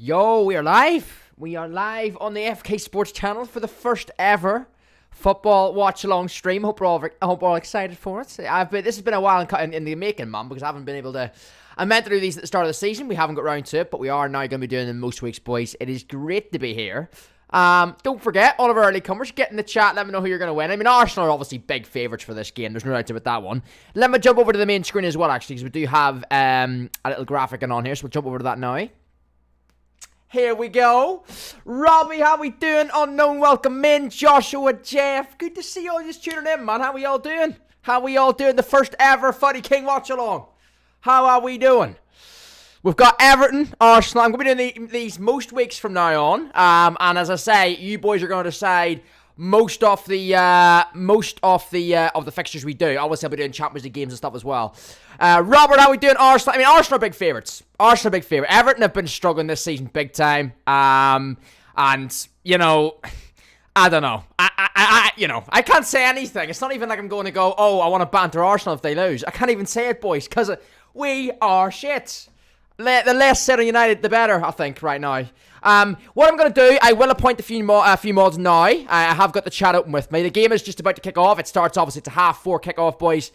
Yo, we are live. We are live on the FK Sports channel for the first ever football watch-along stream. I hope we're all excited for it. This has been a while in the making, man, because I haven't been able to... I meant to do these at the start of the season. We haven't got around to it, but we are now going to be doing them most weeks, boys. It is great to be here. Don't forget, all of our early comers, get in the chat, let me know who you're going to win. I mean, Arsenal are obviously big favourites for this game. There's no doubt about that one. Let me jump over to the main screen as well, actually, because we do have a little graphic on here, so we'll jump over to that now. Here we go. Robbie, how we doing? Unknown, welcome in. Joshua, Jeff. Good to see you all just tuning in, man. How we all doing? How we all doing? The first ever Funny King watch-along. How are we doing? We've got Everton, Arsenal. I'm going to be doing these most weeks from now on. And as I say, you boys are going to decide most of the fixtures we do. Obviously, I'll be doing Champions League games and stuff as well. Robert, how we doing? Arsenal. I mean, Arsenal are big favourites. Arsenal are big favourite. Everton have been struggling this season big time. And you know, I don't know. I can't say anything. It's not even like I'm going to go, oh, I want to banter Arsenal if they lose. I can't even say it, boys, because we are shit. The less said on United, the better, I think, right now. What I'm going to do, I will appoint a few mods now. I have got the chat open with me. The game is just about to kick off. It starts, obviously, it's a 4:30 kick-off, boys.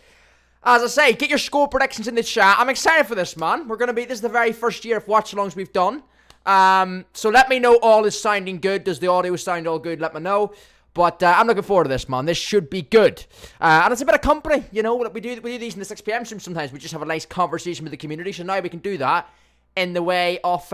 As I say, get your score predictions in the chat. I'm excited for this, man. This is the very first year of watch-alongs we've done. So let me know all is sounding good. Does the audio sound all good? Let me know. But I'm looking forward to this, man. This should be good. And it's a bit of company, you know. We do these in the 6 p.m. stream sometimes. We just have a nice conversation with the community. So now we can do that in the way of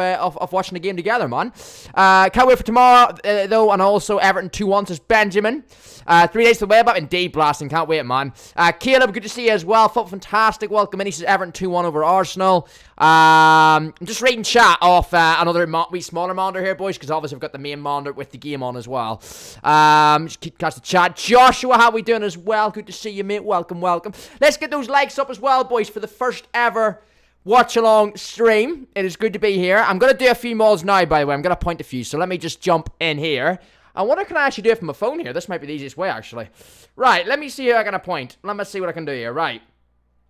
watching the game together, man. Can't wait for tomorrow, though. And also, Everton 2-1 says Benjamin. 3 days to the web up. Indeed, blasting. Can't wait, man. Caleb, good to see you as well. Felt fantastic. Welcome in. He says Everton 2-1 over Arsenal. I'm just reading chat off another wee smaller monitor here, boys, because obviously we've got the main monitor with the game on as well. Just keep catch the chat. Joshua, how we doing as well? Good to see you, mate. Welcome. Let's get those likes up as well, boys, for the first ever watch-along stream. It is good to be here. I'm going to do a few mods now, by the way. I'm going to point a few, so let me just jump in here. I wonder, can I actually do it from my phone here? This might be the easiest way, actually. Right, let me see how I can point. Let me see what I can do here. Right.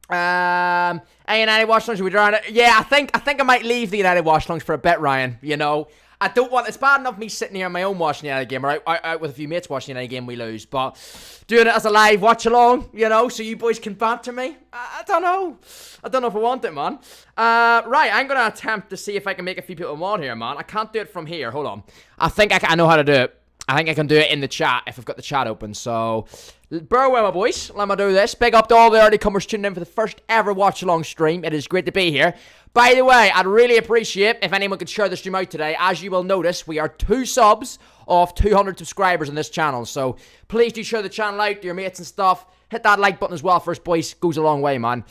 United watch-alongs, should we draw it? Yeah, I think I might leave the United watch-alongs for a bit, Ryan. You know, I don't want... It's bad enough me sitting here on my own watching the United game, or out with a few mates watching the United game we lose, but doing it as a live watch-along, you know, so you boys can banter me. I don't know. I don't know if I want it, man. Right, I'm going to attempt to see if I can make a few people mod here, man. I can't do it from here. Hold on. I think I know how to do it. I think I can do it in the chat if I've got the chat open. So, bear with my boys. Let me do this. Big up to all the early comers tuning in for the first ever watch-along stream. It is great to be here. By the way, I'd really appreciate if anyone could share the stream out today. As you will notice, we are 2 subs off 200 subscribers on this channel. So, please do share the channel out to your mates and stuff. Hit that like button as well for us, boys. Goes a long way, man.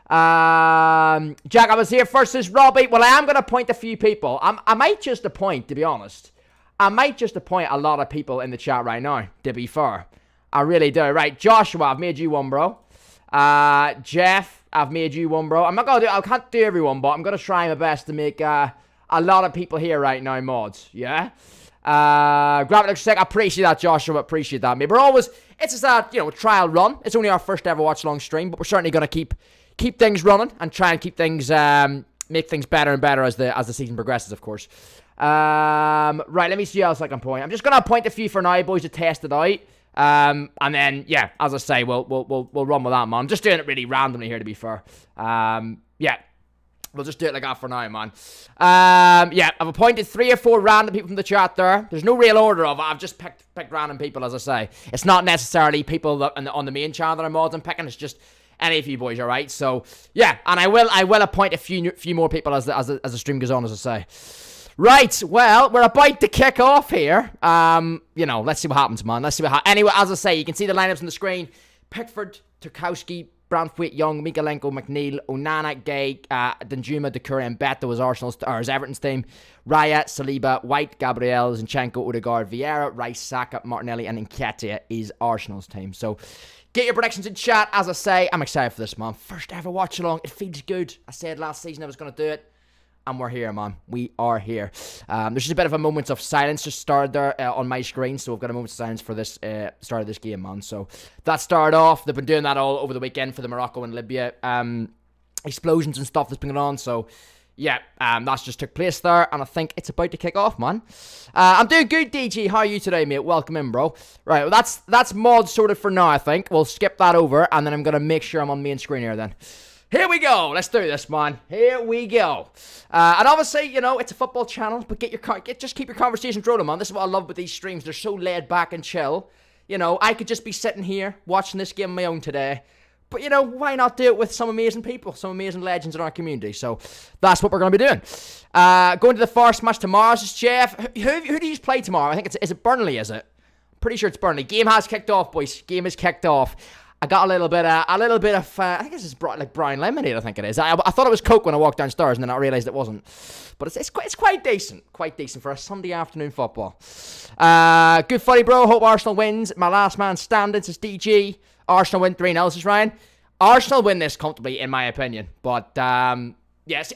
Jack, I was here first, says Robbie. Well, I am going to appoint a few people. I might just appoint, to be honest. I might just appoint a lot of people in the chat right now, to be fair. I really do. Right, Joshua, I've made you one, bro. Jeff, I've made you one, bro. I can't do everyone, but I'm going to try my best to make a lot of people here right now mods, yeah? Grab it a sec. I appreciate that, Joshua. Appreciate that, mate. We're always, it's just a, you know, a trial run. It's only our first ever watch-along stream, but we're certainly going to keep things running and try and keep things, make things better and better as the season progresses, of course. Right, let me see how else I can point. I'm just gonna point a few for now, boys, to test it out. And then, yeah, as I say, we'll run with that, man. I'm just doing it really randomly here, to be fair. Yeah, we'll just do it like that for now, man. Yeah, I've appointed 3 or 4 random people from the chat there. There's no real order of it. I've just picked random people, as I say. It's not necessarily people that on the main channel that I'm mods I'm picking. It's just any of you boys, all right? So, yeah, and I will appoint a few more people as the stream goes on, as I say. Right, well, we're about to kick off here. You know, let's see what happens, man. Let's see what happens. Anyway, as I say, you can see the lineups on the screen. Pickford, Tarkowski, Branthwaite, Young, Mikalenko, McNeil, Onana, Gay, Danjuma, Decore, and Beto as Everton's team. Raya, Saliba, White, Gabriel, Zinchenko, Odegaard, Vieira, Rice, Saka, Martinelli, and Nketiah is Arsenal's team. So, get your predictions in chat. As I say, I'm excited for this, man. First ever watch-along. It feels good. I said last season I was going to do it. And we're here, man. We are here. There's just a bit of a moment of silence just started there on my screen. So we've got a moment of silence for this start of this game, man. So that started off. They've been doing that all over the weekend for the Morocco and Libya explosions and stuff that's been going on. So Yeah, that's just took place there, and I think it's about to kick off, man. I'm doing good, DG. How are you today, mate? Welcome in, bro. Right, well, that's mod sorted for now, I think. We'll skip that over, and then I'm going to make sure I'm on main screen here then. Here we go. Let's do this, man. Here we go. And obviously, you know, it's a football channel, but just keep your conversations rolling, man. This is what I love with these streams. They're so laid back and chill. You know, I could just be sitting here watching this game on my own today. But, you know, why not do it with some amazing people, some amazing legends in our community? So, that's what we're going to be doing. Going to the first match tomorrow is Jeff. Who do you play tomorrow? I think is it Burnley, is it? Pretty sure it's Burnley. Game has kicked off, boys. Game has kicked off. I got a little bit of, I think this is like Brian Lemonade, I think it is. I thought it was Coke when I walked downstairs, and then I realised it wasn't. But it's quite decent for a Sunday afternoon football. Good funny, bro. Hope Arsenal wins. My last man standing is DG. Arsenal win 3-0, says Ryan. Arsenal win this comfortably, in my opinion. But, yeah, see,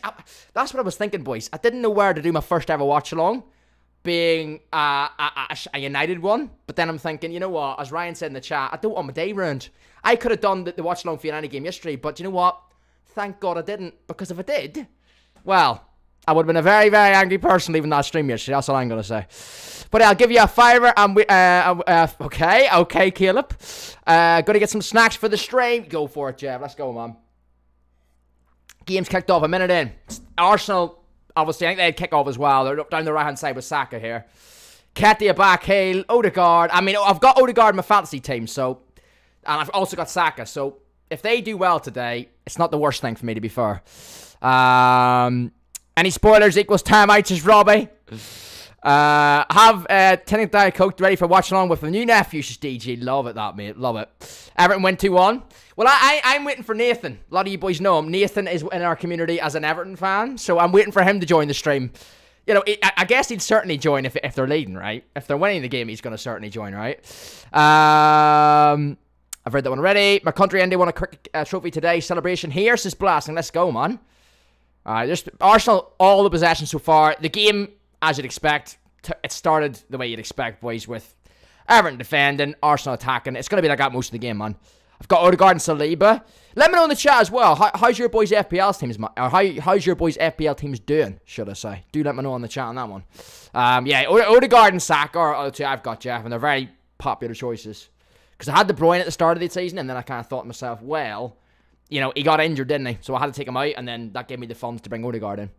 that's what I was thinking, boys. I didn't know where to do my first ever watch-along, being a United one. But then I'm thinking, you know what, as Ryan said in the chat, I don't want my day ruined. I could have done the watch-along for United game yesterday, but you know what? Thank God I didn't, because if I did, well, I would have been a very, very angry person leaving that stream yesterday. That's all I'm going to say. But I'll give you a fiver. Okay, Caleb. Going to get some snacks for the stream. Go for it, Jeff. Let's go, man. Game's kicked off a minute in. Arsenal, obviously, I think they'd kick off as well. They're up down the right-hand side with Saka here. Ketia back, Hale, Odegaard. I mean, I've got Odegaard in my fantasy team, so... And I've also got Saka, so if they do well today, it's not the worst thing for me, to be fair. Any spoilers equals time out, says Robbie. Have Tenant Diet Coke ready for watch along with the new nephew, says DG. Love it, that, mate. Love it. Everton win 2-1. Well, I'm waiting for Nathan. A lot of you boys know him. Nathan is in our community as an Everton fan, so I'm waiting for him to join the stream. You know, I guess he'd certainly join if they're leading, right? If they're winning the game, he's going to certainly join, right? I've read that one already. My country ended won a cricket trophy today. Celebration here, says Blasting. Let's go, man. Alright, there's Arsenal, all the possession so far. The game, as you'd expect, it started the way you'd expect, boys, with Everton defending, Arsenal attacking. It's going to be like that most of the game, man. I've got Odegaard and Saliba. Let me know in the chat as well. How's your boys' FPL teams, or how's your boys' FPL teams doing, should I say? Do let me know in the chat on that one. Yeah, Odegaard and Saka are the two I've got, Jeff, and they're very popular choices. Because I had De Bruyne at the start of the season, and then I kind of thought to myself, well, you know, he got injured, didn't he? So I had to take him out, and then that gave me the funds to bring Odegaard in.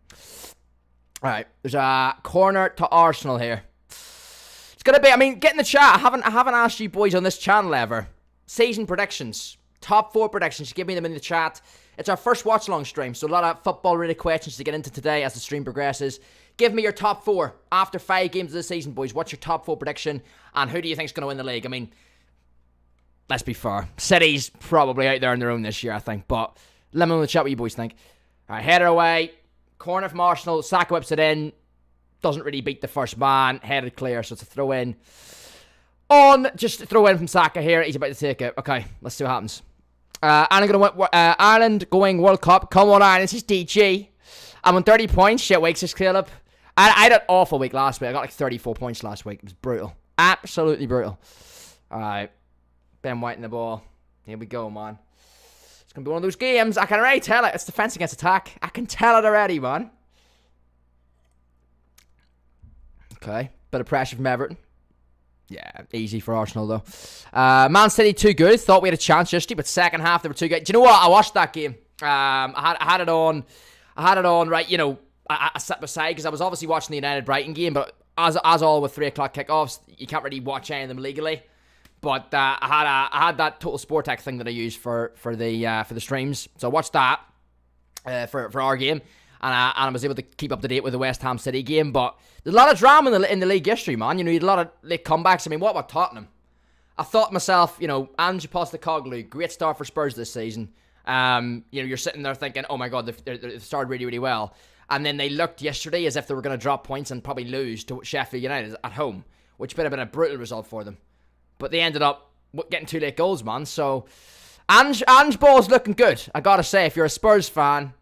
Alright, there's a corner to Arsenal here. It's going to be, I mean, get in the chat. I haven't asked you boys on this channel ever. Season predictions. Top 4 predictions. Give me them in the chat. It's our first watch-along stream, so a lot of football-related questions to get into today as the stream progresses. Give me your top 4 after 5 games of the season, boys. What's your top 4 prediction, and who do you think is going to win the league? I mean... Let's be fair. City's probably out there on their own this year, I think. But let me know in the chat what you boys think. All right, header away. Corner from Arsenal. Saka whips it in. Doesn't really beat the first man. Headed clear, so it's a throw in. Just a throw in from Saka here. He's about to take it. Okay, let's see what happens. Ireland going World Cup. Come on, Ireland. This is DG. I'm on 30 points. Shit, wakes this Caleb. I had an awful week last week. I got like 34 points last week. It was brutal. Absolutely brutal. All right. Ben White in the ball. Here we go, man. It's going to be one of those games. I can already tell it. It's defense against attack. I can tell it already, man. Okay. Bit of pressure from Everton. Yeah, easy for Arsenal, though. Man City, too good. Thought we had a chance yesterday, but second half, they were too good. Do you know what? I watched that game. I had it on, right, you know, I sat beside, because I was obviously watching the United-Brighton game, but as all with 3 o'clock kickoffs, you can't really watch any of them legally. But I had that Total Sport Tech thing that I used for the streams, so I watched that for our game, and I was able to keep up to date with the West Ham City game. But there's a lot of drama in the league history, man. You know, you had a lot of late comebacks. I mean, what about Tottenham? I thought to myself, you know, Ange Postecoglou, great start for Spurs this season. You know, you're sitting there thinking, oh my God, they've started really, really well, and then they looked yesterday as if they were going to drop points and probably lose to Sheffield United at home, which would have been a brutal result for them. But they ended up getting 2 late goals, man. So, Ange ball's looking good. I gotta say, if you're a Spurs fan,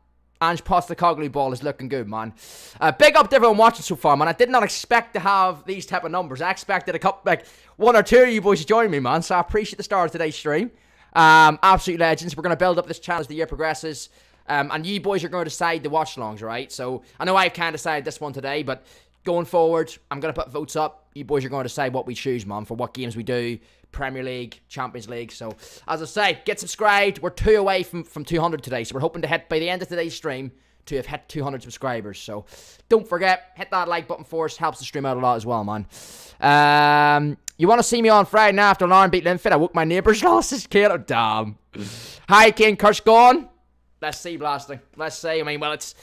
Ange Postecoglou ball is looking good, man. Big up to everyone watching so far, man. I did not expect to have these type of numbers. I expected a couple, like 1 or 2 of you boys to join me, man. So I appreciate the start of today's stream. Absolute legends. We're gonna build up this channel as the year progresses. And you boys are going to decide the watch-alongs, right? So I know I've kind of decided this one today, but going forward, I'm going to put votes up. You boys are going to decide what we choose, man, for what games we do. Premier League, Champions League. So, as I say, get subscribed. We're 2 away from 200 today. So, we're hoping to hit, by the end of today's stream, to have hit 200 subscribers. So, don't forget, hit that like button for us. Helps the stream out a lot as well, man. You want to see me on Friday night after Lauren beat Linfield? I woke my neighbours lost his kid. Oh, damn. Hi, Kane. Kurt's gone. Let's see, blasting. Let's see. I mean, well, it's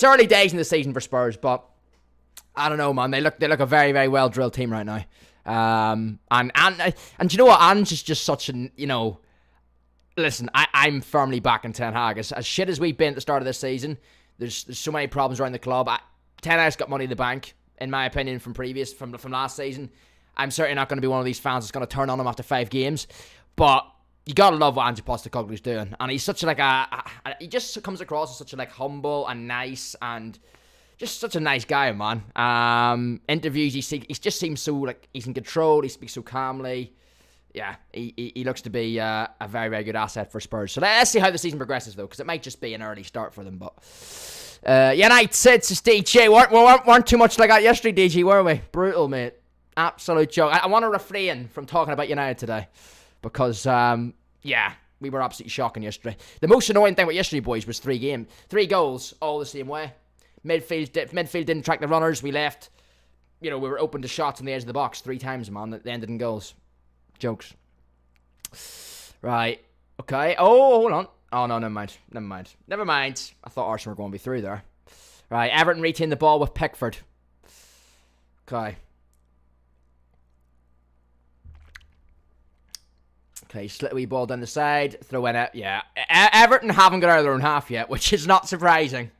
early days in the season for Spurs, but I don't know, man. They look a very, very well drilled team right now. And do you know what? Ange is just such an, listen, I'm firmly backing Ten Hag. As shit as we've been at the start of this season, there's so many problems around the club. Ten Hag's got money in the bank, in my opinion, from last season. I'm certainly not going to be one of these fans that's going to turn on him after 5 games, but you gotta love what Ange Postecoglou's doing, and he's such he just comes across as such a humble and nice and just such a nice guy, man. Interviews, he just seems so he's in control. He speaks so calmly. Yeah, he looks to be a very, very good asset for Spurs. So let's see how the season progresses, though, because it might just be an early start for them. But United it's DJ. Weren't too much like that yesterday, DG, were we? Brutal, mate. Absolute joke. I want to refrain from talking about United today because we were absolutely shocking yesterday. The most annoying thing with yesterday, boys, was 3 goals all the same way. Midfield didn't track the runners. We left. We were open to shots on the edge of the box 3 times, man. That ended in goals. Jokes. Right. Okay. Oh, hold on. Oh, no, never mind. I thought Arsenal were going to be through there. Right. Everton retained the ball with Pickford. Okay. Slit a wee ball down the side. Throw in it. Yeah. Everton haven't got out of their own half yet, which is not surprising.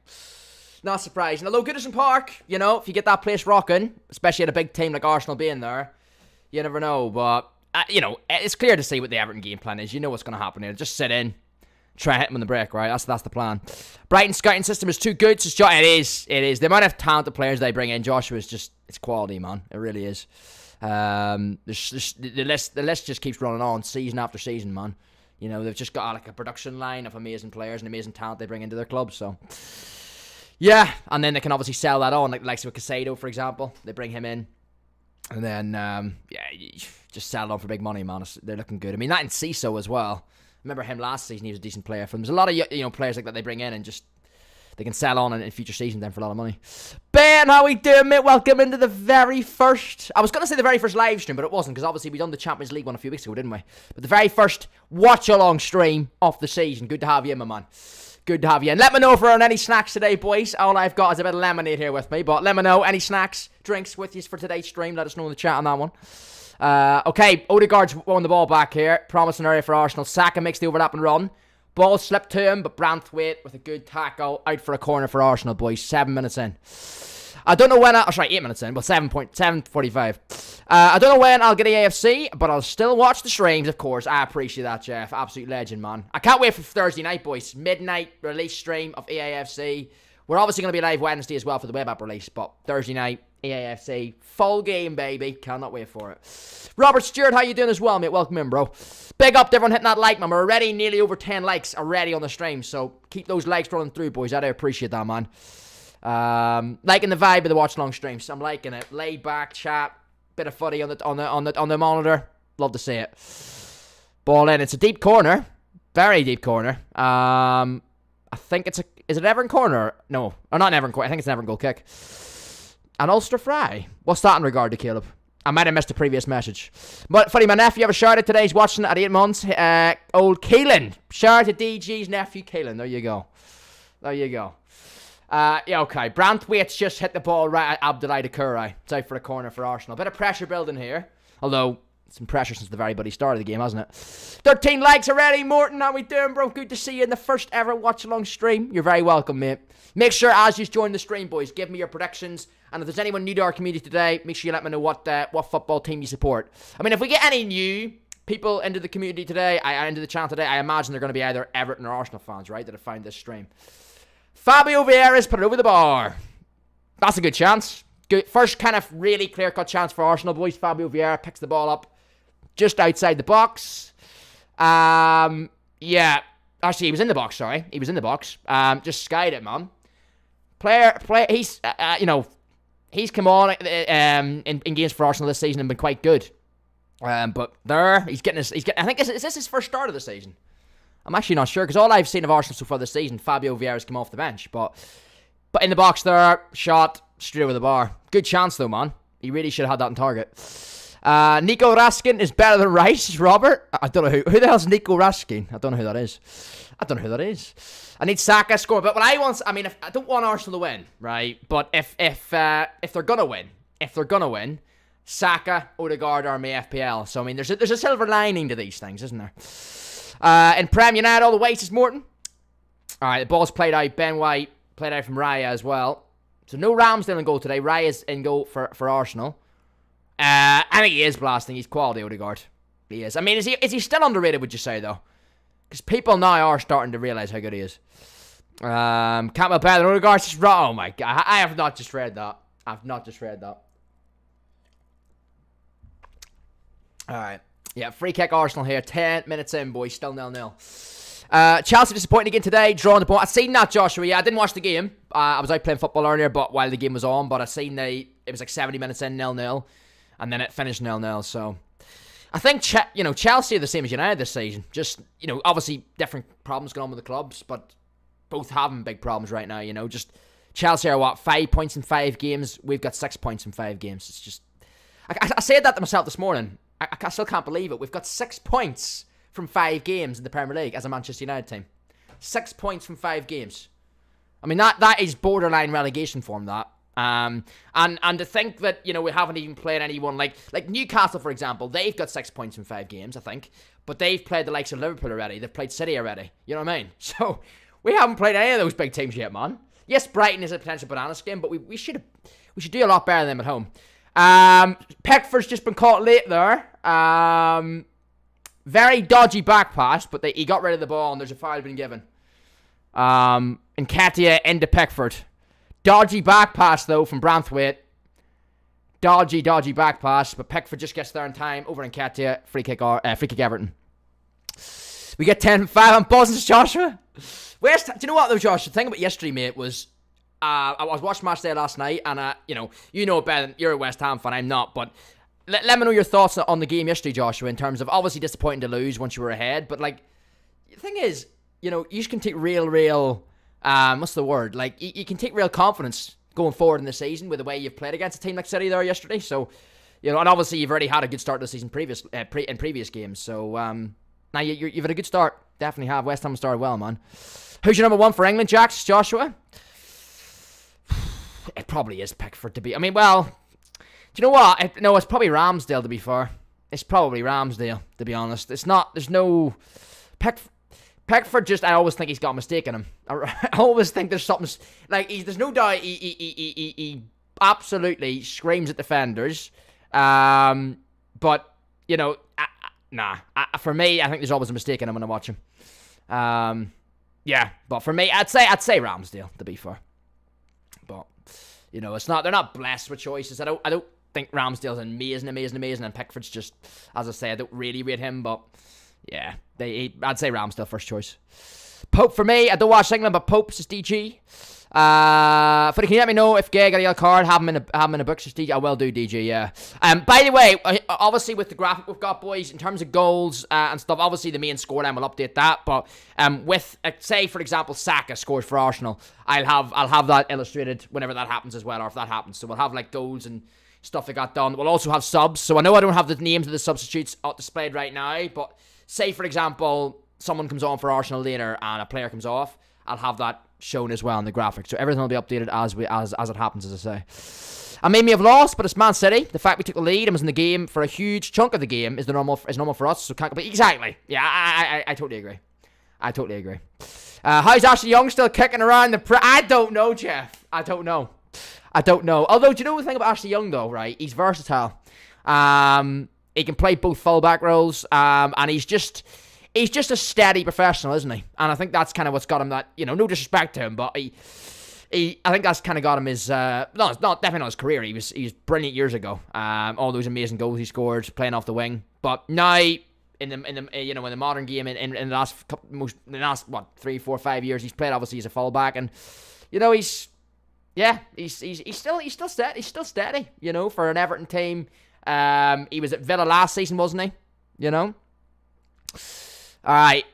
Not surprising. Although Goodison Park, if you get that place rocking, especially at a big team like Arsenal being there, you never know. But, it's clear to see what the Everton game plan is. You know what's going to happen here. Just sit in, try and hit them on the break, right? That's the plan. Brighton's scouting system is too good. It is. The amount of talented players they bring in, Joshua, is just, it's quality, man. It really is. The list just keeps running on, season after season, man. They've just got a production line of amazing players and amazing talent they bring into their club, so... Yeah, and then they can obviously sell that on, like with Casado, for example. They bring him in, and then, you just sell it on for big money, man. They're looking good. I mean, that in Ciso as well. Remember him last season, he was a decent player for them. There's a lot of, players like that they bring in and just, they can sell on in future seasons then for a lot of money. Ben, how we doing, mate? Welcome into the very first, I was going to say the very first live stream, but it wasn't, because obviously we done the Champions League one a few weeks ago, didn't we? But the very first watch-along stream of the season. Good to have you, my man. Good to have you. And let me know if we're on any snacks today, boys. All I've got is a bit of lemonade here with me. But let me know any snacks, drinks with you for today's stream. Let us know in the chat on that one. Okay, Odegaard's won the ball back here. Promising area for Arsenal. Saka makes the overlap and run. Ball slipped to him, but Branthwaite with a good tackle. Out for a corner for Arsenal, boys. 7 minutes in. I don't know when 8 minutes in, but 7:45. I don't know when I'll get the AFC, but I'll still watch the streams, of course. I appreciate that, Jeff. Absolute legend, man. I can't wait for Thursday night, boys. Midnight release stream of EAFC. We're obviously going to be live Wednesday as well for the web app release, but Thursday night, EAFC. Full game, baby. Cannot wait for it. Robert Stewart, how you doing as well, mate? Welcome in, bro. Big up to everyone hitting that like, man. We're already nearly over 10 likes already on the stream, so keep those likes rolling through, boys. I do appreciate that, man. Liking the vibe of the watch long streams. I'm liking it. Laid back chat, bit of footy on the monitor. Love to see it. Ball in. It's a deep corner, very deep corner. I think is it Everton corner? No, or not an Everton corner. I think it's an Everton goal kick. An Ulster fry. What's that in regard to, Caleb? I might have missed the previous message. But funny, my nephew have a shout out today. He's watching at 8 months. Old Keelan. Shout out to DG's nephew, Keelan. There you go. Yeah, okay. Branthwaite's just hit the ball right at Abdoulaye Doucouré. It's out for a corner for Arsenal. Bit of pressure building here. Although, some pressure since the very bloody start of the game, hasn't it? 13 likes already, Morton. How we doing, bro? Good to see you in the first ever watch-along stream. You're very welcome, mate. Make sure, as you join the stream, boys, give me your predictions. And if there's anyone new to our community today, make sure you let me know what football team you support. I mean, if we get any new people into the community today, into the channel today, I imagine they're going to be either Everton or Arsenal fans, right, that have found this stream. Fabio Vieira's put it over the bar. That's a good chance. Good. First kind of really clear-cut chance for Arsenal, boys. Fabio Vieira picks the ball up just outside the box. Yeah. Actually, he was in the box, sorry. He was in the box. Just skied it, man. He's, he's come on in games for Arsenal this season and been quite good. But he's getting, I think, is this his first start of the season? I'm actually not sure, because all I've seen of Arsenal so far this season, Fabio Vieira's come off the bench. But in the box there, shot straight over the bar. Good chance, though, man. He really should have had that on target. Nico Raskin is better than Rice, Robert. I don't know who the hell's Nico Raskin. I don't know who that is. I need Saka score, but I don't want Arsenal to win, right? But if they're gonna win, Saka, Odegaard are my FPL. So I mean, there's a silver lining to these things, isn't there? In Prem United, all the way is Morton. All right, the ball's played out. Ben White played out from Raya as well. So no Ramsdale in goal today. Raya's in goal for Arsenal. I think he is blasting. He's quality, Odegaard. He is. I mean, is he still underrated, would you say, though? Because people now are starting to realise how good he is. Campbell better than Odegaard. Oh my god. I have not just read that. Alright. Yeah, free kick Arsenal here. 10 minutes in, boys. Still 0-0. Chelsea disappointing again today. Drawing the ball. I've seen that, Joshua. Yeah, I didn't watch the game. I was out playing football earlier, but while the game was on. But I seen it was like 70 minutes in, 0-0. And then it finished 0-0. So I think Chelsea are the same as United this season. Just, obviously different problems going on with the clubs, but both having big problems right now. Just Chelsea are 5 points in 5 games. We've got 6 points in 5 games. It's just I said that to myself this morning. I still can't believe it. We've got 6 points from 5 games in the Premier League as a Manchester United team. 6 points from 5 games. I mean, that is borderline relegation form, that. And to think that, we haven't even played anyone like Newcastle, for example. They've got 6 points in 5 games, I think. But they've played the likes of Liverpool already. They've played City already. You know what I mean? So we haven't played any of those big teams yet, man. Yes, Brighton is a potential banana skin, but we should do a lot better than them at home. Pickford's just been caught late there. Very dodgy back pass, but he got rid of the ball and there's a foul been given. Nketiah into Pickford. Dodgy back pass, though, from Branthwaite. Dodgy back pass, but Pickford just gets there in time. Over Nketiah, free kick Everton. We get 10-5 on buzzing, Joshua. Do you know what, though, Josh? The thing about yesterday, mate, was I was watching match day last night, and you know better. You're a West Ham fan, I'm not, but let me know your thoughts on the game yesterday, Joshua, in terms of obviously disappointing to lose once you were ahead, but the thing is, you can take real what's the word? You can take real confidence going forward in the season with the way you've played against a team like City there yesterday. So, and obviously you've already had a good start to the season in previous games. So, now you've had a good start. Definitely have. West Ham started well, man. Who's your number 1 for England, Jax? Joshua? It probably is Pickford to be. I mean, well, do you know what? It's probably Ramsdale, to be fair. It's probably Ramsdale, to be honest. It's not. There's no Pickford. Just, I always think he's got a mistake in him. I always think there's something there's no doubt he absolutely screams at defenders. But nah. For me, I think there's always a mistake in him when I watch him. Yeah, but for me, I'd say Ramsdale, to be fair. But it's not. They're not blessed with choices. I don't think Ramsdale's amazing, and Pickford's just, as I say, I don't really rate him. But yeah, I'd say Ramsdale first choice. Pope for me. I don't watch England, but Pope's is DG. Footy, can you let me know if Gay got a yellow card? Have him in a books, just DG. I will do DG, yeah. By the way, obviously with the graphic we've got, boys, in terms of goals and stuff, obviously the main scoreline will update that. But with say for example Saka scores for Arsenal, I'll have that illustrated whenever that happens as well, or if that happens. So we'll have goals and stuff that got done. We'll also have subs. So I know I don't have the names of the substitutes displayed right now, but say for example someone comes on for Arsenal later and a player comes off, I'll have that shown as well in the graphic. So everything will be updated as it happens, as I say. I may have lost, but it's Man City. The fact we took the lead and was in the game for a huge chunk of the game is normal for us. So can't compete. Exactly. Yeah, I totally agree. How's Ashley Young still kicking around I don't know, Jeff. I don't know. Although, do you know the thing about Ashley Young though, right? He's versatile. He can play both fullback roles. And he's just a steady professional, isn't he? And I think that's kind of what's got him that, no disrespect to him, but I think that's kind of got him his, no, it's not, definitely not his career. He was brilliant years ago. All those amazing goals he scored, playing off the wing. But now, in the modern game in the last 3, 4, 5 years he's played. Obviously, he's a fullback, and he's still steady. He's still steady. For an Everton team. He was at Villa last season, wasn't he? All right.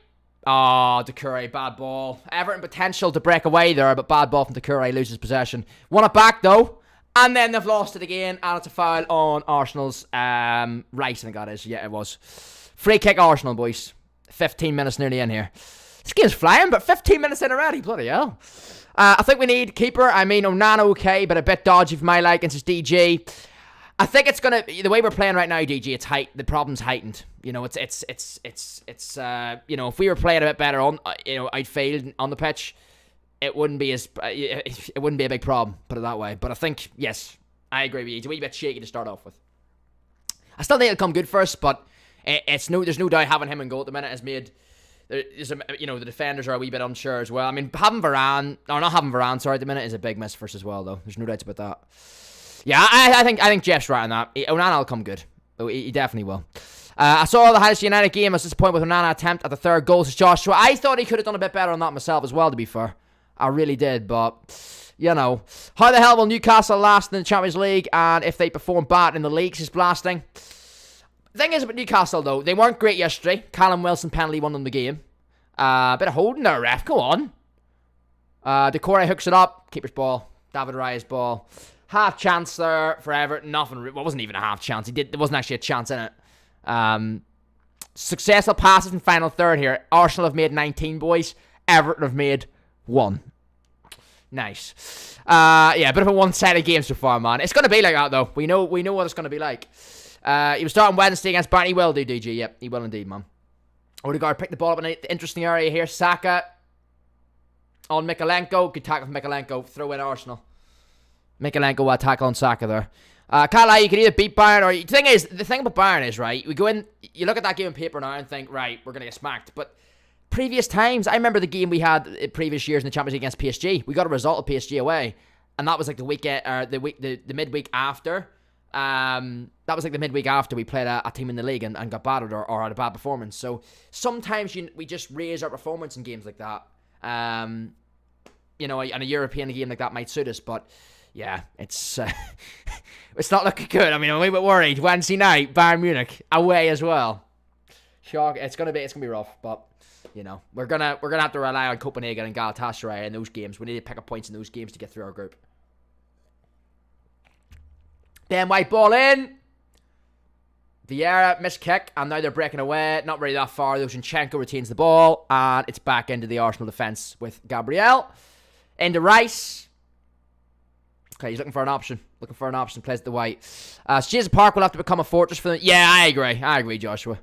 Oh, Doucouré, bad ball. Everton potential to break away there, but bad ball from Doucouré, loses possession. Won it back, though. And then they've lost it again, and it's a foul on Arsenal's right, I think that is. Yeah, it was. Free kick Arsenal, boys. 15 minutes nearly in here. This game's flying, but 15 minutes in already. Bloody hell. I think we need keeper. I mean, Onana okay, but a bit dodgy for my liking since DG. I think it's gonna, the way we're playing right now, DG. It's the problem's heightened. If we were playing a bit better on, outfield on the pitch, it wouldn't be a big problem. Put it that way. But I think, yes, I agree with you. It's a wee bit shaky to start off with. I still think it'll come good first, but there's no doubt having him in goal at the minute has made. The defenders are a wee bit unsure as well. I mean, not having Varane, at the minute is a big miss for us as well, though. There's no doubts about that. Yeah, I think Jeff's right on that. Onana will come good. He definitely will. I saw the Huddersfield United game. I was disappointed with Onana attempt at the third goal to Joshua. I thought he could have done a bit better on that myself as well, to be fair. I really did, but, How the hell will Newcastle last in the Champions League, and if they perform bad in the leagues is blasting? The thing is about Newcastle, though, they weren't great yesterday. Callum Wilson penalty won them the game. Bit of holding there, ref. Go on. Doucouré hooks it up. Keeper's ball. David Raya's ball. Half chance there for Everton. Nothing. Well, it wasn't even a half chance. There wasn't actually a chance in it. Successful passes in final third here. Arsenal have made 19, boys. Everton have made 1. Nice. A bit of a one-sided game so far, man. It's going to be like that, though. We know what it's going to be like. He was starting Wednesday against Barney. He will do, DG. Yep, he will indeed, man. Odegaard picked the ball up in an interesting area here. Saka on Mikalenko. Good tackle from Mikalenko. Throw in Arsenal. Mikalenko tackle on Saka there. Can't lie, you can either beat Bayern or... The thing about Bayern is, right, we go in, you look at that game on paper now and think, right, we're going to get smacked. But previous times, I remember the game we had in previous years in the Champions League against PSG. We got a result of PSG away. And that was like the midweek after. That was like the midweek after we played a team in the league and got battered or had a bad performance. So sometimes we just raise our performance in games like that. And a European game like that might suit us, but yeah, it's not looking good. I mean, I'm a bit worried. Wednesday night, Bayern Munich away as well. Shock. It's gonna be rough, but we're gonna have to rely on Copenhagen and Galatasaray in those games. We need to pick up points in those games to get through our group. Ben White ball in. Vieira missed kick, and now they're breaking away. Not really that far, though. Zinchenko retains the ball, and it's back into the Arsenal defence with Gabriel. Into Rice. Okay, he's looking for an option. Plays the White. Goodison Park will have to become a fortress for them. Yeah, I agree, Joshua.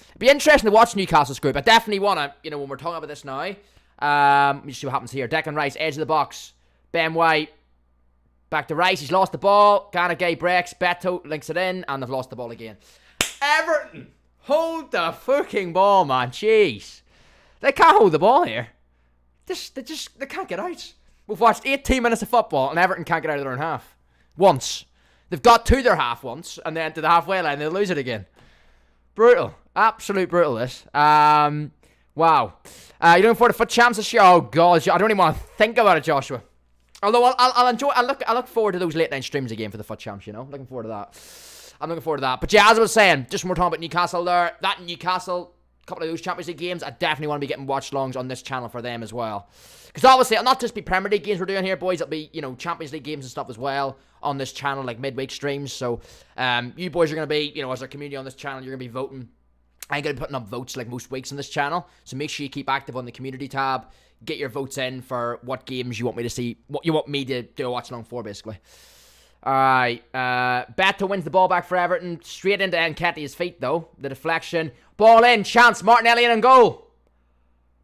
It'd be interesting to watch Newcastle's group. I definitely want to, when we're talking about this now. Let me see what happens here. Declan Rice, edge of the box. Ben White. Back to Rice. He's lost the ball. Ganagay breaks. Beto links it in, and they've lost the ball again. Everton, hold the fucking ball, man. Jeez. They can't hold the ball here. They can't get out. We've watched 18 minutes of football, and Everton can't get out of their own half. Once. They've got to their half once, and then to the halfway line, they'll lose it again. Brutal. Absolute brutal, this. Wow. You looking forward to FUT Champs this year? Oh, God. I don't even want to think about it, Joshua. Although I'll enjoy. I look forward to those late night streams again for the FUT Champs. Looking forward to that. I'm looking forward to that. But yeah, as I was saying, just when we're talking about Newcastle there, that Newcastle, a couple of those Champions League games, I definitely want to be getting watch-alongs on this channel for them as well. Because obviously, it'll not just be Premier League games we're doing here, boys. It'll be Champions League games and stuff as well on this channel, like midweek streams. So you boys are gonna be, as our community on this channel, you're gonna be voting. I'm gonna be putting up votes like most weeks on this channel. So make sure you keep active on the community tab. Get your votes in for what games you want me to see, what you want me to do a watch along for, basically. Alright, Beto wins the ball back for Everton. Straight into Nketiah's feet, though. The deflection. Ball in, chance. Martinelli in and goal.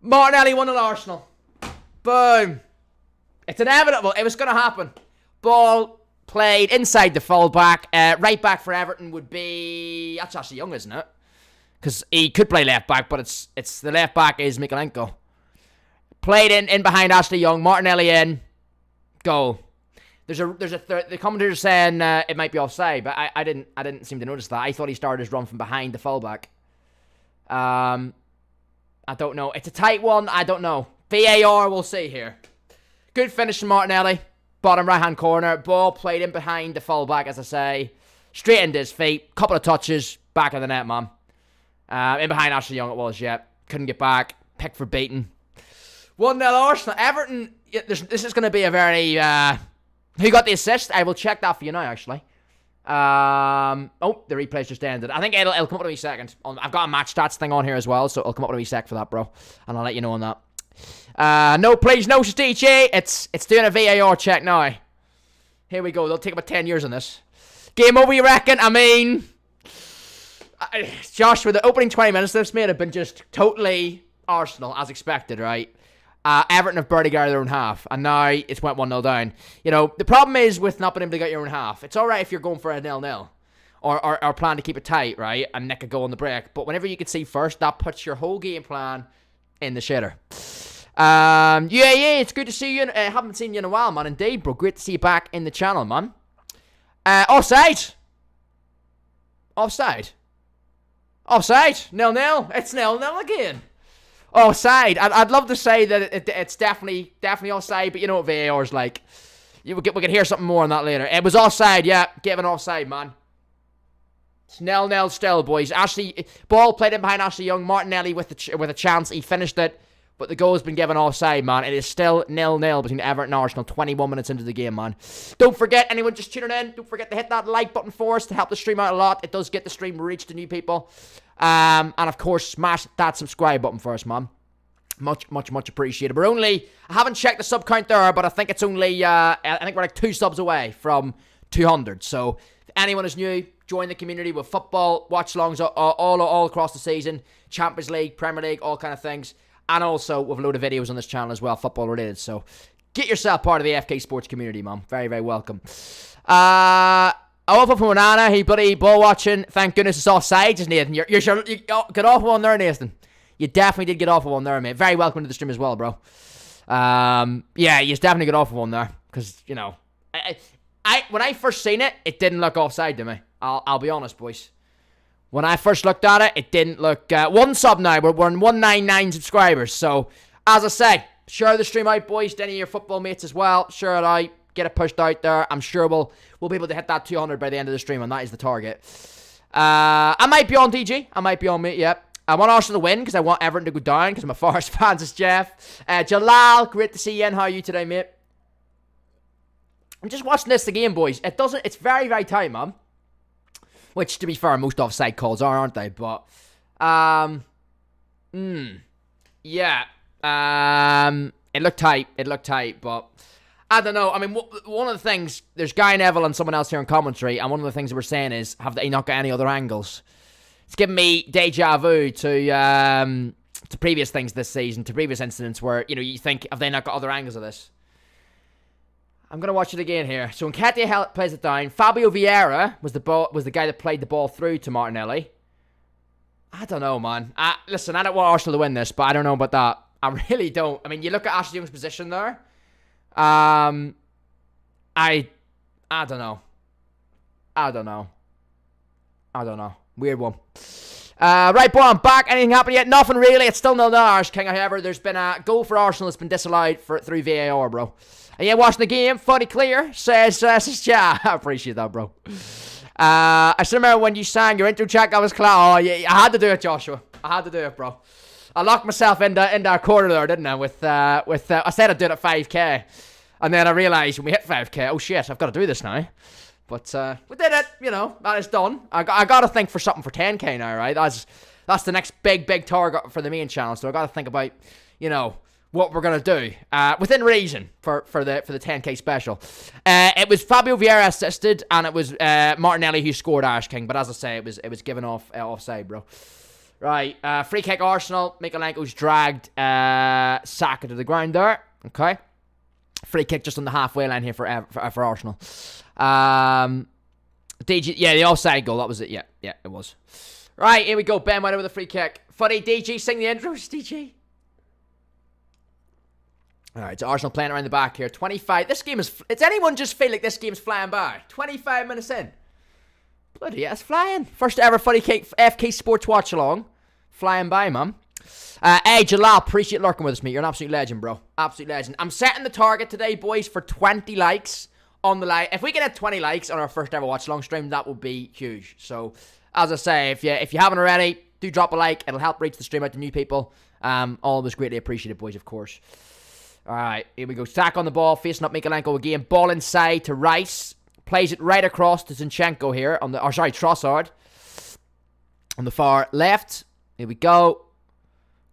Martinelli 1-0 Arsenal. Boom. It's inevitable. It was going to happen. Ball played inside the fullback. Right back for Everton would be... That's actually Young, isn't it? Because he could play left back, but it's the left back is Mikalenko. Played in behind Ashley Young. Martinelli in. Goal. The commentator saying it might be offside, but I didn't seem to notice that. I thought he started his run from behind the fullback. I don't know. It's a tight one. I don't know. VAR, we'll see here. Good finish from Martinelli. Bottom right-hand corner. Ball played in behind the fullback, as I say. Straight into his feet. Couple of touches. Back of the net, man. In behind Ashley Young it was, yeah. Couldn't get back. Picked for beaten. 1-0 Arsenal. Everton, this is going to be a very... who got the assist? I will check that for you now, actually. Oh, the replay's just ended. I think it'll come up in a wee second. I've got a match stats thing on here as well, so it'll come up in a wee sec for that, bro. And I'll let you know on that. No, please, no, DJ. It's doing a VAR check now. Here we go. They'll take about 10 years on this. Game over, you reckon? I mean... Josh, with the opening 20 minutes of this, mate, have been just totally Arsenal, as expected, right? Everton have barely got their own half, and now it's went 1-0 down. You know, the problem is with not being able to get your own half. It's alright if you're going for a 0-0, or plan to keep it tight, right, and nick a goal on the break. But whenever you can see first, that puts your whole game plan in the shitter. Yeah, it's good to see you. Haven't seen you in a while, man. Indeed, bro. Great to see you back in the channel, man. Offside. 0-0. It's 0-0 again. Offside. I'd love to say that it's definitely offside, but you know what VAR's like. We can hear something more on that later. It was offside, yeah. Given offside, man. It's 0-0 still, boys. Ball played in behind Ashley Young. Martinelli with a chance. He finished it, but the goal's been given offside, man. It is still 0-0 between Everton and Arsenal. 21 minutes into the game, man. Don't forget, anyone just tuning in, don't forget to hit that like button for us to help the stream out a lot. It does get the stream reach to new people. And of course, smash that subscribe button for us, man. Much appreciated. I haven't checked the sub count there, but I think it's only, I think we're like 2 subs away from 200. So, if anyone is new, join the community with football, watch-alongs all across the season. Champions League, Premier League, all kind of things. And also, with a load of videos on this channel as well, football related. So, get yourself part of the FK Sports community, man. Very, very welcome. Awful from Onana, he bloody ball watching. Thank goodness it's offside, just Nathan. You got off one there, Nathan. You definitely did get off of one there, mate. Very welcome to the stream as well, bro. Yeah, you definitely got off of one there, because you know, when I first seen it, it didn't look offside to me. I'll be honest, boys. When I first looked at it, it didn't look. 1 sub now. We're in 199 subscribers. So, as I say, share the stream out, boys. To any of your football mates as well. Share it out. Get it pushed out there. I'm sure we'll be able to hit that 200 by the end of the stream, and that is the target. I might be on DG. I might be on me, yep. I want Arsenal to win because I want Everton to go down because I'm a Forest fan, as Jeff. Jalal, great to see you, and how are you today, mate? I'm just watching this again, boys. It's very, very tight, man. Which, to be fair, most offside calls aren't they? But, yeah. It looked tight, but... I don't know. I mean, one of the things, there's Guy Neville and someone else here in commentary, and one of the things that we're saying is, have they not got any other angles? It's giving me deja vu to previous things this season, to previous incidents where, you know, you think, have they not got other angles of this? I'm going to watch it again here. So, Nketiah plays it down. Fabio Vieira was the guy that played the ball through to Martinelli. I don't know, man. Listen, I don't want Arsenal to win this, but I don't know about that. I really don't. I mean, you look at Ashley Young's position there. I don't know. Weird one. Right, boy, I'm back. Anything happened yet? Nothing really. It's still 0-0 Irish King. However, there's been a goal for Arsenal that's been disallowed through VAR, bro. And yeah, watching the game, funny clear, says yeah, I appreciate that, bro. I still remember when you sang your intro track, I was clown. Oh, yeah, I had to do it, Joshua. I had to do it, bro. I locked myself in that corner there, didn't I? With I said I'd do it at 5k, and then I realised when we hit 5k, oh shit, I've got to do this now. But we did it, you know. That is done. I got to think for something for 10k now, right? That's the next big target for the main channel. So I got to think about, you know, what we're gonna do within reason for the 10k special. It was Fabio Vieira assisted, and it was Martinelli who scored Irish King. But as I say, it was given offside, bro. Right, free kick Arsenal. Mikalenko's dragged Saka to the ground there. Okay, free kick just on the halfway line here for Arsenal. DG, yeah, the offside goal. That was it. Yeah, it was. Right, here we go. Ben White with a free kick. Funny, DG, sing the intros, DG. All right, so Arsenal playing around the back here. 25. This game is... Does anyone just feel like this game's flying by? 25 minutes in. Bloody yeah, it's flying. First ever Funny Cake FK Sports Watch Along. flying by, man. Hey, Jalal, appreciate lurking with us, mate. You're an absolute legend, bro. Absolute legend. I'm setting the target today, boys, for 20 likes on the live. If we can hit 20 likes on our first ever watch along stream, that would be huge. So, as I say, if you haven't already, do drop a like. It'll help reach the stream out to new people. Always greatly appreciated, boys, of course. All right, here we go. Sack on the ball, facing up Mikalenko again. Ball inside to Rice. Plays it right across to Zinchenko here on the, Trossard on the far left. Here we go.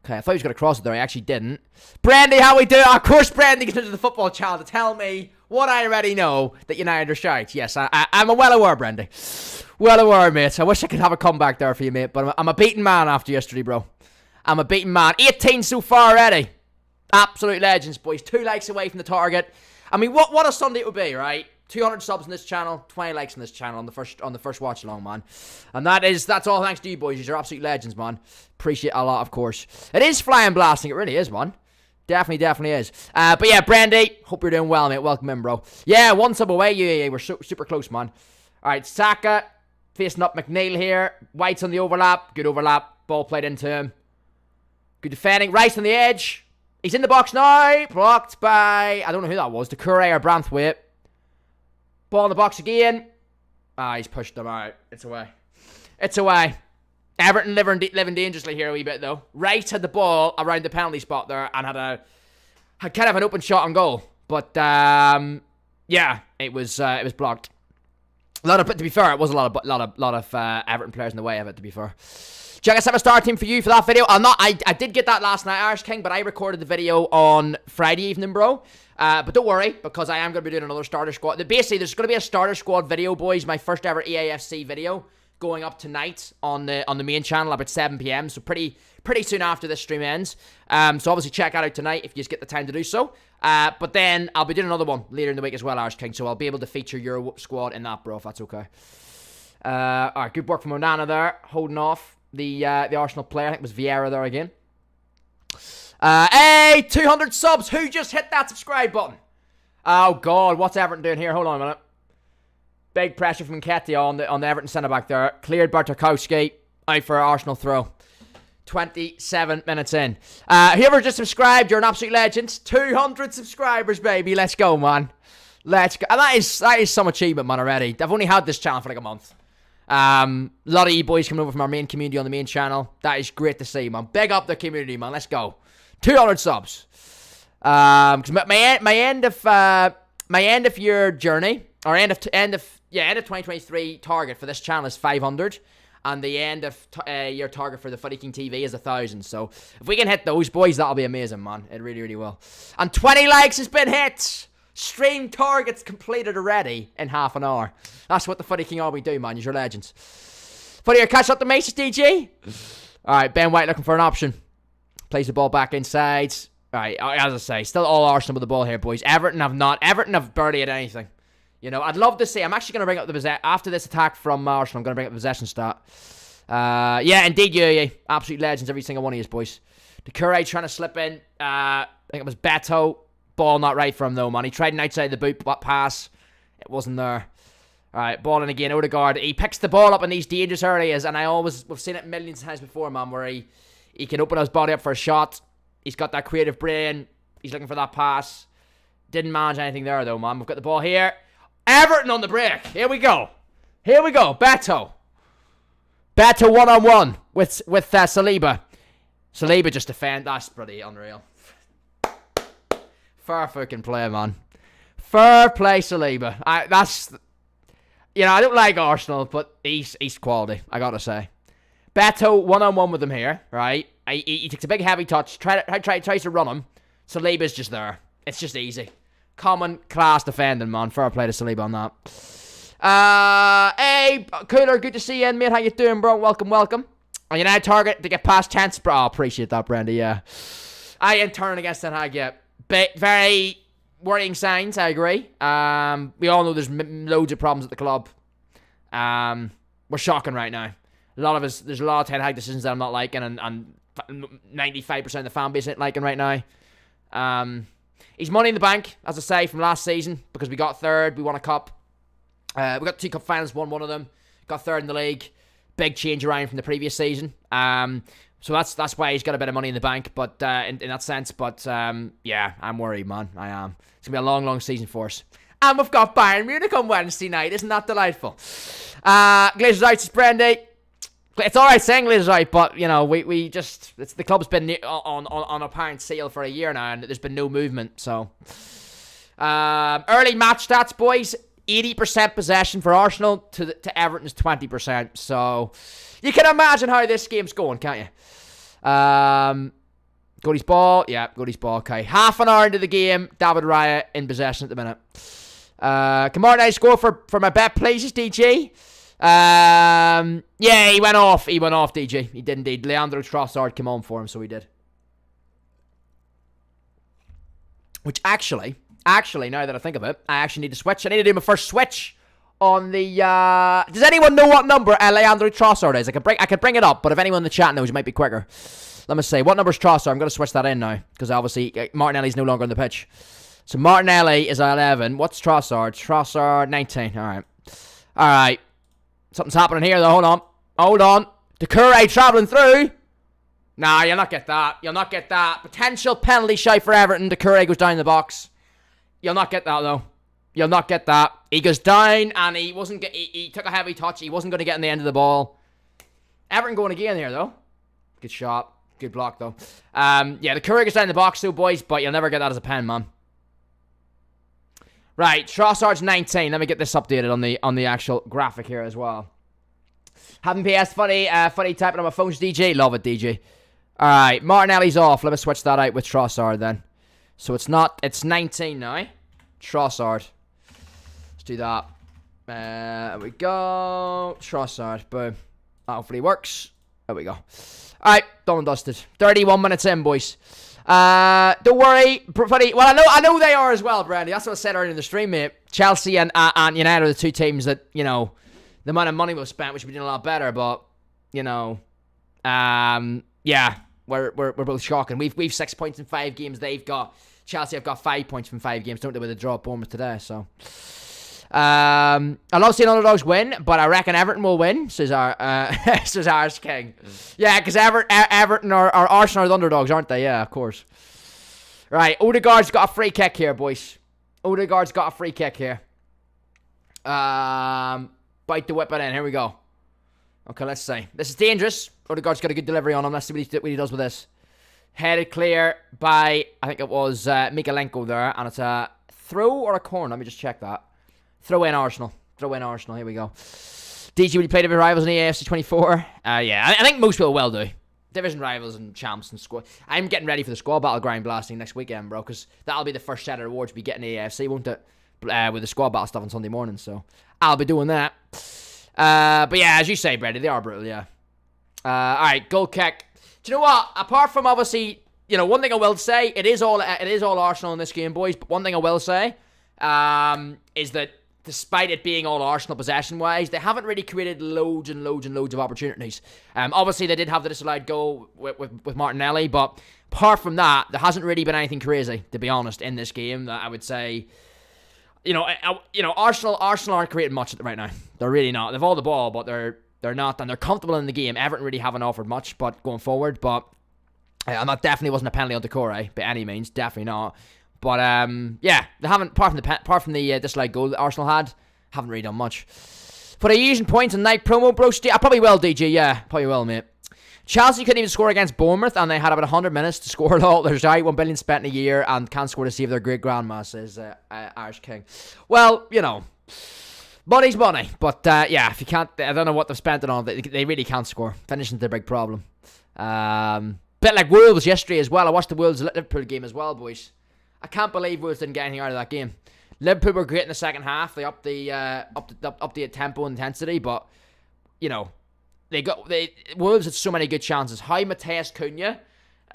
Okay, I thought he was going to cross it there. I actually didn't. Brandy, how we do? Of course, Brandy gets into the football channel to tell me what I already know, that United are shite. Yes, I'm well aware, Brandy. Well aware, mate. I wish I could have a comeback there for you, mate. But I'm a beaten man after yesterday, bro. I'm a beaten man. 18 so far already. Absolute legends, boys. 2 likes away from the target. I mean, what a Sunday it would be, right? 200 subs on this channel, 20 likes on this channel on the first watch along, man. And that's all thanks to you, boys. You're absolute legends, man. Appreciate it a lot, of course. It is flying blasting. It really is, man. Definitely is. But yeah, Brandy, hope you're doing well, mate. Welcome in, bro. Yeah, 1 sub away. Yeah. We're super close, man. All right, Saka facing up McNeil here. White's on the overlap. Good overlap. Ball played into him. Good defending. Rice on the edge. He's in the box now. Blocked by, I don't know who that was. Doucouré or Branthwaite. Ball in the box again. He's pushed them out. It's away. It's away. Everton living dangerously here a wee bit, though. Rice had the ball around the penalty spot there and had kind of an open shot on goal. But, yeah, it was blocked. To be fair, it was a lot of Everton players in the way of it, to be fair. Check us out a star team for you for that video. I did get that last night, Irish King, but I recorded the video on Friday evening, bro. But don't worry, because I am going to be doing another starter squad. Basically, there's going to be a starter squad video, boys. My first ever EAFC video going up tonight on the main channel about 7 p.m. So pretty soon after this stream ends. So obviously check that out tonight if you just get the time to do so. But then I'll be doing another one later in the week as well, Irish King. So I'll be able to feature your squad in that, bro, if that's okay. All right, good work from Onana there, holding off the Arsenal player. I think it was Vieira there again. Hey, 200 subs. Who just hit that subscribe button? Oh, God. What's Everton doing here? Hold on a minute. Big pressure from Nketiah on the Everton centre-back there. Cleared by Tarkowski. Out for Arsenal throw. 27 minutes in. Whoever just subscribed, you're an absolute legend. 200 subscribers, baby. Let's go, man. Let's go. And that is some achievement, man, already. I've only had this channel for like a month. A lot of you boys coming over from our main community on the main channel. That is great to see, man. Big up the community, man. Let's go. 200 subs. Because my end of your journey, or end of 2023 target for this channel is 500, and the end of your target for the Footy King TV is 1,000. So if we can hit those, boys, that'll be amazing, man. It really will. And 20 likes has been hit. Stream targets completed already in half an hour. That's what the Footy King always do, man. You're legends. Footy, catch up the mates, DG. All right, Ben White looking for an option. Plays the ball back inside. All right, as I say, still all Arsenal with the ball here, boys. Everton have barely had anything. You know, I'd love to see. I'm actually going to bring up the possession. After this attack from Arsenal, I'm going to bring up the possession stat. Yeah, indeed, yeah. Absolute legends, every single one of you, boys. Doucouré trying to slip in. I think it was Beto. Ball not right for him, though, man. He tried an outside the boot pass. It wasn't there. All right, ball in again. Odegaard. He picks the ball up in these dangerous areas, and we've seen it millions of times before, man, where he can open his body up for a shot. He's got that creative brain. He's looking for that pass. Didn't manage anything there, though, man. We've got the ball here. Everton on the break. Here we go. Beto. Beto one-on-one with Saliba. Saliba just defend. That's pretty unreal. Fair fucking play, man. Fair play, Saliba. I don't like Arsenal, but he's quality, I gotta say. Beto one-on-one with him here, right? He takes a big heavy touch, tries to run him. Saliba's just there. It's just easy. Common class defending, man. Fair play to Saliba on that. Hey, Cooler, good to see you, mate. How you doing, bro? Welcome. On United target to get past 10. Bro, I appreciate that, Brenda, yeah. I am turning against Ten Hag, yeah. Very worrying signs, I agree. We all know there's loads of problems at the club. We're shocking right now. There's a lot of Ten Hag decisions that I'm not liking, and 95% of the fan base ain't liking right now. He's money in the bank, as I say, from last season, because we got third, we won a cup. We got 2 cup finals, won one of them. Got third in the league. Big change around from the previous season. So that's why he's got a bit of money in the bank, but in that sense. But yeah, I'm worried, man. I am. It's gonna be a long, long season for us. And we've got Bayern Munich on Wednesday night. Isn't that delightful? Glazers out, it's Brandy. It's all right saying Glazers out, but you know we just the club's been on apparent sale for a year now, and there's been no movement. So early match stats, boys. 80% possession for Arsenal to Everton's 20%. So you can imagine how this game's going, can't you? Goody's ball. Yeah, Goody's ball. Okay. Half an hour into the game, David Raya in possession at the minute. Can Martinelli score for my bet, please, DG? Yeah, he went off. He went off, DG. He did indeed. Leandro Trossard came on for him, so he did. Which actually, now that I think of it, I actually need to switch. I need to do my first switch on the, does anyone know what number Leandro Trossard is? I could bring it up, but if anyone in the chat knows, it might be quicker. Let me see. What number's Trossard? I'm going to switch that in now, because obviously Martinelli's no longer on the pitch. So Martinelli is 11. What's Trossard? Trossard, 19. All right. Something's happening here, though. Hold on. Doucouré travelling through. Nah, you'll not get that. Potential penalty shout for Everton. Doucouré goes down in the box. You'll not get that, though. You'll not get that. He goes down, and he took a heavy touch. He wasn't going to get in the end of the ball. Everton going again here, though. Good shot. Good block, though. Yeah, Doucouré goes down in the box, too, boys, but you'll never get that as a pen, man. Right, Trossard's 19. Let me get this updated on the actual graphic here as well. Having PS funny typing on my phone's DJ. Love it, DJ. Alright, Martinelli's off. Let me switch that out with Trossard then. So it's 19 now. Trossard. Let's do that. There we go. Trossard, boom. That hopefully works. There we go. Alright, done and dusted. 31 minutes in, boys. Don't worry, buddy. Well, I know they are as well, Brandy. That's what I said earlier in the stream, mate. Chelsea and United are the two teams that, you know, the amount of money we've spent, which would be doing a lot better. But you know, yeah, we're both shocking. We've 6 points in 5 games. Chelsea have got 5 points from 5 games. Don't they, with a draw at Bournemouth today? So, I love seeing underdogs win, but I reckon Everton will win. Says Irish King. Yeah, because Everton or Arsenal are the underdogs, aren't they? Yeah, of course. Right, Odegaard's got a free kick here, boys. Odegaard's got a free kick here. Bite to whip it in. Here we go. Okay, let's see. This is dangerous. Odegaard's got a good delivery on him. Let's see what he does with this. Headed clear by, I think it was Mikalenko there, and it's a throw or a corner. Let me just check that. Throw in Arsenal. Here we go. DG, will you play Division Rivals in the AFC 24? Yeah, I think most people will do. Division Rivals and Champs and Squad. I'm getting ready for the Squad Battle grind blasting next weekend, bro, because that'll be the first set of rewards we get in the AFC, won't it? With the Squad Battle stuff on Sunday morning, so I'll be doing that. But yeah, as you say, Brady, they are brutal, yeah. Alright, goal kick. Do you know what? Apart from obviously, you know, one thing I will say, it is all Arsenal in this game, boys, but one thing I will say is that despite it being all Arsenal possession-wise, they haven't really created loads and loads and loads of opportunities. Obviously, they did have the disallowed goal with Martinelli, but apart from that, there hasn't really been anything crazy, to be honest, in this game that I would say. You know, Arsenal aren't creating much right now. They're really not. They've all the ball, but they're not, and they're comfortable in the game. Everton really haven't offered much, but going forward, but and that definitely wasn't a penalty on Doucouré by any means, definitely not. But yeah, they haven't, apart from the disallowed goal that Arsenal haven't really done much. For the using points and night promo, bro, I probably will, DG, yeah, probably will, mate. Chelsea couldn't even score against Bournemouth, and they had about 100 minutes to score it all. There's 1 billion spent in a year, and can't score to save their great grandma, says Irish King. Well, you know, money's money, but yeah, if you can't, I don't know what they've spent it on. They really can't score. Finishing's their big problem. Bit like Wolves yesterday as well. I watched the Wolves-Liverpool game as well, boys. I can't believe Wolves didn't get anything out of that game. Liverpool were great in the second half. They upped the tempo and intensity, but you know, Wolves had so many good chances. How Mateus Cunha,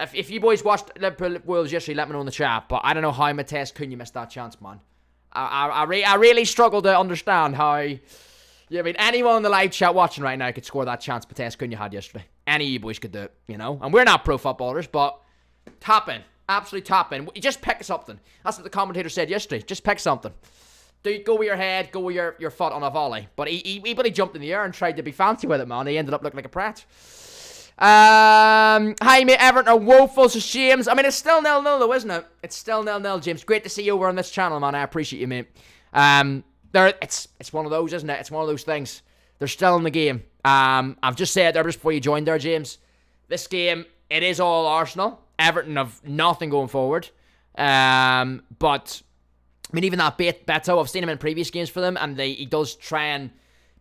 if you boys watched Liverpool Wolves yesterday, let me know in the chat. But I don't know how Mateus Cunha missed that chance, man. I really struggle to understand how. Yeah, I mean, anyone in the live chat watching right now could score that chance Mateus Cunha had yesterday. Any of you boys could do it, you know. And we're not pro footballers, but tap in. Absolutely top in. Just pick something. That's what the commentator said yesterday. Just pick something. Go with your head, go with your foot on a volley. But he jumped in the air and tried to be fancy with it, man. He ended up looking like a prat. Hi, mate. Everton are woeful, so James. I mean, it's still 0-0, though, isn't it? It's still 0-0, James. Great to see you over on this channel, man. I appreciate you, mate. It's one of those, isn't it? It's one of those things. They're still in the game. I've just said there just before you joined there, James. This game, it is all Arsenal. Everton have nothing going forward. But, I mean, even that Beto, I've seen him in previous games for them, and he does try and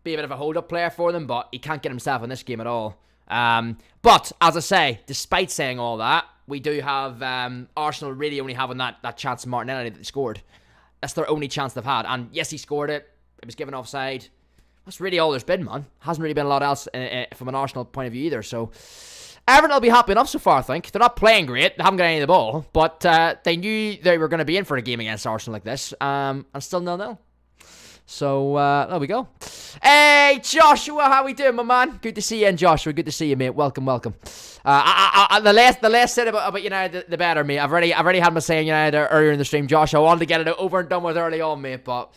be a bit of a hold-up player for them, but he can't get himself in this game at all. But, as I say, despite saying all that, we do have Arsenal really only having that chance of Martinelli that they scored. That's their only chance they've had. And yes, he scored it. It was given offside. That's really all there's been, man. Hasn't really been a lot else from an Arsenal point of view either. So, Everton will be happy enough so far, I think. They're not playing great. They haven't got any of the ball. But they knew they were going to be in for a game against Arsenal like this. And still 0-0. So, there we go. Hey, Joshua, how we doing, my man? Good to see you, and Joshua. Good to see you, mate. Welcome. The less said about United, the better, mate. I've already had my say on United earlier in the stream, Josh. I wanted to get it over and done with early on, mate. But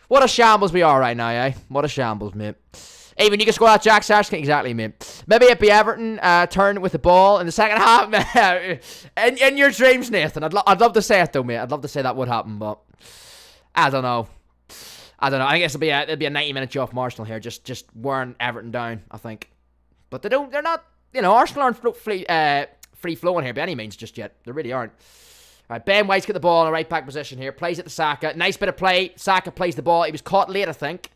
what a shambles we are right now, eh? What a shambles, mate. Even you can score that Jack Sargent, exactly, mate. Maybe it'd be Everton turn with the ball in the second half, man. in your dreams, Nathan. I'd love to say it though, mate. I'd love to say that would happen, but I don't know. I guess it'll be a 90-minute job from Arsenal here, just wearing Everton down, I think. But they're not, Arsenal aren't free flowing here by any means just yet. They really aren't. All right, Ben White's got the ball in a right back position here, plays it to Saka. Nice bit of play. Saka plays the ball. He was caught late, I think.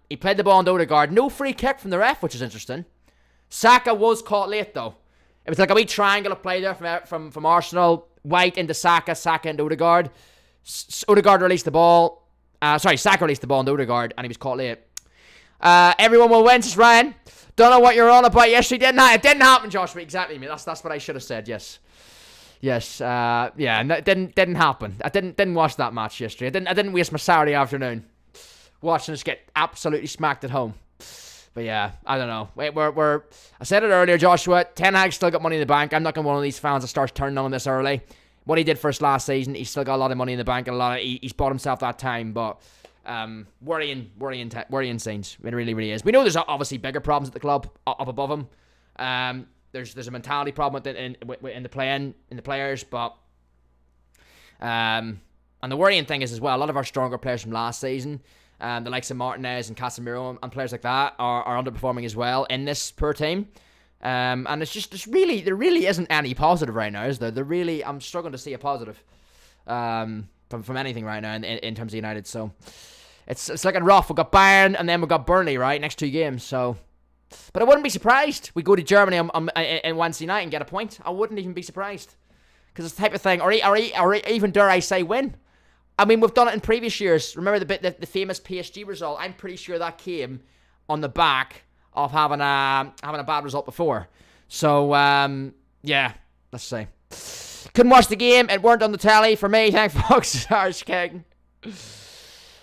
He played the ball on Odegaard. No free kick from the ref, which is interesting. Saka was caught late though. It was like a wee triangle of play there from Arsenal. White into Saka, Saka into Odegaard. Odegaard released the ball. Saka released the ball on Odegaard, and he was caught late. Everyone will win, says Ryan. Don't know what you're on about. Yes, it didn't happen, Joshua. Exactly, mate. That's what I should have said. Yes. Yeah. It didn't happen. I didn't watch that match yesterday. I didn't waste my Saturday afternoon watching us get absolutely smacked at home. But yeah, I don't know. I said it earlier, Joshua. Ten Hag's still got money in the bank. I'm not gonna be one of these fans that starts turning on him this early. What he did for us last season, he's still got a lot of money in the bank, and he's bought himself that time. But worrying signs. It really, really is. We know there's obviously bigger problems at the club up above him. There's a mentality problem in the players, but and the worrying thing is as well, a lot of our stronger players from last season, the likes of Martinez and Casemiro and players like that are underperforming as well in this poor team. And there really isn't any positive right now, is there? I'm struggling to see a positive from anything right now in terms of United. So it's looking rough. We've got Bayern and then we've got Burnley, right? Next 2 games. So, but I wouldn't be surprised we go to Germany on Wednesday night and get a point. I wouldn't even be surprised, because it's the type of thing, or even dare I say win. I mean, we've done it in previous years. Remember the famous PSG result? I'm pretty sure that came on the back of having a bad result before. So, yeah, let's see. Couldn't watch the game. It weren't on the telly for me. Thank Fox. Sarge King.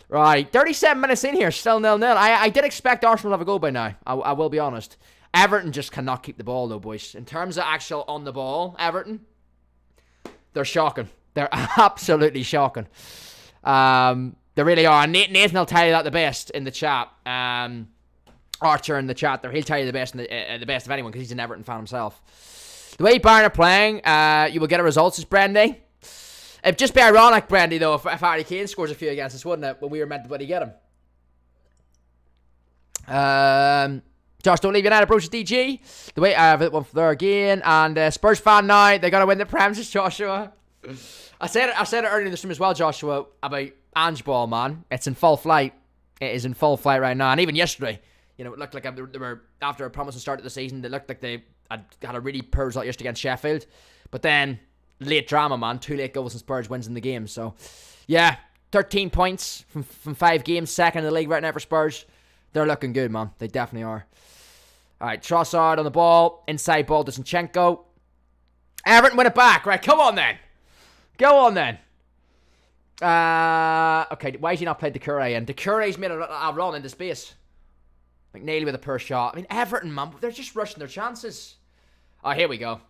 Right, 37 minutes in here, still 0-0. I did expect Arsenal to have a goal by now. I will be honest. Everton just cannot keep the ball though, boys. In terms of actual on the ball, Everton, they're shocking. They're absolutely shocking. They really are. Nathan will tell you that the best in the chat. Archer in the chat there, he'll tell you the best the best of anyone, because he's an Everton fan himself. The way Bayern are playing, you will get a result, says Brandy. It'd just be ironic, Brandy, though, if Harry Kane scores a few against us, wouldn't it? When we were meant to bloody get him. Josh, don't leave United approaches DG. The way I have it one for there again. And Spurs fan now, they're gonna win the Prem, says Joshua. I said it earlier in the stream as well, Joshua, about Ange Ball, man. It's in full flight. It is in full flight right now. And even yesterday, it looked like they were, after a promising start of the season, they looked like they had a really poor result yesterday against Sheffield. But then, late drama, man. 2 late goals and Spurs wins in the game. So, yeah, 13 points from 5 games. Second in the league right now for Spurs. They're looking good, man. They definitely are. All right, Trossard on the ball. Inside ball to Zinchenko. Everton win it back. Right, come on then. Go on then. Okay, why has he not played Doucouré in? Doucouré's made a run into space. McNeely with a poor shot. I mean, Everton, man, they're just rushing their chances. Oh, here we go.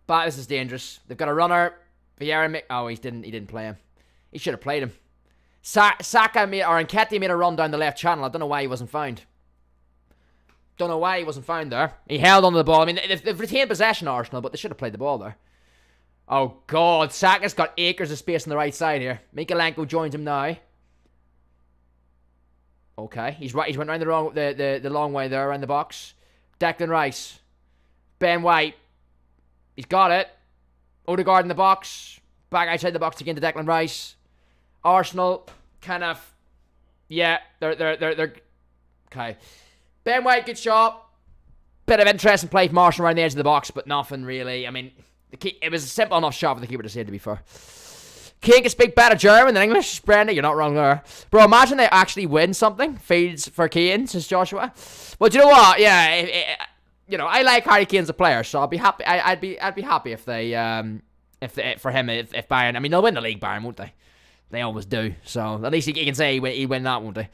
But this is dangerous. They've got a runner. Vieira. Oh, he didn't play him. He should have played him. Saka or Nketiah made a run down the left channel. I don't know why he wasn't found. Don't know why he wasn't found there. He held onto the ball. I mean, they've retained possession, Arsenal, but they should have played the ball there. Oh, God. Saka's got acres of space on the right side here. Mikalenko joins him now. Okay. He's right. He's went around the long way there around the box. Declan Rice. Ben White. He's got it. Odegaard in the box. Back outside the box again to Declan Rice. Arsenal kind of... Yeah, they're... Okay. Ben White, good shot. Bit of interesting play from Arsenal around the edge of the box, but nothing really. I mean, it was a simple enough shot for the keeper to save, to be fair. King can speak better German than English. Brendan, you're not wrong there. Bro, imagine they actually win something. Feeds for Kane, says Joshua. Well, do you know what? Yeah, I like Harry Kane as a player, so I'd be happy. I'd be happy if Bayern. I mean, they'll win the league, Bayern, won't they? They always do. So at least he can say he'd win that, won't they?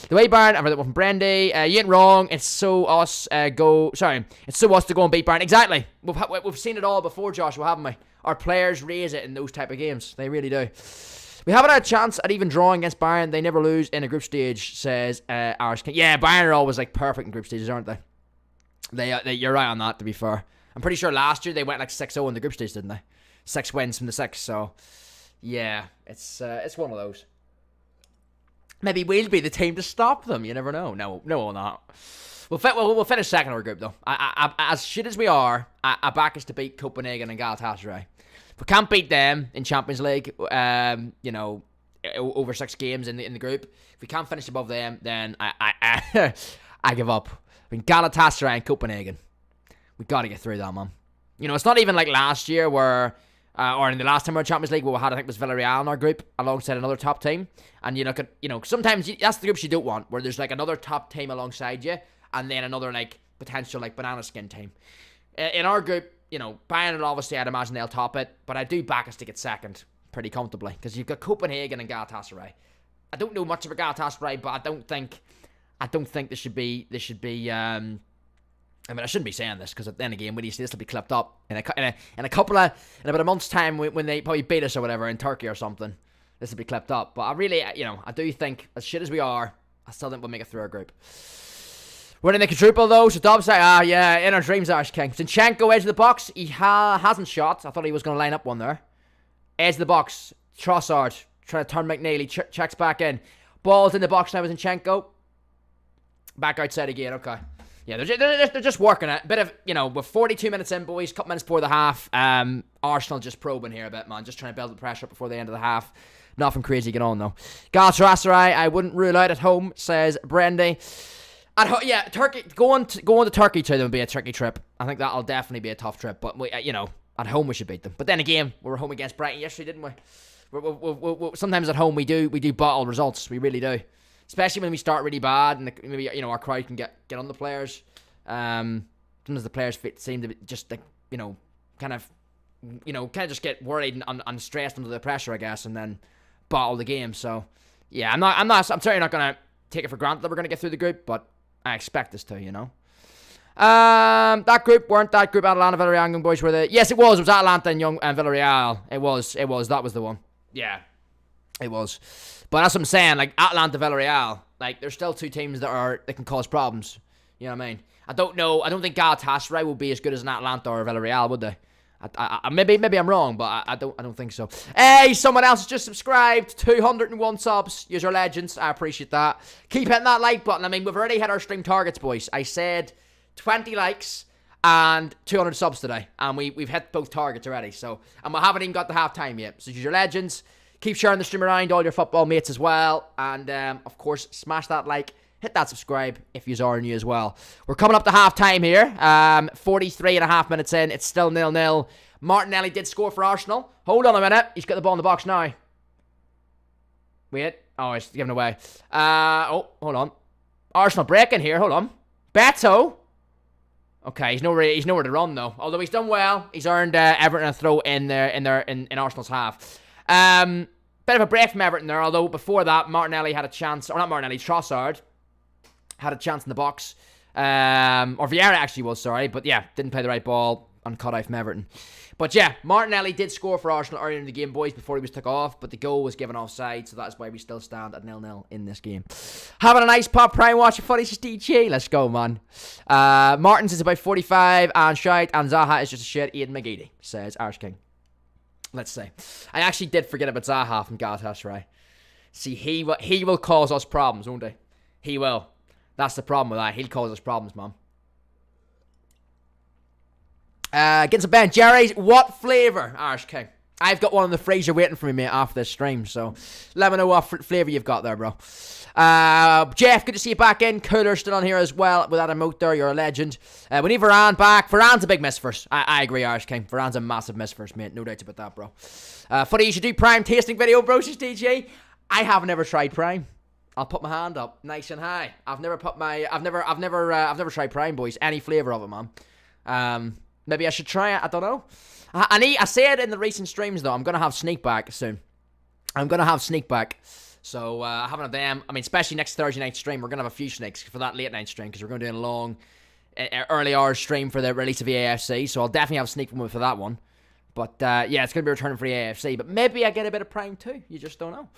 The way Bayern, I've heard that one from Brendy. You ain't wrong. It's so us to go and beat Bayern. Exactly. We've seen it all before, Joshua, haven't we? Our players raise it in those type of games. They really do. We haven't had a chance at even drawing against Bayern. They never lose in a group stage, says Irish King. Yeah, Bayern are always like perfect in group stages, aren't they? You're right on that, to be fair. I'm pretty sure last year they went like 6-0 in the group stage, didn't they? 6 wins from the 6. So, yeah, it's one of those. Maybe we'll be the team to stop them. You never know. No, we'll not. We'll finish second in our group, though. As shit as we are, I back us to beat Copenhagen and Galatasaray. If we can't beat them in Champions League, over 6 games in the group, if we can't finish above them, then I give up. I mean, Galatasaray and Copenhagen, we got to get through that, man. It's not even like last year where... or in the last time we were in Champions League, what we had, I think, was Villarreal in our group, alongside another top team. And sometimes that's the groups you don't want, where there's like another top team alongside you, and then another like potential like banana skin team. In our group, Bayern, obviously, I'd imagine they'll top it, but I do back us to get second pretty comfortably, because you've got Copenhagen and Galatasaray. I don't know much about Galatasaray, but I don't think this should be. I mean, I shouldn't be saying this, because at the end of the game, when you see this will be clipped up in about a month's time when they probably beat us or whatever in Turkey or something. This will be clipped up. But I really, I do think, as shit as we are, I still think we'll make it through our group. We're in the quadruple though, so Dobbs like, in our dreams, Irish King. Zinchenko, edge of the box. He hasn't shot. I thought he was going to line up one there. Edge of the box. Trossard trying to turn McNeely. Checks back in. Ball's in the box now with Zinchenko. Back outside again. Okay. Yeah, they're just working it. Bit of, we're 42 minutes in, boys. Couple minutes before the half. Arsenal just probing here a bit, man. Just trying to build the pressure up before the end of the half. Nothing crazy going on, though. Galatasaray, I wouldn't rule out at home, says Brendy. Turkey. Going to Turkey to them would be a tricky trip. I think that'll definitely be a tough trip. But, at home we should beat them. But then again, we were home against Brighton yesterday, didn't we? Sometimes at home we do bottle results. We really do. Especially when we start really bad and maybe our crowd can get on the players. Sometimes the players seem to be just like kind of just get worried and stressed under the pressure, I guess, and then bottle the game. So yeah, I'm certainly not gonna take it for granted that we're gonna get through the group, but I expect us to. That group weren't that group Atalanta, Villarreal, and Young Boys were the... Yes, it was. It was Atalanta and Villarreal. It was. That was the one. Yeah, it was. But that's what I'm saying. Like, Atalanta, Villarreal, like, there's still 2 teams that can cause problems. You know what I mean? I don't know. I don't think Galatasaray will be as good as an Atalanta or Villarreal, would they? Maybe I'm wrong, but I don't think so. Hey, someone else has just subscribed. 201 subs. You're legends. I appreciate that. Keep hitting that like button. I mean, we've already hit our stream targets, boys. I said 20 likes and 200 subs today, and we've hit both targets already. So, and we haven't even got the half time yet. So, you're legends. Keep sharing the stream around, all your football mates as well. And, of course, smash that like. Hit that subscribe if you are new as well. We're coming up to half-time here. 43 and a half minutes in. It's still 0-0. Martinelli did score for Arsenal. Hold on a minute. He's got the ball in the box now. Wait. Oh, he's giving away. Hold on. Arsenal breaking here. Hold on. Beto. Okay, he's nowhere to run, though. Although he's done well. He's earned Everton a throw in Arsenal's half. Bit of a break from Everton there, although before that, Martinelli had a chance, or not Martinelli, Trossard had a chance in the box. Or Vieira actually was, sorry, but yeah, didn't play the right ball. on cut out from Everton. But yeah, Martinelli did score for Arsenal earlier in the game, boys, before he was took off, but the goal was given offside, so that's why we still stand at 0-0 in this game. Having a nice pop prime watching footy, just DJ. Let's go, man. Martins is about 45 and shite, and Zaha is just a shit. Ian McGeady, says Irish King. Let's see. I actually did forget about Zaha from Galatasaray. See, he will cause us problems, won't he? He will. That's the problem with that. He'll cause us problems, man. Getting some Ben Jerry's. What flavour, Irish King? I've got one in the freezer waiting for me, mate, after this stream. So let me know what flavour you've got there, bro. Jeff, good to see you back in. Cooler still on here as well. With that emote there, you're a legend. We need Varane back. Varane's a big miss for us. I agree, Irish King. Varane's a massive miss for us, mate. No doubts about that, bro. Footy, you should do Prime tasting video, bro. She's DJ. I have never tried Prime. I'll put my hand up, nice and high. I've never tried Prime, boys. Any flavour of it, man. Maybe I should try it. I don't know. I said in the recent streams though, I'm gonna have sneak back soon. So having a them. I mean, especially next Thursday night stream, we're gonna have a few sneaks for that late night stream because we're gonna do a long, early hours stream for the release of the AFC. So I'll definitely have a sneak one for that one. But yeah, it's gonna be returning for the AFC. But maybe I get a bit of Prime too. You just don't know.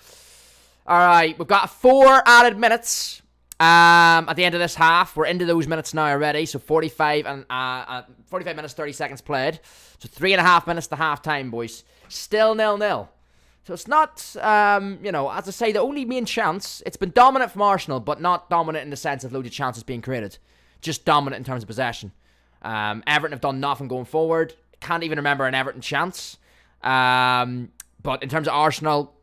All right, we've got 4 added minutes. At the end of this half, we're into those minutes now already. So 45 minutes, 30 seconds played. So 3.5 minutes to half time, boys. Still 0-0. So it's not, as I say, the only main chance. It's been dominant from Arsenal, but not dominant in the sense of loads of chances being created. Just dominant in terms of possession. Everton have done nothing going forward. Can't even remember an Everton chance. But in terms of Arsenal,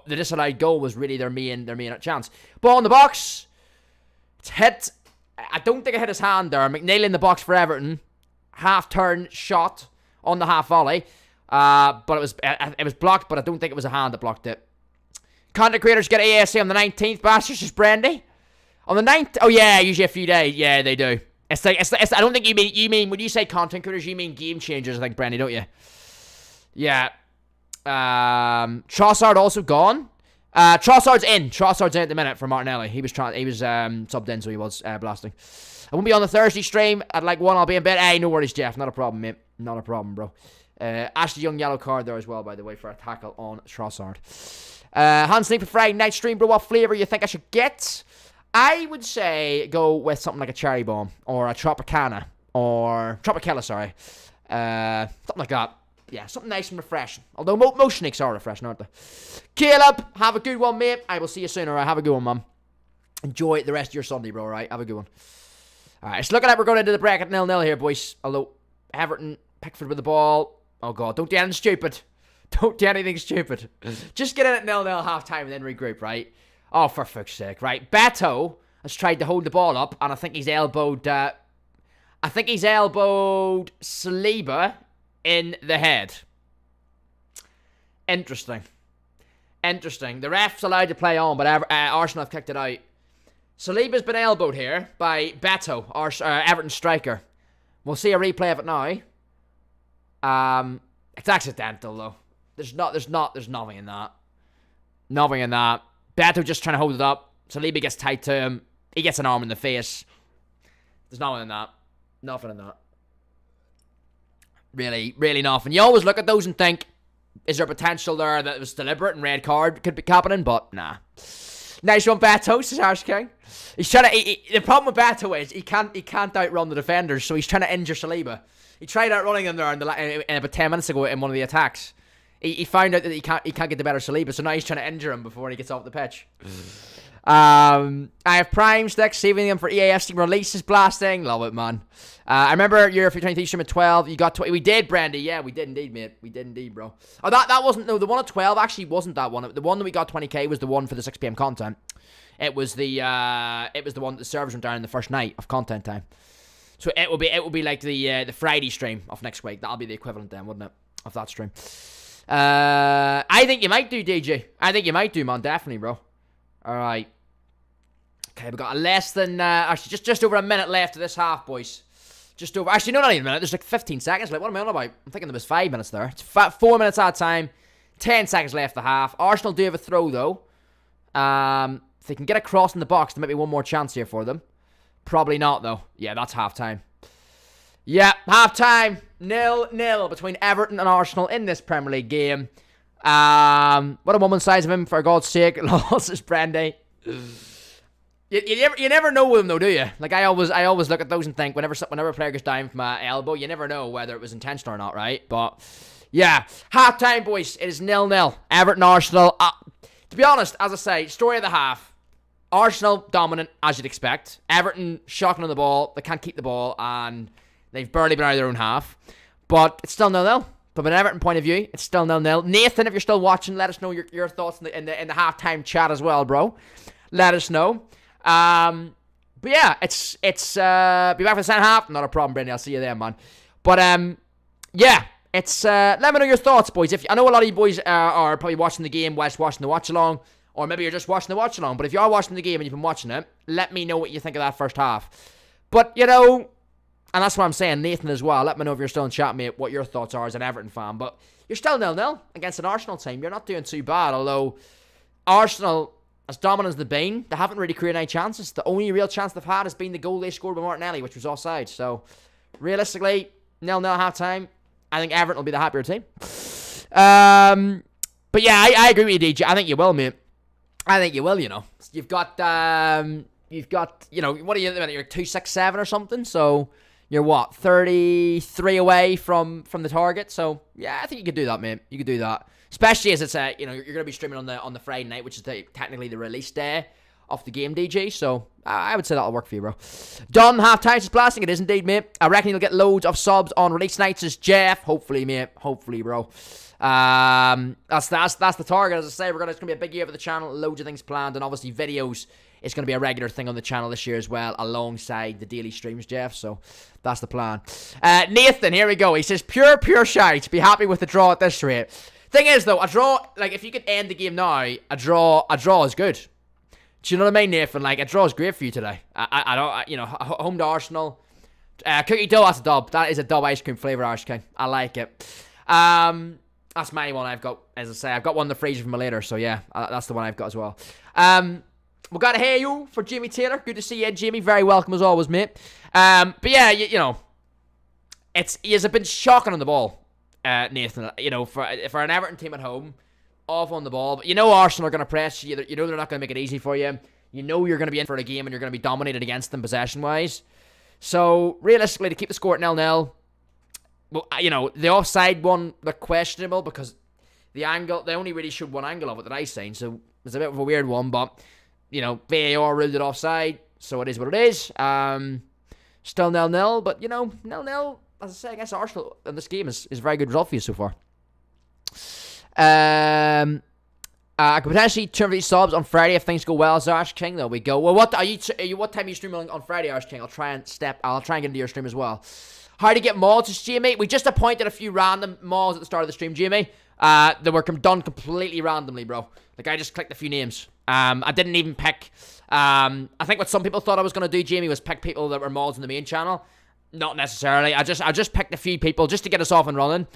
the disallowed goal was really their main chance. Ball in the box. It's hit. I don't think it hit his hand there. McNeil in the box for Everton. Half turn shot on the half volley. But it was blocked, but I don't think it was a hand that blocked it. Content creators get ASC on the 19th. Bastards is Brandy. On the 9th. Oh yeah, usually a few days. Yeah, they do. It's I don't think you mean when you say content creators, you mean game changers, I think, Brandy, don't you? Yeah. Trossard also gone. Trossard's in at the minute for Martinelli. He was subbed in, so he was blasting. I won't be on the Thursday stream at like 1. I'll be in bed. Hey, no worries, Jeff. Not a problem, mate. Not a problem, bro. Ashley Young yellow card there as well, by the way, for a tackle on Trossard. Hans Sneak for Friday night stream, bro. What flavour you think I should get? I would say go with something like a cherry bomb or a Tropicana or Tropicella, sorry. Something like that. Yeah, something nice and refreshing. Although most snakes are refreshing, aren't they? Caleb, have a good one, mate. I will see you soon, alright? Have a good one, man. Enjoy the rest of your Sunday, bro, alright? Have a good one. Alright, it's looking like we're going into the break at 0-0 here, boys. Although, Everton, Pickford with the ball. Oh, God, don't do anything stupid. Don't do anything stupid. Just get in at 0-0 half-time and then regroup, right? Oh, for fuck's sake, right? Beto has tried to hold the ball up, and I think he's elbowed... Saliba in the head. Interesting. The ref's allowed to play on, but Arsenal have kicked it out. Saliba's been elbowed here by Beto, Everton striker. We'll see a replay of it now. It's accidental though. There's nothing in that. Nothing in that. Beto just trying to hold it up. Saliba gets tight to him. He gets an arm in the face. There's nothing in that. Nothing in that. Really, really nothing. You always look at those and think, is there potential there that it was deliberate and red card could be happening? But nah. Nice one, Beto, says Harsh King. He's trying to. The problem with Beto is he can't outrun the defenders, so he's trying to injure Saliba. He tried outrunning him there in about 10 minutes ago in one of the attacks. He found out that he can't get the better Saliba, so now he's trying to injure him before he gets off the pitch. I have Prime sticks, saving them for EAFC releases, blasting. Love it, man. I remember your 23 stream at 12. You got 20. We did, Brandy. Yeah, we did indeed, mate. We did indeed, bro. Oh, that wasn't. No, the one at 12 actually wasn't that one. The one that we got 20k was the one for the 6 p.m. content. It was the one that the servers went down in the first night of content time. So it will be like the Friday stream of next week. That'll be the equivalent then, wouldn't it, of that stream? I think you might do, DJ. I think you might do, man. Definitely, bro. All right. Okay, we've got a less than actually just over a minute left of this half, boys. Just over. Actually, no, not even a minute. There's like 15 seconds left. What am I on about? I'm thinking there was 5 minutes there. It's 4 minutes out of time. 10 seconds left the half. Arsenal do have a throw though. If they can get across in the box, there might be one more chance here for them. Probably not though. Yeah, that's half time. Yeah, half-time, 0-0 between Everton and Arsenal in this Premier League game. What a woman's size of him, for God's sake. Lost his brandy. You never know with him though, do you? Like I always look at those and think whenever a player goes down from my elbow, you never know whether it was intentional or not, right? But yeah, half time, boys. It is 0-0. Everton Arsenal. To be honest, as I say, story of the half. Arsenal dominant as you'd expect. Everton shocking on the ball. They can't keep the ball and they've barely been out of their own half. But it's still 0-0. From an Everton point of view, it's still 0-0. Nathan, if you're still watching, let us know your thoughts in the halftime chat as well, bro. Let us know. But yeah, it's be back for the second half. Not a problem, Brendan. I'll see you there, man. But yeah, it's let me know your thoughts, boys. If I know a lot of you boys are probably watching the game whilst watching the watch along, or maybe you're just watching the watch along. But if you are watching the game and you've been watching it, let me know what you think of that first half. But you know, and that's what I'm saying, Nathan as well. Let me know if you're still in chat, mate, what your thoughts are as an Everton fan. But you're still 0-0 against an Arsenal team. You're not doing too bad, although Arsenal, as dominant as they've been, they haven't really created any chances. The only real chance they've had has been the goal they scored with Martinelli, which was offside. So, realistically, 0-0 half-time. I think Everton will be the happier team. But yeah, I agree with you, DJ. I think you will, mate. I think you will, you know. You've got, you know, what are you, you're 267 or something, so you're what, 33 away from the target. So, yeah, I think you could do that, mate. You could do that. Especially as it's you know, you're going to be streaming on the Friday night, which is technically the release day of the game, DJ. So I would say that'll work for you, bro. Done. Half-time is blasting. It is indeed, mate. I reckon you'll get loads of subs on release nights as Jeff. Hopefully, mate. Hopefully, bro. That's the target. As I say, it's going to be a big year for the channel. Loads of things planned, and obviously videos is going to be a regular thing on the channel this year as well, alongside the daily streams, Jeff. So that's the plan. Nathan, here we go. He says, pure shite. Be happy with the draw at this rate. Thing is, though, a draw, like, if you could end the game now, a draw is good. Do you know what I mean, Nathan? Like, a draw is great for you today. I don't, you know, home to Arsenal. Cookie dough, that's a dub. That is a dub ice cream flavour, Irish King. I like it. That's my one I've got, as I say. I've got one in the freezer from later, so yeah, that's the one I've got as well. We got a hey you for Jamie Taylor. Good to see you, Jamie. Very welcome as always, mate. But yeah, you know, he has been shocking on the ball. Nathan, you know, for an Everton team at home, off on the ball, but you know Arsenal are going to press you. You know they're not going to make it easy for you. You know you're going to be in for a game and you're going to be dominated against them possession-wise. So, realistically, to keep the score at 0-0, well, you know, the offside one, they're questionable because the angle, they only really showed one angle of it that I seen, so it's a bit of a weird one, but, you know, VAR ruled it offside, so it is what it is. Still 0-0, but, you know, 0-0, as I say, against Arsenal in this game is a very good result for you so far. I could potentially turn for these subs on Friday if things go well as Irish King. There we go. Well, what time are you streaming on Friday, Irish King? I'll try and get into your stream as well. How to get mods is Jamie. We just appointed a few random mods at the start of the stream, Jamie. They were done completely randomly, bro. Like, I just clicked a few names. I didn't even pick. I think what some people thought I was gonna do, Jamie, was pick people that were mods in the main channel. Not necessarily. I just picked a few people just to get us off and running.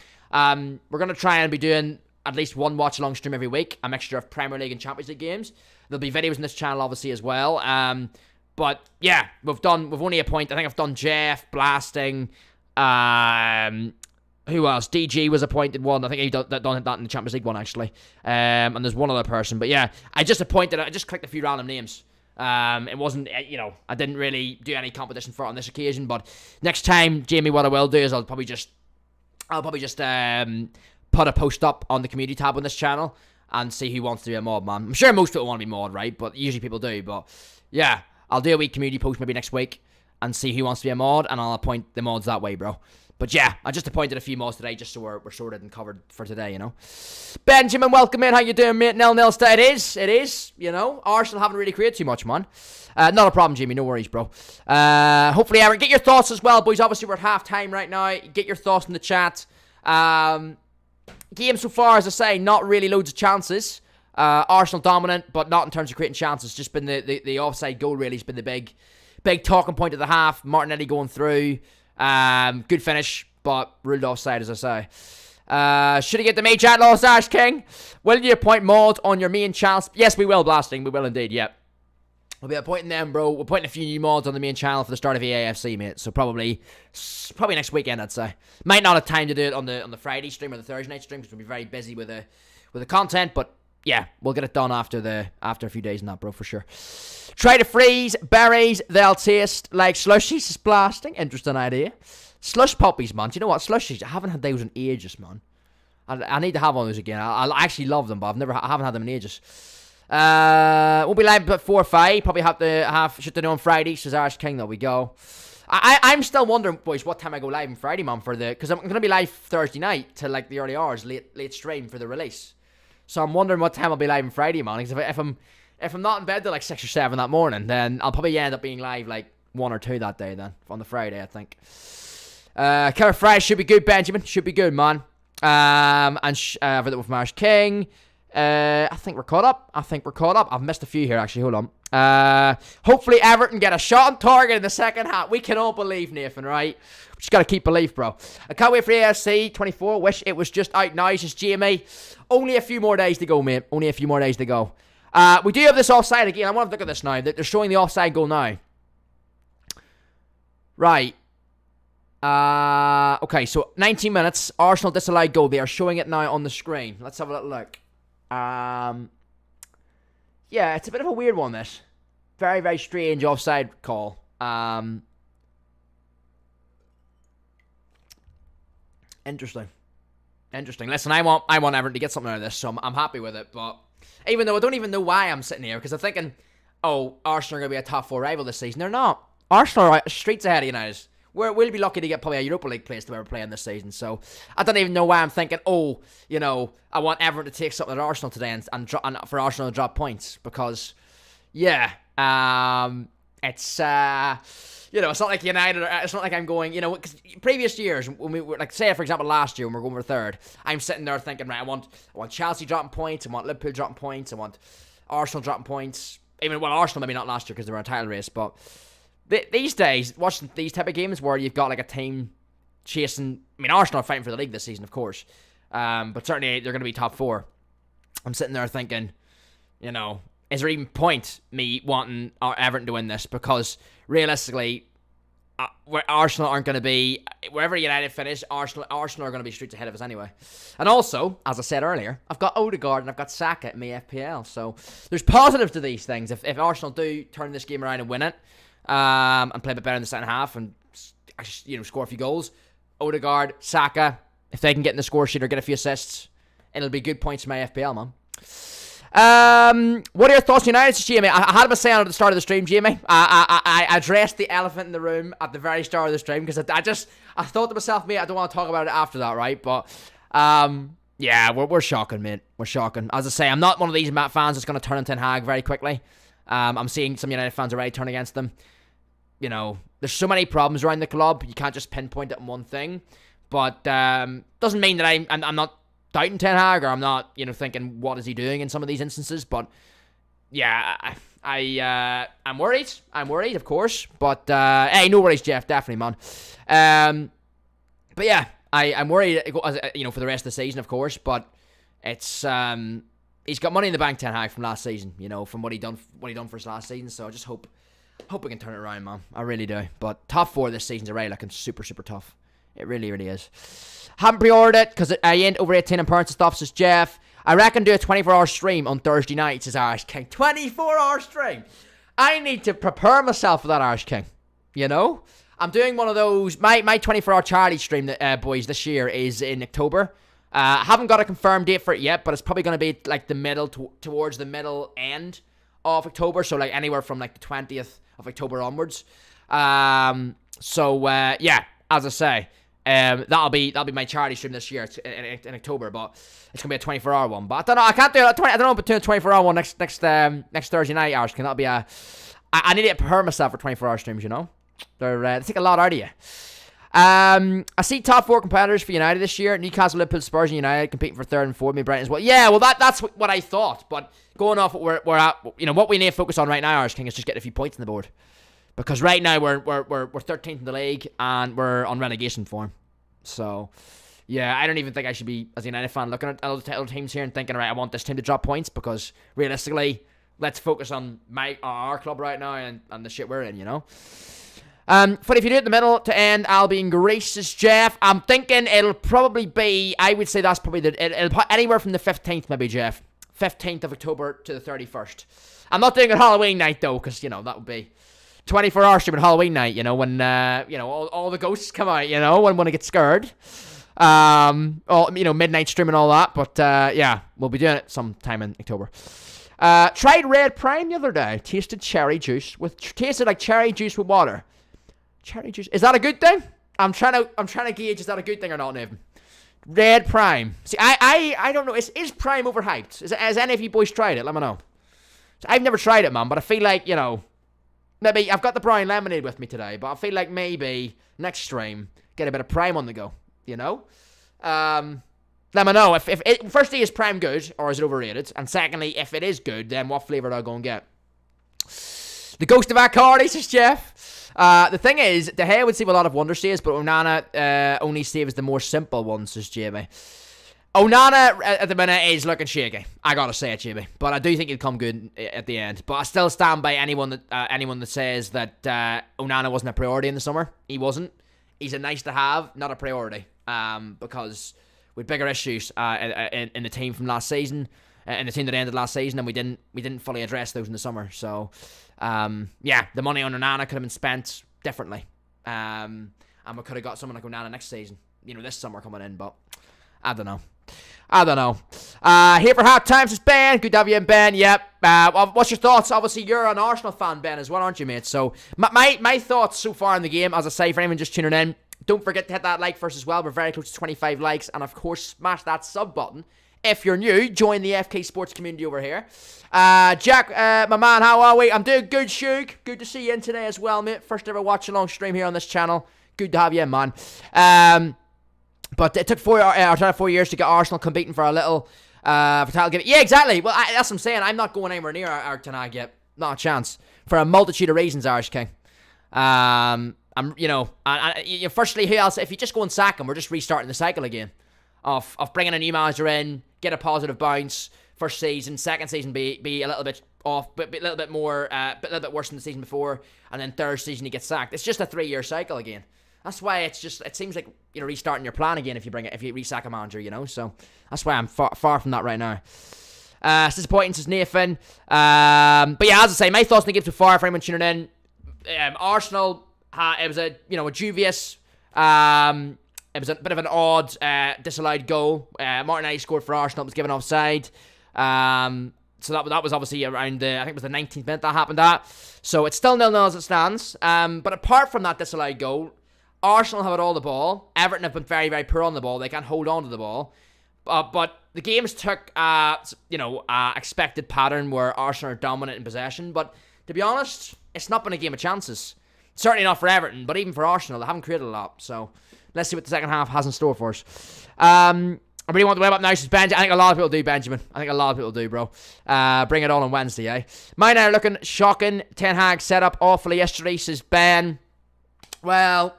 We're gonna try and be doing at least one watch-along stream every week, a mixture of Premier League and Champions League games. There'll be videos on this channel, obviously, as well. But, yeah, we've only appointed, I think I've done Jeff, Blasting, who else? DG was appointed one. I think he done that in the Champions League one, actually. And there's one other person. But, yeah, I just clicked a few random names. It wasn't, you know, I didn't really do any competition for it on this occasion. But next time, Jamie, what I will do is I'll probably just put a post up on the community tab on this channel and see who wants to be a mod, man. I'm sure most people want to be mod, right? But usually people do. But yeah, I'll do a week community post maybe next week and see who wants to be a mod, and I'll appoint the mods that way, bro. But yeah, I just appointed a few mods today just so we're sorted and covered for today, you know. Benjamin, welcome in. How you doing, mate? 0-0 still. It is, you know. Arsenal haven't really created too much, man. Not a problem, Jimmy. No worries, bro. Hopefully, Aaron, get your thoughts as well, boys. Obviously, we're at half-time right now. Get your thoughts in the chat. Game so far, as I say, not really loads of chances. Arsenal dominant, but not in terms of creating chances. Just been the offside goal really has been the big talking point of the half. Martinelli going through. Good finish, but ruled offside, as I say. Should he get the main chat loss, Ash King? Will you appoint mods on your main channels? Yes, we will, Blasting. We will indeed, yep. We'll be appointing them, bro. We're putting a few new mods on the main channel for the start of the AFC, mate. So probably next weekend, I'd say. Might not have time to do it on the Friday stream or the Thursday night stream because we'll be very busy with the content. But yeah, we'll get it done after a few days and that, bro, for sure. Try to freeze berries. They'll taste like slushies. Is blasting. Interesting idea. Slush poppies, man. Do you know what? Slushies. I haven't had those in ages, man. I need to have one of those again. I actually love them, but I haven't had them in ages. We'll be live at 4 or 5. Probably have to should do on Friday. Says Irish King. There we go. I'm still wondering, boys, what time I go live on Friday, man, because I'm gonna be live Thursday night till like the early hours, late stream for the release. So I'm wondering what time I'll be live on Friday, man. Because if I'm not in bed till like 6 or 7 that morning, then I'll probably end up being live like 1 or 2 that day. Then on the Friday, I think. Killer Friday should be good, Benjamin. Should be good, man. For the with Irish King. I think we're caught up. I've missed a few here, actually. Hold on. Hopefully Everton get a shot on target in the second half. We can all believe, Nathan, right? We just got to keep belief, bro. I can't wait for AFC 24. Wish it was just out now. It's just GME. Only a few more days to go, mate. Only a few more days to go. We do have this offside again. I want to look at this now. They're showing the offside goal now. Right. Okay, so 19 minutes. Arsenal disallowed goal. They are showing it now on the screen. Let's have a little look. Yeah, it's a bit of a weird one, this. Very, very strange offside call. Interesting. Listen, I want Everton to get something out of this, so I'm happy with it, but even though I don't even know why I'm sitting here, because I'm thinking, oh, Arsenal are going to be a top 4 rival this season. They're not. Arsenal are streets ahead of United. We'll be lucky to get probably a Europa League place to ever play in this season. So I don't even know why I'm thinking, oh, I want Everton to take something at Arsenal today and for Arsenal to drop points. Because, yeah, it's, it's not like United, it's not like I'm going, because previous years, when we were, like, say, for example, last year when we were going for third, I'm sitting there thinking, right, I want Chelsea dropping points, I want Liverpool dropping points, I want Arsenal dropping points. Arsenal maybe not last year because they were in a title race, but these days, watching these type of games where you've got like a team chasing, Arsenal are fighting for the league this season, of course, but certainly they're going to be top 4. I'm sitting there thinking, is there even point me wanting Everton to win this? Because realistically, where Arsenal aren't going to be, wherever United finish, Arsenal are going to be streets ahead of us anyway. And also, as I said earlier, I've got Odegaard and I've got Saka in my FPL, so there's positives to these things. If Arsenal do turn this game around and win it, and play a bit better in the second half and score a few goals, Odegaard, Saka, if they can get in the score sheet or get a few assists, it'll be good points for my FPL, man. What are your thoughts on United, Jamie? I had a say on at the start of the stream, Jamie. I addressed the elephant in the room at the very start of the stream because I thought to myself, mate, I don't want to talk about it after that, right? But yeah, we're shocking, mate. We're shocking. As I say, I'm not one of these fans that's going to turn on Ten Hag very quickly. I'm seeing some United fans already turn against them. There's so many problems around the club. You can't just pinpoint it on one thing. But doesn't mean that I'm not doubting Ten Hag, or I'm not, thinking what is he doing in some of these instances. But yeah, I'm worried. I'm worried, of course. But hey, no worries, Jeff. Definitely, man. But yeah, I'm worried. For the rest of the season, of course. But it's he's got money in the bank, Ten Hag, from last season. From what he done for us last season. So I just hope we can turn it around, man. I really do. But top 4 this season's already looking super, super tough. It really, really is. Haven't pre-ordered it because I ain't over 18 and parents and stuff, says Jeff. I reckon do a 24-hour stream on Thursday night, says Irish King. 24-hour stream. I need to prepare myself for that, Irish King. I'm doing one of those. My 24-hour charity stream, boys, this year is in October. I haven't got a confirmed date for it yet, but it's probably going to be like the middle towards the middle end of October. So like anywhere from like the 20th of October onwards. Yeah, as I say, that'll be my charity stream this year in October, but it's gonna be a 24-hour one. But I don't know, I can't do it. I don't know about doing a 24-hour one next Thursday night, Irish. Can that be I need to prepare myself for 24-hour streams. They take a lot out of you. I see top 4 competitors for United this year: Newcastle, Liverpool, Spurs, and United competing for 3rd and 4th. Me, Brighton as well. Yeah, well that's what I thought. But going off what we're at, what we need to focus on right now, Irish King, is just getting a few points on the board. Because right now we're 13th in the league and we're on relegation form. So yeah, I don't even think I should be, as a United fan, looking at other teams here and thinking, right, I want this team to drop points, because realistically, let's focus on our club right now and the shit we're in, you know. But if you do it in the middle to end, I'll be in Greece, says Jeff. I'm thinking it'll probably be, I would say that's probably it'll put anywhere from the 15th, maybe, Jeff. 15th of October to the 31st. I'm not doing it Halloween night, though, because, you know, that would be 24-hour stream on Halloween night, you know, when, you know, all the ghosts come out, you know, when I get scared. You know, midnight stream and all that. But, yeah, we'll be doing it sometime in October. Tried Red Prime the other day. Tasted like cherry juice with water. Cherry juice. Is that a good thing? I'm trying to gauge, is that a good thing or not, Nathan? Red Prime. See, I don't know. Is Prime overhyped? Has any of you boys tried it? Let me know. So I've never tried it, man, but I feel like, you know, maybe I've got the brown lemonade with me today, but I feel like maybe next stream get a bit of Prime on the go, you know? Let me know. If firstly, is Prime good or is it overrated? And secondly, if it is good, then what flavour do I go and get? The Ghost of Accardi, says Jeff. The thing is, De Gea would save a lot of wonder saves, but Onana only saves the more simple ones, says Jamie. Onana at the minute is looking shaky. I gotta say it, Jamie. But I do think he'll come good at the end. But I still stand by anyone that says that Onana wasn't a priority in the summer. He wasn't. He's a nice to have, not a priority. Because with bigger issues in the team from last season, in the team that ended last season, and we didn't fully address those in the summer. So yeah, the money on Onana could have been spent differently. And we could have got someone like Onana next season. You know, this summer coming in, but I don't know. Here for half time, says Ben. Good to have you in, Ben. Yep. What's your thoughts? Obviously, you're an Arsenal fan, Ben, as well, aren't you, mate? So, my thoughts so far in the game, as I say, for anyone just tuning in, don't forget to hit that like first as well. We're very close to 25 likes. And, of course, smash that sub button. If you're new, join the FK Sports community over here. Jack, my man, how are we? I'm doing good, Shug. Good to see you in today as well, mate. First ever watch-along stream here on this channel. Good to have you in, man. But it took 4 years to get Arsenal competing for a little for title game. Yeah, exactly. Well, that's what I'm saying. I'm not going anywhere near our tonight yet. Not a chance. For a multitude of reasons, Irish King. Firstly, who else? If you just go and sack him, we're just restarting the cycle again of bringing a new manager in, get a positive bounce. First season, second season be a little bit off, but a little bit more, a little bit worse than the season before, and then third season he gets sacked. It's just a 3-year cycle again. That's why it seems like you're restarting your plan again if you re-sack a manager, you know. So that's why I'm far from that right now. It's disappointing, says Nathan. But yeah, as I say, my thoughts on the game so far for anyone tuning in. Arsenal, it was a dubious. It was a bit of an odd disallowed goal. Martinelli scored for Arsenal. It was given offside. So that was obviously around I think it was the 19th minute that happened at. So it's still 0-0 as it stands. But apart from that disallowed goal, Arsenal have had all the ball. Everton have been very, very poor on the ball. They can't hold on to the ball. But the games took, expected pattern where Arsenal are dominant in possession. But to be honest, it's not been a game of chances. Certainly not for Everton, but even for Arsenal, they haven't created a lot. So let's see what the second half has in store for us. I really want the web up now, says Benji. I think a lot of people do, Benjamin. I think a lot of people do, bro. Bring it on Wednesday, eh? Mine are looking shocking. Ten Hag set up awfully yesterday, says Ben. Well,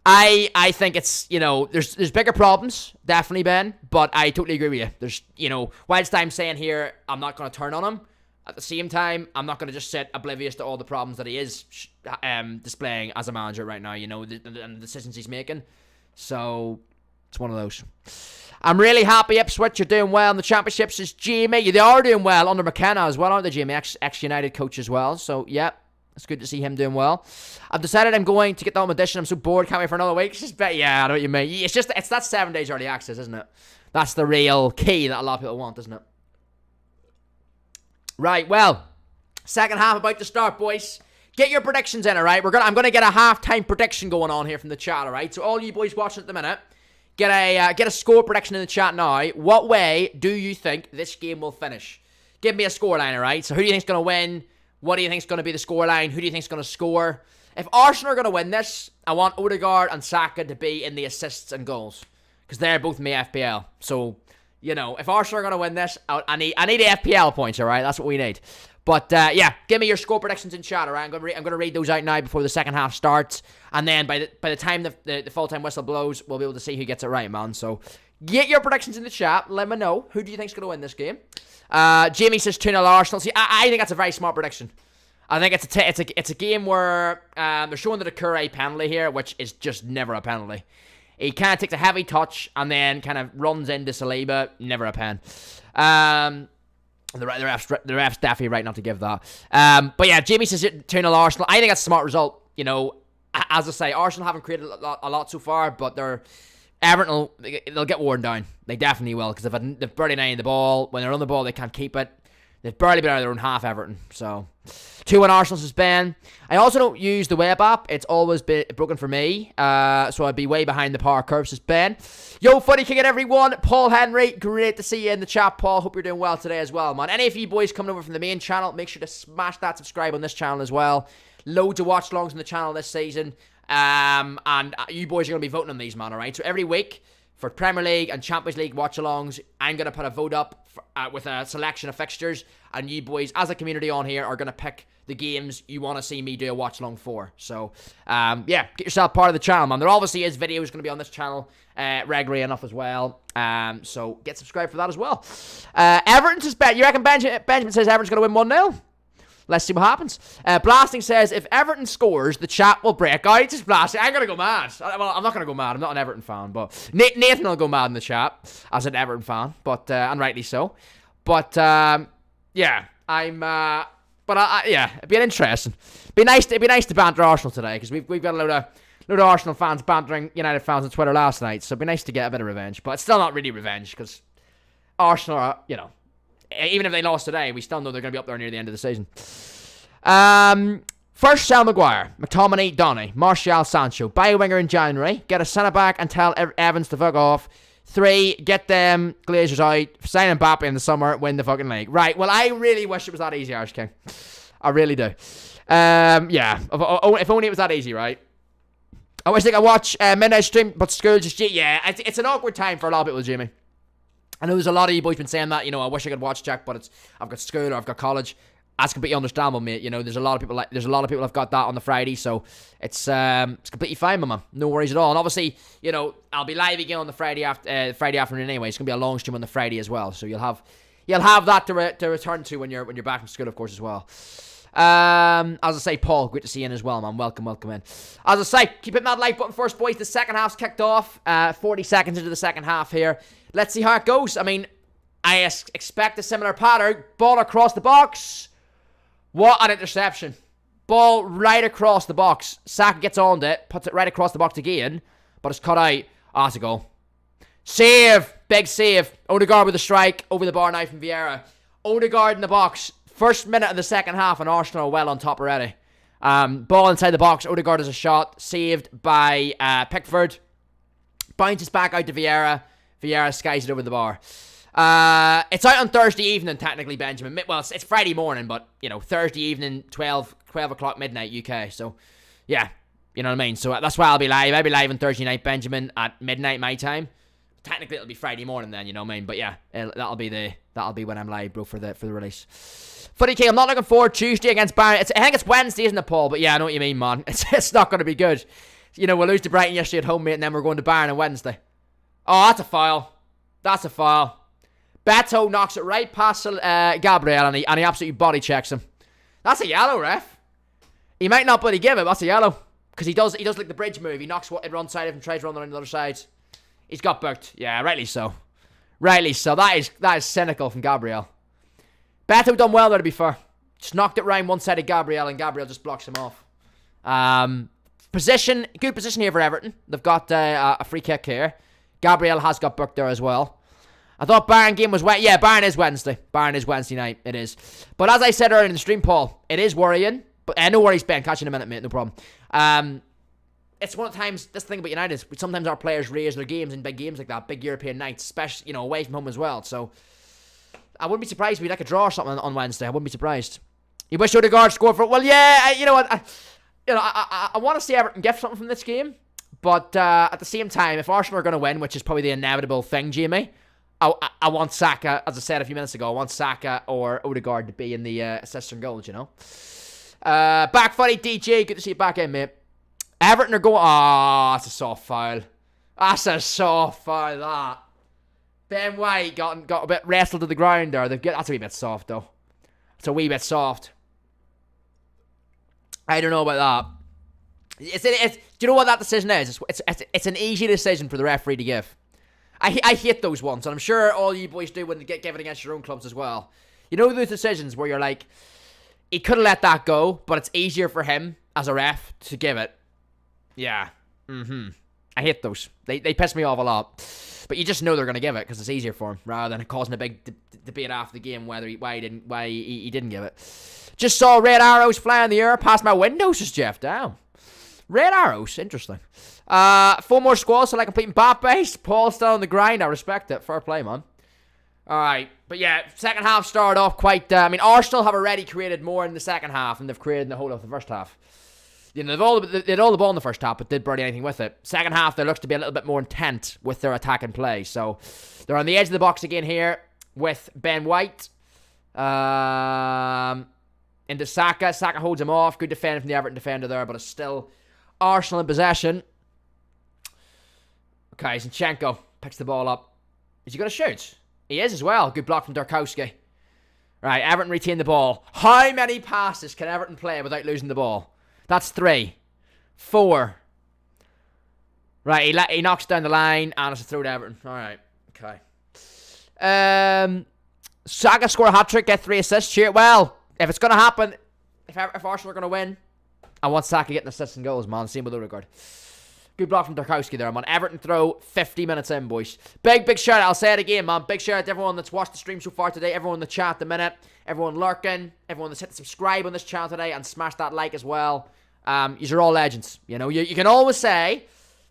I think it's, there's bigger problems, definitely, Ben, but I totally agree with you. There's, whilst I'm saying here, I'm not going to turn on him, at the same time, I'm not going to just sit oblivious to all the problems that he is displaying as a manager right now, and the decisions he's making. So, it's one of those. I'm really happy, Ipswich, you're doing well in the championship, says Jamie. They are doing well under McKenna as well, aren't they, Jamie? Ex-United coach as well, so, yeah. It's good to see him doing well. I've decided I'm going to get the home edition. I'm so bored. Can't wait for another week. Yeah, I know what you mean. It's that 7 days early access, isn't it? That's the real key that a lot of people want, isn't it? Right, well, second half about to start, boys. Get your predictions in, alright? I'm gonna get a halftime prediction going on here from the chat, alright? So all you boys watching at the minute, get a score prediction in the chat now. What way do you think this game will finish? Give me a scoreline, alright? So who do you think's gonna win? What do you think's going to be the scoreline? Who do you think's going to score? If Arsenal are going to win this, I want Odegaard and Saka to be in the assists and goals. Because they're both in the FPL. So, if Arsenal are going to win this, I need the FPL points, alright? That's what we need. But, yeah, give me your score predictions in chat, alright? I'm going to read those out now before the second half starts. And then by the time the full-time whistle blows, we'll be able to see who gets it right, man. So, Get your predictions in the chat. Let me know. Who do you think's going to win this game? Jamie says 2-0 Arsenal. See, I think that's a very smart prediction. I think it's a game where they're showing the Doucouré penalty here, which is just never a penalty. He kind of takes a heavy touch and then kind of runs into Saliba. Never a pen. The ref's definitely right not to give that. But yeah, Jamie says 2-0 Arsenal. I think that's a smart result. You know, as I say, Arsenal haven't created a lot so far, but Everton, they'll get worn down. They definitely will, because they've barely nailed the ball. When they're on the ball, they can't keep it. They've barely been out of their own half, Everton. So, 2-1 Arsenal, says Ben. I also don't use the web app. It's always been broken for me. So I'd be way behind the power curve, says Ben. Yo, Footy King it, everyone. Paul Henry, great to see you in the chat, Paul. Hope you're doing well today as well, man. Any of you boys coming over from the main channel, make sure to smash that subscribe on this channel as well. Loads of watch-alongs on the channel this season. And you boys are going to be voting on these, man, alright? So every week, for Premier League and Champions League watch-alongs, I'm going to put a vote up with a selection of fixtures, and you boys, as a community on here, are going to pick the games you want to see me do a watch-along for. So, yeah, get yourself part of the channel, man. There obviously is videos going to be on this channel regularly enough as well. So get subscribed for that as well. Everton says, you reckon Benjamin says Everton's going to win 1-0? Let's see what happens. Blasting says, if Everton scores, the chat will break out. Just Blasting. I'm going to go mad. Well, I'm not going to go mad. I'm not an Everton fan. But Nathan will go mad in the chat as an Everton fan. But and rightly so. But, yeah. Yeah, it'd be interesting. It'd be nice to banter Arsenal today, because we've got a load of Arsenal fans bantering United fans on Twitter last night. So it'd be nice to get a bit of revenge. But it's still not really revenge, because Arsenal are, you know, even if they lost today, we still know they're going to be up there near the end of the season. First, Sal Maguire, McTominay, Donny, Martial, Sancho. Buy a winger in January. Get a centre-back and tell Evans to fuck off. 3, get them Glazers out. Sign Mbappe in the summer. Win the fucking league. Right, well, I really wish it was that easy, Irish King. I really do. Yeah, if only it was that easy, right? I wish they could watch midnight stream, but school just... Yeah, it's an awkward time for a lot of people, Jimmy. I know there's a lot of you boys been saying that, you know, I wish I could watch Jack, but I've got school or I've got college. That's completely understandable, mate. You know, there's a lot of people have got that on the Friday, so it's completely fine, my man. No worries at all. And obviously, you know, I'll be live again on the Friday afternoon anyway. It's gonna be a long stream on the Friday as well, so you'll have that to return to when you're back from school, of course, as well. As I say, Paul, great to see you in as well, man. Welcome in. As I say, keep hitting that like button first, boys. The second half's kicked off. 40 seconds into the second half here. Let's see how it goes. I mean, I expect a similar pattern. Ball across the box. What an interception. Ball right across the box. Saka gets on it, puts it right across the box again, but it's cut out. Oh, that's a goal. Save. Big save. Odegaard with a strike over the bar knife from Vieira. Odegaard in the box. First minute of the second half, and Arsenal are well on top already. Ball inside the box. Odegaard has a shot. Saved by Pickford. Bounces back out to Vieira. Vieira skies it over the bar. It's out on Thursday evening, technically, Benjamin. Well, it's Friday morning, but, you know, Thursday evening, 12 o'clock midnight UK. So, yeah, you know what I mean? So that's why I'll be live. I'll be live on Thursday night, Benjamin, at midnight my time. Technically, it'll be Friday morning then, you know what I mean? But yeah, that'll be when I'm live, bro, for the release. Footy King, I'm not looking forward Tuesday against Bayern. I think it's Wednesday, isn't it, Paul? But yeah, I know what you mean, man. It's not going to be good. You know, we'll lose to Brighton yesterday at home, mate, and then we're going to Bayern on Wednesday. Oh, that's a foul. That's a foul. Beto knocks it right past Gabriel, and he absolutely body checks him. That's a yellow, ref. He might not bloody give it, but that's a yellow. Because he does like the bridge move. He knocks it wrong side of him, tries to run on the other side. He's got booked. Yeah, rightly so. Rightly so. That is cynical from Gabriel. Beto done well there, to be fair. Just knocked it round one side of Gabriel, and Gabriel just blocks him off. Good position here for Everton. They've got a free kick here. Gabriel has got booked there as well. I thought Bayern game was yeah, Bayern is Wednesday. Bayern is Wednesday night. It is. But as I said earlier in the stream, Paul, it is worrying. But no worries, Ben. Catch you in a minute, mate. No problem. It's one of the times, that's the thing about United is sometimes our players raise their games in big games like that, big European nights, especially, you know, away from home as well. So I wouldn't be surprised if we like a draw or something on Wednesday. I wouldn't be surprised. You wish Odegaard scored for it? Well, yeah, you know what? I want to see Everton get something from this game. But at the same time, if Arsenal are going to win, which is probably the inevitable thing, Jamie, I want Saka, as I said a few minutes ago, I want Saka or Odegaard to be in the assists and goals, you know. Back funny, DJ, good to see you back in, mate. Everton are going, that's a soft foul. That's a soft foul, that. Ben White got a bit wrestled to the ground there. That's a wee bit soft, though. It's a wee bit soft. I don't know about that. Do you know what that decision is? It's an easy decision for the referee to give. I hate those ones, and I'm sure all you boys do when you give it against your own clubs as well. You know those decisions where you're like, he could have let that go, but it's easier for him as a ref to give it. Yeah. I hate those. They piss me off a lot. But you just know they're going to give it because it's easier for him rather than causing a big debate after the game why he didn't give it. Just saw red arrows fly in the air past my window, says Jeff. Damn. Red arrows. Interesting. 4 more squads, so like completing Mbappe. Paul still on the grind. I respect it. Fair play, man. Alright. But yeah, second half started off quite... Arsenal have already created more in the second half than they've created in the whole of the first half. You know, they had all the ball in the first half, but did barely anything with it. Second half, there looks to be a little bit more intent with their attack and play. So, they're on the edge of the box again here with Ben White. Into Saka. Saka holds him off. Good defending from the Everton defender there, but it's still Arsenal in possession. Okay, Zinchenko picks the ball up. Is he going to shoot? He is as well. Good block from Tarkowski. Right, Everton retain the ball. How many passes can Everton play without losing the ball? That's 3. 4. Right, he knocks down the line, and it's a throw to Everton. Alright, okay. Saka score a hat-trick, get 3 assists. Cheer. Well, if it's going to happen, if Arsenal are going to win, I want Saka getting assists and goals, man. Same with Odegaard. Good block from Tarkowski there, man. Everton throw 50 minutes in, boys. Big shout out. I'll say it again, man. Big shout out to everyone that's watched the stream so far today. Everyone in the chat at the minute. Everyone lurking. Everyone that's hit the subscribe on this channel today and smash that like as well. You're all legends. You know, you can always say,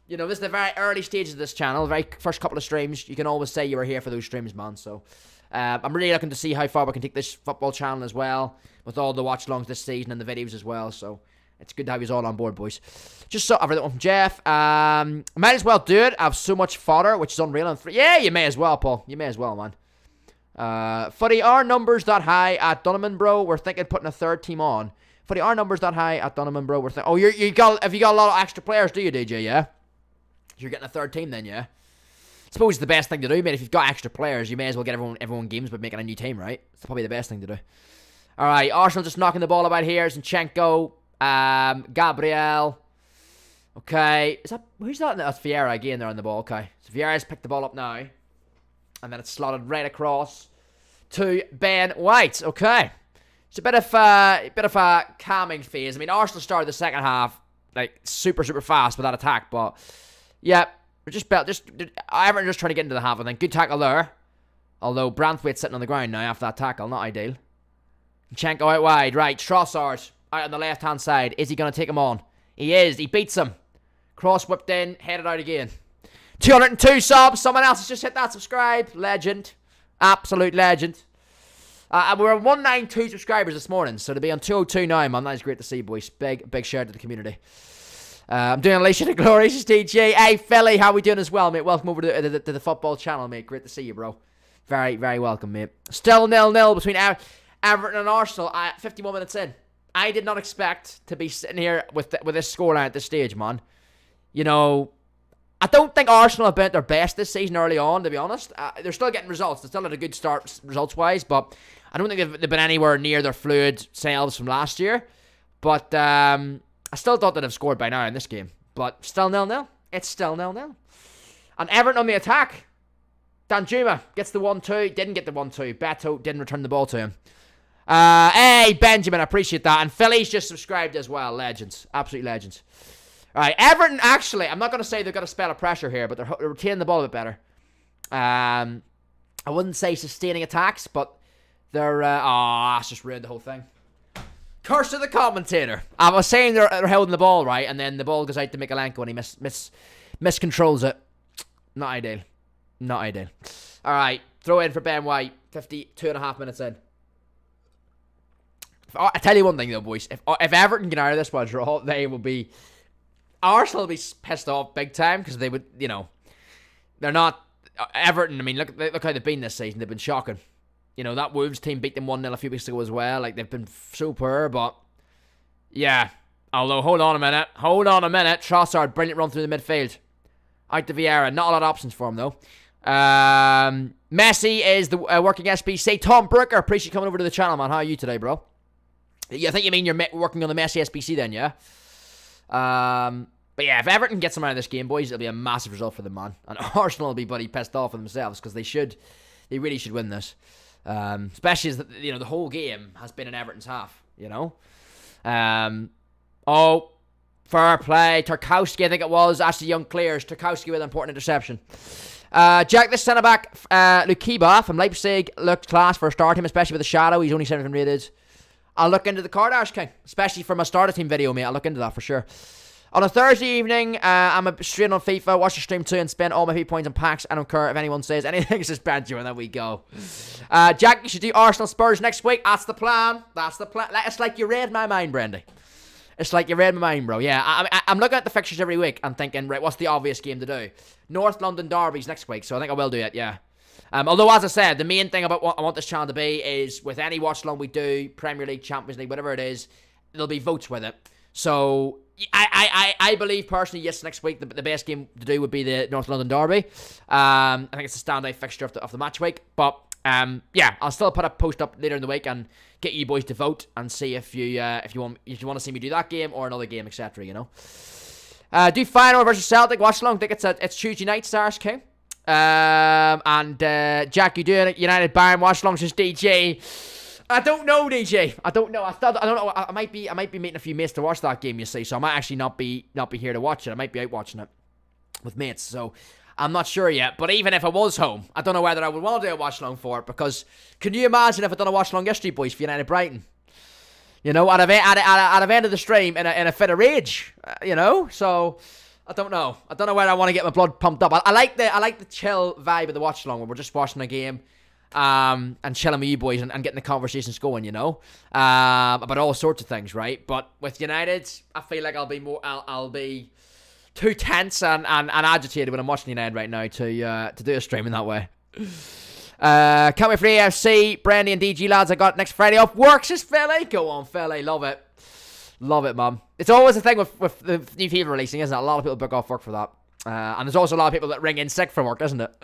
you know, this is the very early stages of this channel, the very first couple of streams. You can always say you were here for those streams, man. So, I'm really looking to see how far we can take this football channel as well, with all the watch-alongs this season and the videos as well. So, it's good to have you all on board, boys. Just saw everything from Jeff. Might as well do it. I have so much fodder, which is unreal. Yeah, you may as well, Paul. You may as well, man. Footy, are numbers that high at Dunman, bro? We're thinking putting a third team on. Footy, are numbers that high at Dunman, bro? We're thinking... Oh, have you got a lot of extra players, do you, DJ, yeah? You're getting a third team then, yeah? I suppose it's the best thing to do, mate. If you've got extra players, you may as well get everyone games by making a new team, right? It's probably the best thing to do. Alright, Arsenal just knocking the ball about here. Zinchenko. Gabriel. Okay. Who's that? That's Vieira again there on the ball. Okay. So Vieira's picked the ball up now. And then it's slotted right across to Ben White. Okay. It's a bit of a calming phase. I mean, Arsenal started the second half like super fast with that attack, but yeah, Everton just trying to get into the half. I think good tackle there. Although Branthwaite's sitting on the ground now after that tackle, not ideal. Zinchenko out wide, right? Trossard out on the left-hand side. Is he going to take him on? He is. He beats him. Cross whipped in. Headed out again. 202 subs. Someone else has just hit that subscribe. Legend. Absolute legend. And we're on 192 subscribers this morning. So to be on 202 now, man, that is great to see, boys. Big shout out to the community. I'm doing Alicia the Glorious DJ. Hey, Philly, how we doing as well, mate? Welcome over to the football channel, mate. Great to see you, bro. Very, very welcome, mate. Still 0-0 between Everton and Arsenal. 51 minutes in. I did not expect to be sitting here with this scoreline at this stage, man. You know, I don't think Arsenal have been at their best this season early on, to be honest. They're still getting results. They're still at a good start results-wise, but I don't think they've been anywhere near their fluid selves from last year. But I still thought they'd have scored by now in this game. But still 0-0. It's still 0-0. And Everton on the attack. Danjuma gets the 1-2. Didn't get the 1-2. Beto didn't return the ball to him. Hey, Benjamin, I appreciate that. And Philly's just subscribed as well. Legends. Absolute legends. Alright, Everton, actually, I'm not going to say they've got a spell of pressure here, but they're retaining the ball a bit better. I wouldn't say sustaining attacks, but they're... that's just ruined the whole thing. Curse of the commentator. I was saying they're holding the ball, right, and then the ball goes out to Mikalenko and he miscontrols it. Not ideal. Not ideal. Alright, throw in for Ben White. 52.5 minutes in. I tell you one thing though, boys. If Everton get out of this one draw, they will be... Arsenal will be pissed off big time because they would, you know... They're not... Everton, I mean, look how they've been this season. They've been shocking. You know, that Wolves team beat them 1-0 a few weeks ago as well. Like, they've been so poor, but... Yeah. Although, hold on a minute. Hold on a minute. Trossard, brilliant run through the midfield. Out to Vieira. Not a lot of options for him, though. Messi is the working SBC. Tom Brooker, appreciate you coming over to the channel, man. How are you today, bro? I think you mean you're working on the Messi SBC then, yeah? But yeah, if Everton gets some out of this game, boys, it'll be a massive result for them, man. And Arsenal will be bloody pissed off with themselves because they really should win this. Especially as the whole game has been in Everton's half, Oh, fair play. Tarkowski, I think it was. Ashley Young clears. Tarkowski with an important interception. Jack, this centre-back, Lukiba from Leipzig, looked class for a start team, especially with the shadow. He's only 7 rated. I'll look into the card, Ash King, especially for my starter team video, mate. I'll look into that for sure. On a Thursday evening, I'm straight on FIFA, watch the stream too, and spend all my few points on packs. I don't care if anyone says anything, suspend you, and there we go. Jack, you should do Arsenal Spurs next week. That's the plan. That's the plan. It's like you read my mind, Brendy. It's like you read my mind, bro. Yeah, I'm looking at the fixtures every week and thinking, right, what's the obvious game to do? North London derbies next week, so I think I will do it, yeah. Although, as I said, the main thing about what I want this channel to be is with any watch along we do, Premier League, Champions League, whatever it is, there'll be votes with it. So I believe personally, yes, next week the best game to do would be the North London derby. I think it's a standout fixture of the match week. But yeah, I'll still put a post up later in the week and get you boys to vote and see if you want to see me do that game or another game, etc. Do final versus Celtic watch along. I think it's Tuesday night, Stars King. And Jack, you doing it? United Bayern watch along versus DJ. I don't know, DJ. I don't know. I don't know. I might be meeting a few mates to watch that game. You see, so I might actually not be here to watch it. I might be out watching it with mates. So I'm not sure yet. But even if I was home, I don't know whether I would want to do a watch along for it, because can you imagine if I done a watch along yesterday, boys, for United Brighton? At the end of the stream in a fit of rage. So I don't know. I don't know whether I want to get my blood pumped up. I like the chill vibe of the watch along where we're just watching a game. And chilling with you boys and getting the conversations going, about all sorts of things, right? But with United, I feel like I'll be too tense and agitated when I'm watching United right now to do a stream in that way. Can't wait for the AFC, Brandy and DG lads. I got next Friday off. Works is Philly. Go on, Philly. Love it, mum. It's always a thing with the new FIFA releasing, isn't it? A lot of people book off work for that, and there's also a lot of people that ring in sick for work, isn't it?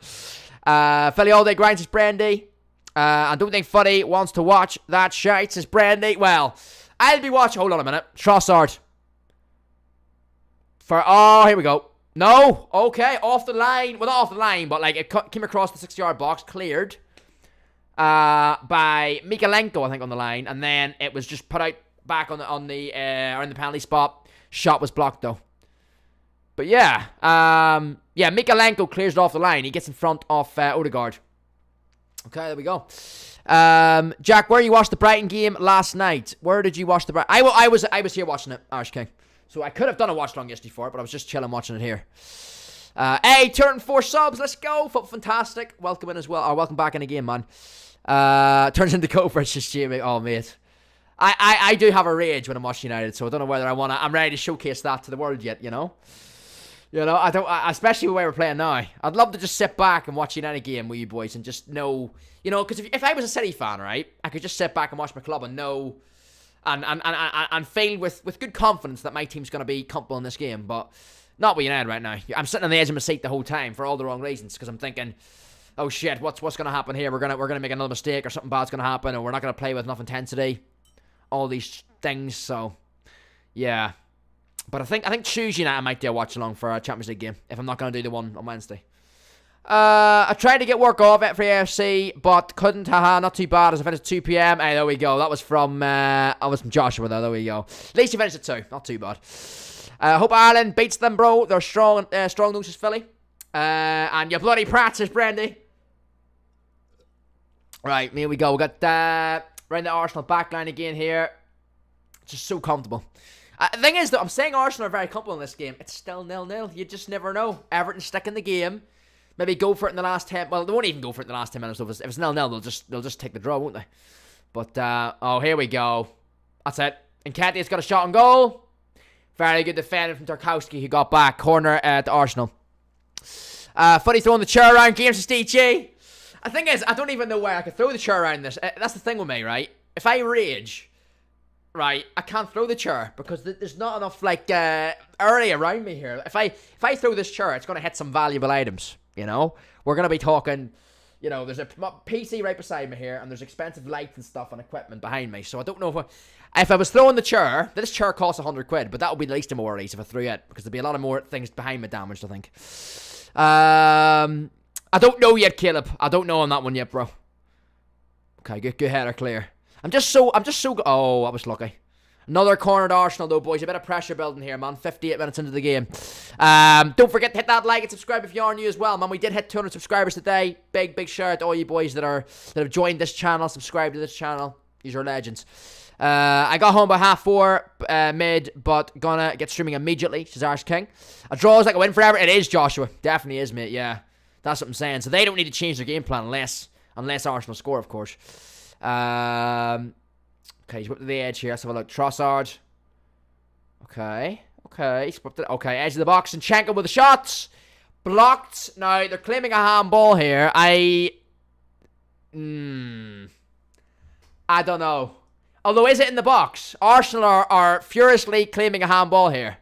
Philly all day grinds is Brandy. I don't think Fuddy wants to watch that shite, says Brandy. Well, I'll be watching. Hold on a minute. Trossard. Here we go. No. Okay. Off the line. Well, not off the line, but like it came across the 6-yard box, cleared by Mikalenko, I think, on the line, and then it was just put out back in the penalty spot. Shot was blocked though. But yeah, Mikalenko clears it off the line. He gets in front of Odegaard. Okay, there we go. Jack, where you watched the Brighton game last night? Where did you watch the Brighton? I was here watching it, Irish King. So I could have done a watch long yesterday for it, but I was just chilling watching it here. Hey, turn 4 subs. Let's go. Fantastic. Welcome in as well. Welcome back in again, man. Turns into Cobra. It's just Jamie. Oh, mate. I do have a rage when I'm watching United, so I don't know whether I'm ready to showcase that to the world yet, I don't, especially the way we're playing now. I'd love to just sit back and watch United game with you boys and just know, because if I was a City fan, right, I could just sit back and watch my club and know, and feel with good confidence that my team's going to be comfortable in this game, but not with United right now. I'm sitting on the edge of my seat the whole time for all the wrong reasons, because I'm thinking, oh shit, what's going to happen here? We're gonna make another mistake, or something bad's going to happen, or we're not going to play with enough intensity. All these things, so yeah. But I think Tuesday night I might do a watch along for a Champions League game if I'm not going to do the one on Wednesday. I tried to get work off it for AFC, but couldn't. Haha, not too bad. As I finished at 2 p.m. Hey, there we go. That was from Joshua there. There we go. At least you finished at 2. Not too bad. Hope Ireland beats them, bro. They're strong noses, Philly. And your bloody prats is Brandy. Right, here we go. We got round the Arsenal backline again here. Just so comfortable. The thing is, though, I'm saying Arsenal are very comfortable in this game. It's still 0-0. You just never know. Everton stick in the game. Maybe go for it in the last 10. Well, they won't even go for it in the last 10 minutes. If it's 0-0, they'll just take the draw, won't they? But here we go. That's it. Nketiah's got a shot on goal. Very good defending from Tarkowski, who got back. Corner to Arsenal. Funny throwing the chair around. Games to DG. The thing is, I don't even know where I could throw the chair around this. That's the thing with me, right? If I rage, right, I can't throw the chair because there's not enough area around me here. If I throw this chair, it's going to hit some valuable items. You know, we're going to be talking, you know, there's a PC right beside me here, and there's expensive lights and stuff and equipment behind me. So I don't know if I was throwing the chair, this chair costs 100 quid, but that would be the least of my worries if I threw it, because there'd be a lot of more things behind me damaged, I think. I don't know yet, Caleb. I don't know on that one yet, bro. Okay, good header, clear. I'm just so oh, I was lucky. Another corner to Arsenal, though, boys. A bit of pressure building here, man. 58 minutes into the game. Don't forget to hit that like and subscribe if you are new as well, man. We did hit 200 subscribers today. Big shout out to all you boys that have joined this channel, subscribed to this channel. These are legends. I got home by 4:30 mid, but gonna get streaming immediately. Cesar's King. A draw is like a win for Everton. It is, Joshua. Definitely is, mate. Yeah, that's what I'm saying. So they don't need to change their game plan unless Arsenal score, of course. Okay, he's whipped to the edge here. Let's have a look. Trossard. Okay. He's whipped it. Okay, edge of the box. And Zinchenko with the shots. Blocked. Now, they're claiming a handball here. I don't know. Although, is it in the box? Arsenal are furiously claiming a handball here.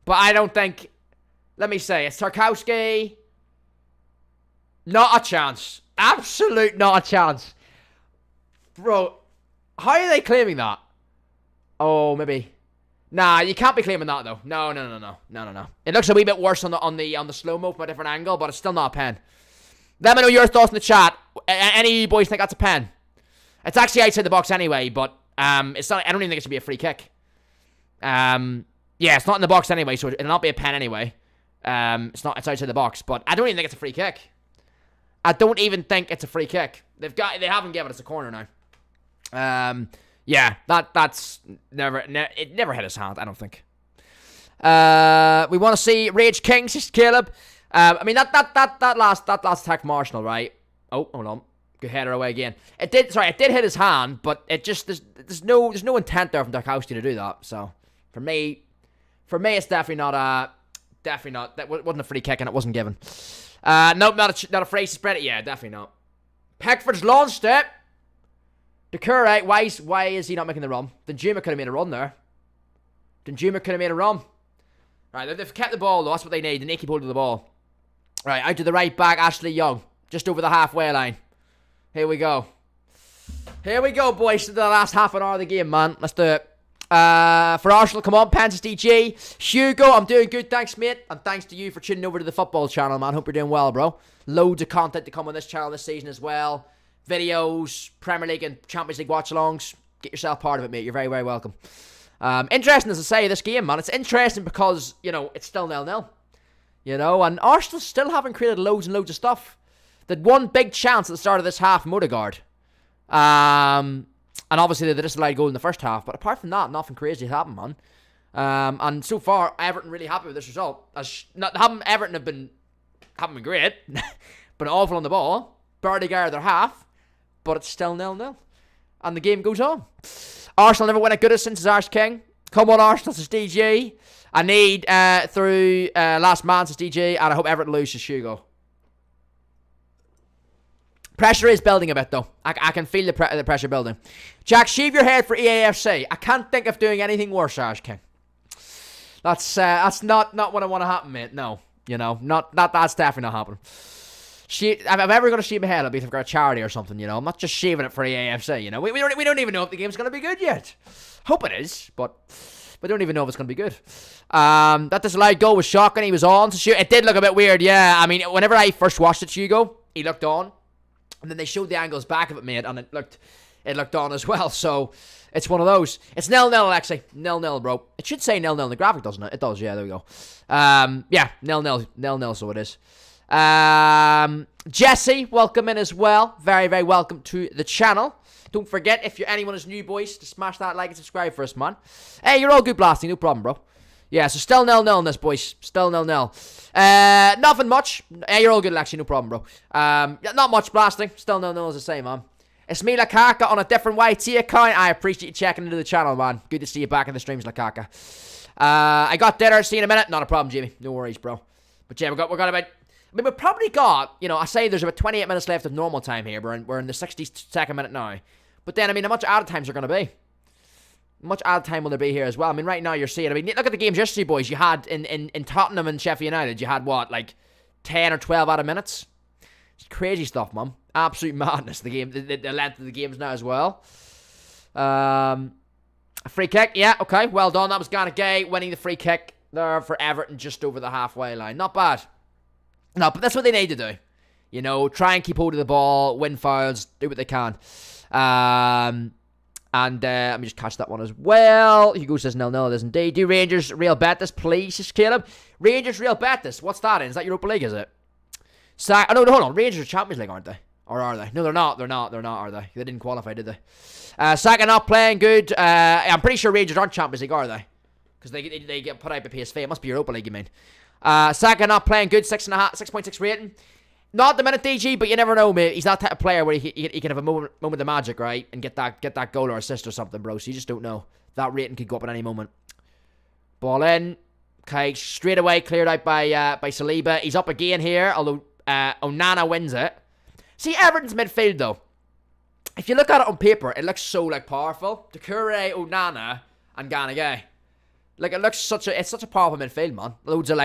But I don't think... Let me say, it's Tarkowski. Not a chance. Absolute not a chance. Bro... How are they claiming that? Oh, maybe. Nah, you can't be claiming that though. No. It looks a wee bit worse on the slow mo from a different angle, but it's still not a pen. Let me know your thoughts in the chat. Any boys think that's a pen? It's actually outside the box anyway, but it's not. I don't even think it should be a free kick. Yeah, it's not in the box anyway, so it'll not be a pen anyway. It's outside the box, but I don't even think it's a free kick. I don't even think it's a free kick. They haven't given us a corner now. Yeah, that's it never hit his hand, I don't think. We want to see Rage King, says Caleb. I mean, that last attack from Arsenal, right? Oh, hold on. Good header away again. It did hit his hand, but it just, there's no intent there from Tarkowski to do that. So, for me, it's definitely not, that wasn't a free kick and it wasn't given. Nope, not a phrase to spread it. Yeah, definitely not. Pickford's launched it. Doucouré, why is he not making the run? Danjuma could have made a run there. Right, they've kept the ball though. That's what they need. They need to keep hold of the ball. Right, out to the right back, Ashley Young. Just over the halfway line. Here we go, boys, to the last half an hour of the game, man. Let's do it. For Arsenal, come on, Pants DG. Hugo, I'm doing good, thanks, mate. And thanks to you for tuning over to the football channel, man. Hope you're doing well, bro. Loads of content to come on this channel this season as well. Videos, Premier League and Champions League watch-alongs. Get yourself part of it, mate. You're very, very welcome. Interesting, as I say, this game, man. It's interesting because, you know, it's still 0-0. You know, and Arsenal still haven't created loads and loads of stuff. They had one big chance at the start of this half, Odegaard. And obviously they disallowed goal in the first half. But apart from that, nothing crazy happened, man. And so far, Everton really happy with this result. Everton haven't been great, but awful on the ball. Barely guarded their half. But it's still 0-0. And the game goes on. Arsenal never win at Goodison, says King. Come on, Arsenal, says DG. I need through last man, says DG. And I hope Everton loses, Hugo. Pressure is building a bit, though. I can feel the pressure building. Jack, shave your head for EAFC. I can't think of doing anything worse, Sash King. That's not what I want to happen, mate. No. You know, that's definitely not happening. If I'm ever going to shave my head, it'll be if I've got a charity or something, you know. I'm not just shaving it for AFC, you know. We don't even know if the game's going to be good yet. Hope it is, but we don't even know if it's going to be good. That disallowed goal was shocking. He was on to shoot. It did look a bit weird, yeah. I mean, whenever I first watched it, Hugo, he looked on. And then they showed the angles back of it, mate, and it looked on as well. So, it's one of those. It's 0-0, Alexi. 0-0, bro. It should say 0-0 in the graphic, doesn't it? It does, yeah, there we go. Yeah, 0-0. 0-0, so it is. Jesse, welcome in as well. Very, very welcome to the channel. Don't forget, if anyone is new, boys, to smash that like and subscribe for us, man. Hey, you're all good blasting, no problem, bro. Yeah, so still 0-0 in this, boys. Still 0-0. Nothing much. Hey, you're all good, actually, no problem, bro. Not much blasting. Still 0-0 as I say, man. It's me, Lakaka, on a different YT account. I appreciate you checking into the channel, man. Good to see you back in the streams, Lakaka. I got dinner. See you in a minute. Not a problem, Jamie. No worries, bro. But yeah, we got about... I mean, we've probably got, you know, I say there's about 28 minutes left of normal time here. We're in the 62nd minute now. But then, I mean, how much added times are going to be? How much added time will there be here as well? I mean, right now you're seeing, I mean, look at the games yesterday, boys. You had in Tottenham and Sheffield United, you had what, like 10 or 12 out of minutes. It's crazy stuff, man. Absolute madness, the game. The length of the games now as well. A free kick. Yeah, okay. Well done. That was Gay winning the free kick there for Everton just over the halfway line. Not bad. No, but that's what they need to do. You know, try and keep hold of the ball, win fouls, do what they can. Let me just catch that one as well. Hugo says, no, it is indeed. Do Rangers Real Betis, please, just Caleb. Rangers Real Betis, what's that in? Is that Europa League, is it? No, hold on. Rangers are Champions League, aren't they? Or are they? No, they're not, are they? They didn't qualify, did they? Saka not playing good. I'm pretty sure Rangers aren't Champions League, are they? Because they get put out by PSV. It must be Europa League, you mean. Saka not playing good, 6.6 rating. Not the minute, DG, but you never know, mate. He's that type of player where he can have a moment of magic, right? And get that goal or assist or something, bro. So you just don't know. That rating could go up at any moment. Ball in. Okay, straight away cleared out by Saliba. He's up again here, although Onana wins it. See, Everton's midfield, though. If you look at it on paper, it looks so, powerful. Doucouré, Onana, and Ganaguy. It looks such a powerful midfield, man. Loads of,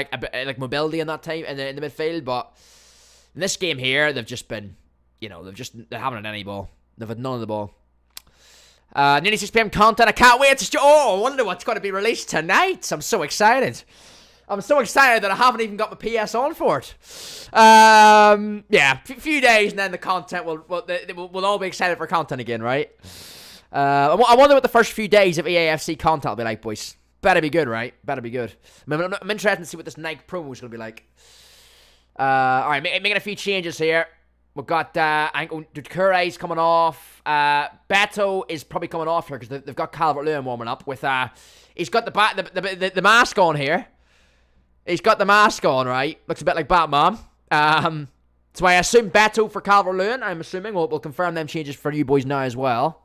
mobility in that time in the midfield, but... in this game here, they've just been, they haven't had any ball. They've had none of the ball. Nearly 6 p.m. content. I can't wait to... I wonder what's going to be released tonight. I'm so excited. I'm so excited that I haven't even got my PS on for it. Yeah, a few days and then the content we'll all be excited for content again, right? I wonder what the first few days of EAFC content will be like, boys. Better be good, right? Better be good. I'm interested to see what this Nike promo is going to be like. Alright, making a few changes here. We've got, I think Doucouré's coming off. Beto is probably coming off here because they've got Calvert-Lewin warming up with, he's got the mask on here. He's got the mask on, right? Looks a bit like Batman. So I assume Beto for Calvert-Lewin, I'm assuming. We'll confirm them changes for you boys now as well.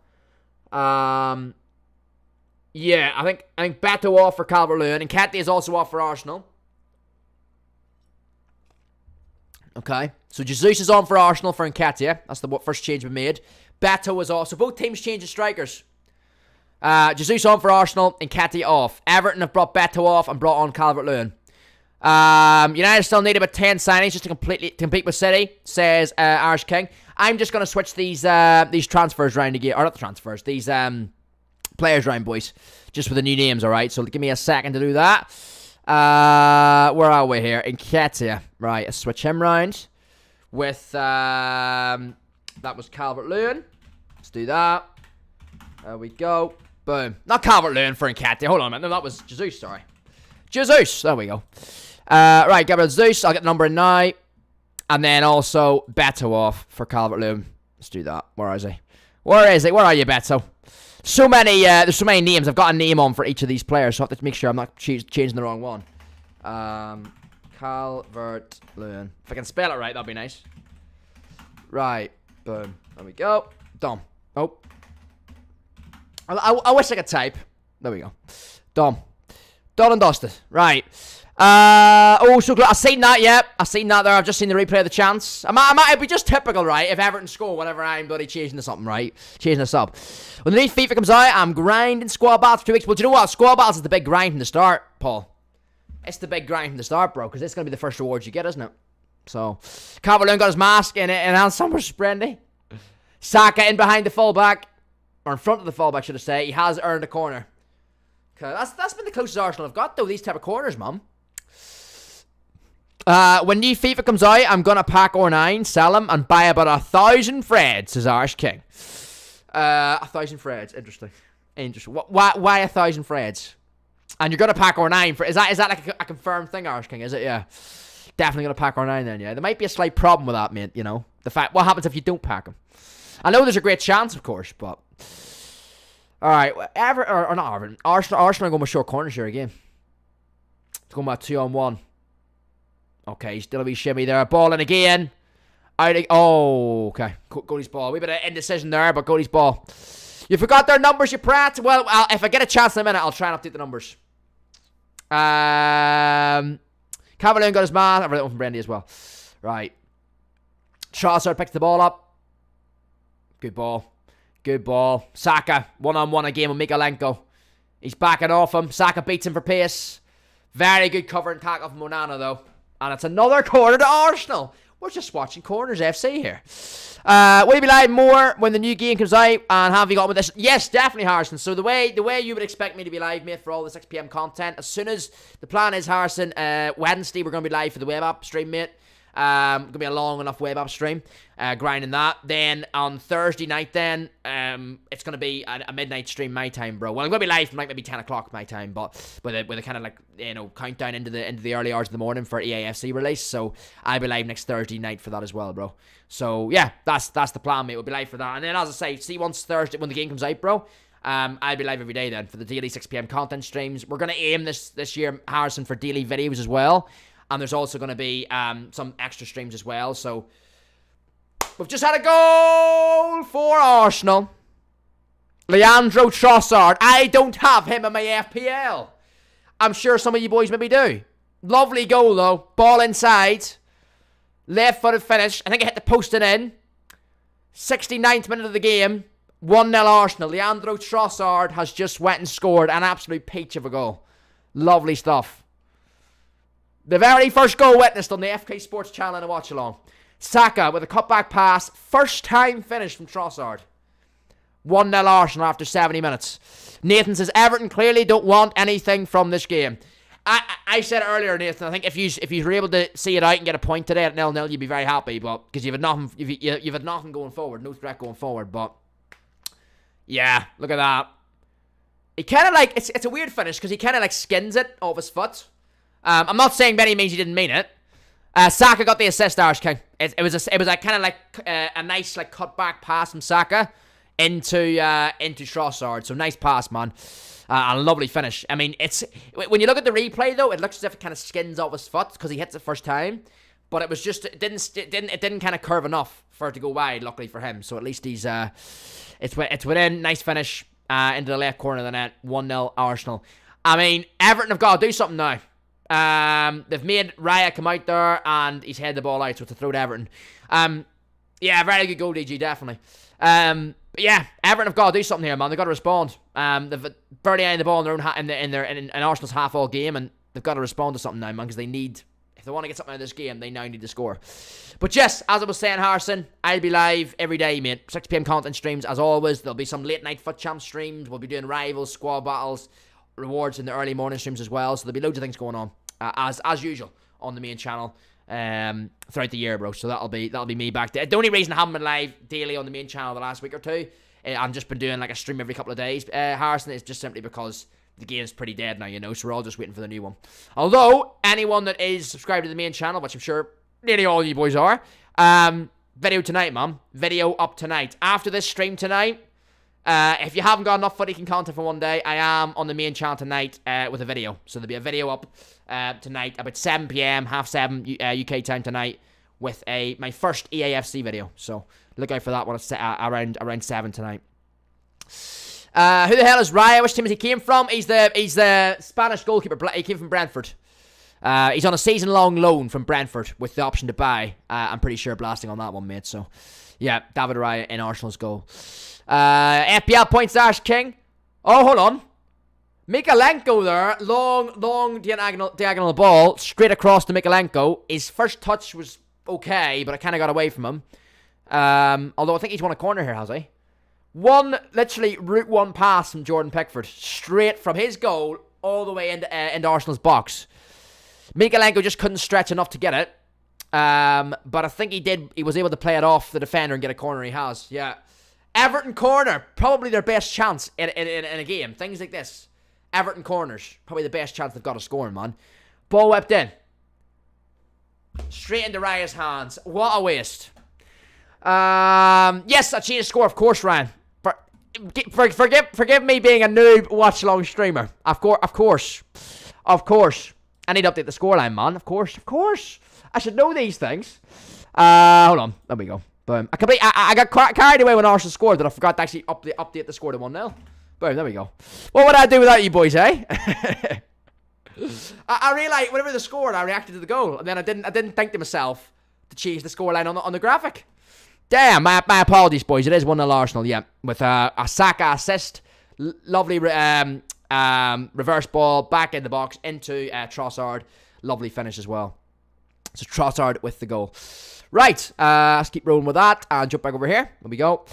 Yeah, I think Beto off for Calvert-Lewin. And Nketiah is also off for Arsenal. Okay, so Jesus is on for Arsenal for Nketiah. That's the first change we made. Beto is off. So both teams changing strikers. Jesus on for Arsenal, Nketiah off. Everton have brought Beto off and brought on Calvert-Lewin. United still need about 10 signings just to compete with City, says Irish King. I'm just going to switch these transfers round again. Or not the transfers, these players round, boys. Just with the new names, alright? So give me a second to do that. Where are we here? Nketiah. Right, let's switch him round. With, that was Calvert-Lewin. Let's do that. There we go. Boom. Not Calvert-Lewin for Nketiah. Hold on a minute. No, that was Jesus, sorry. Jesus. There we go. Right, Gabriel Jesus. I'll get the number in now. And then also Beto off for Calvert-Lewin. Let's do that. Where is he? Where is he? Where are you, Beto? So many, there's so many names. I've got a name on for each of these players, so I have to make sure I'm not changing the wrong one. Calvert-Lewin. If I can spell it right, that'd be nice. Right. Boom. There we go. Done. Oh. I wish I could type. There we go. Done. Done and dusted. Right. So I've seen that, yep. I've seen that there. I've just seen the replay of the chance. It'd be just typical, right? If Everton score whenever I'm bloody changing to something, right? Changing this up. When the new FIFA comes out, I'm grinding squad battles for 2 weeks. Well, do you know what? Squad battles is the big grind from the start, Paul. It's the big grind from the start, bro. Because it's going to be the first rewards you get, isn't it? So, Calvert-Lewin got his mask in it. And Al Summers sprinty. Saka in behind the fullback. Or in front of the fullback, should I say. He has earned a corner. Okay, that's been the closest Arsenal have got, though. These type of corners, mum. When new FIFA comes out, I'm gonna pack R9, sell them, and buy about 1,000 Freds, says Irish King. 1,000 Freds, interesting. Why 1,000 Freds? And you're gonna pack R9 for? Is that like a confirmed thing, Irish King? Is it? Yeah, definitely gonna pack R9 then. Yeah, there might be a slight problem with that, mate. You know, the fact what happens if you don't pack them. I know there's a great chance, of course, but all right, Arsenal are going with short corners here again. It's going about 2-on-1. Okay, still a wee shimmy there. Ball in again. Okay. Goalie's ball. We bit of indecision there, but goalie's ball. You forgot their numbers, you prat. Well, if I get a chance in a minute, I'll try and update the numbers. Calvert-Lewin got his man. I've read that one from Brandy as well. Right. Trossard picks the ball up. Good ball. Good ball. Saka, one-on-one again with Mikalenko. He's backing off him. Saka beats him for pace. Very good cover and tackle from Onana, though. And it's another corner to Arsenal. We're just watching Corners FC here. Will you be live more when the new game comes out? And have you got with this? Yes, definitely, Harrison. So the way you would expect me to be live, mate, for all the 6 p.m. content, as soon as the plan is, Harrison, Wednesday we're going to be live for the web app stream, mate. Going to be a long enough web app stream, grinding that. Then on Thursday night, then it's going to be a midnight stream my time, bro. Well, I'm going to be live from like maybe 10 o'clock my time, but with a kind of like, you know, countdown into the early hours of the morning for EAFC release. So I'll be live next Thursday night for that as well, bro. So yeah, that's the plan, mate. We'll be live for that, and then as I say, see once Thursday when the game comes out, bro. I'll be live every day then for the daily 6 p.m. content streams. We're going to aim this year, Harrison, for daily videos as well. And there's also going to be some extra streams as well. So we've just had a goal for Arsenal. Leandro Trossard. I don't have him in my FPL. I'm sure some of you boys maybe do. Lovely goal though. Ball inside. Left-footed finish. I think it hit the post and in. 69th minute of the game. 1-0 Arsenal. Leandro Trossard has just went and scored an absolute peach of a goal. Lovely stuff. The very first goal witnessed on the FK Sports channel in a watch-along. Saka with a cutback pass. First time finish from Trossard. 1-0 Arsenal after 70 minutes. Nathan says, Everton clearly don't want anything from this game. I said it earlier, Nathan, I think if you were able to see it out and get a point today at 0-0, you'd be very happy, but because you've had nothing going forward, no threat going forward, but yeah, look at that. He kind of like, it's a weird finish because he kind of like skins it off his foot. I'm not saying by any means he didn't mean it. Saka got the assist, Irish King. It was a kind of like a nice like cut back pass from Saka into Trossard. So nice pass, man. And a lovely finish. I mean, it's when you look at the replay though, it looks as if it kind of skins off his foot because he hits it first time. But it was just it didn't kind of curve enough for it to go wide. Luckily for him, so at least he's it's within. Nice finish into the left corner of the net. 1-0 Arsenal. I mean, Everton have got to do something now. They've made Raya come out there and he's headed the ball out, so it's a throw to Everton. Yeah, very good goal, DG, definitely. But yeah, Everton have got to do something here, man. They've got to respond. They've barely had the ball in their own in Arsenal's half all game, and they've got to respond to something now, man, because they need, if they want to get something out of this game, they now need to score. But yes, as I was saying, Harrison, I'll be live every day, mate. 6 p.m. content streams, as always. There'll be some late night FUT Champ streams. We'll be doing rivals, squad battles, rewards in the early morning streams as well. So there'll be loads of things going on, as usual, on the main channel throughout the year, bro. So that'll be me back there. The only reason I haven't been live daily on the main channel the last week or two, I've just been doing like a stream every couple of days, Harrison, is just simply because the game's pretty dead now, you know, so we're all just waiting for the new one. Although, anyone that is subscribed to the main channel, which I'm sure nearly all of you boys are, video tonight, man. Video up tonight. After this stream tonight, if you haven't got enough footy content for one day, I am on the main channel tonight with a video. So there'll be a video up tonight about 7 p.m, half 7 UK time tonight with my first EAFC video. So look out for that one around 7 tonight. Who the hell is Raya? Which team he came from? He's the Spanish goalkeeper. He came from Brentford. He's on a season-long loan from Brentford with the option to buy. I'm pretty sure blasting on that one, mate. So yeah, David Raya in Arsenal's goal. FPL points, Ash King. Oh, hold on. Mikalenko there. Long diagonal ball. Straight across to Mikalenko. His first touch was okay, but it kind of got away from him. Although I think he's won a corner here, has he? Literally route one pass from Jordan Pickford. Straight from his goal all the way into Arsenal's box. Mikalenko just couldn't stretch enough to get it. But I think he was able to play it off the defender and get a corner. He has, yeah. Everton corner, probably their best chance in a game. Things like this. Everton corners, probably the best chance they've got of scoring, man. Ball whipped in. Straight into Raya's hands. What a waste. Yes, I changed score, of course, Ryan. Forgive me being a noob watch-along streamer. Of course. I need to update the scoreline, man. Of course. I should know these things. Hold on. There we go. Boom. I got carried away when Arsenal scored that I forgot to actually update the score to 1-0. Boom, there we go. What would I do without you boys, eh? I realised whenever they scored, I reacted to the goal, and then I didn't think to myself to change the scoreline on the graphic. Damn, my apologies, boys. It is 1-0 Arsenal, yeah, with a Saka assist, lovely reverse ball back in the box into Trossard, lovely finish as well. So Trossard with the goal. Right, let's keep rolling with that and jump back over here. There we go.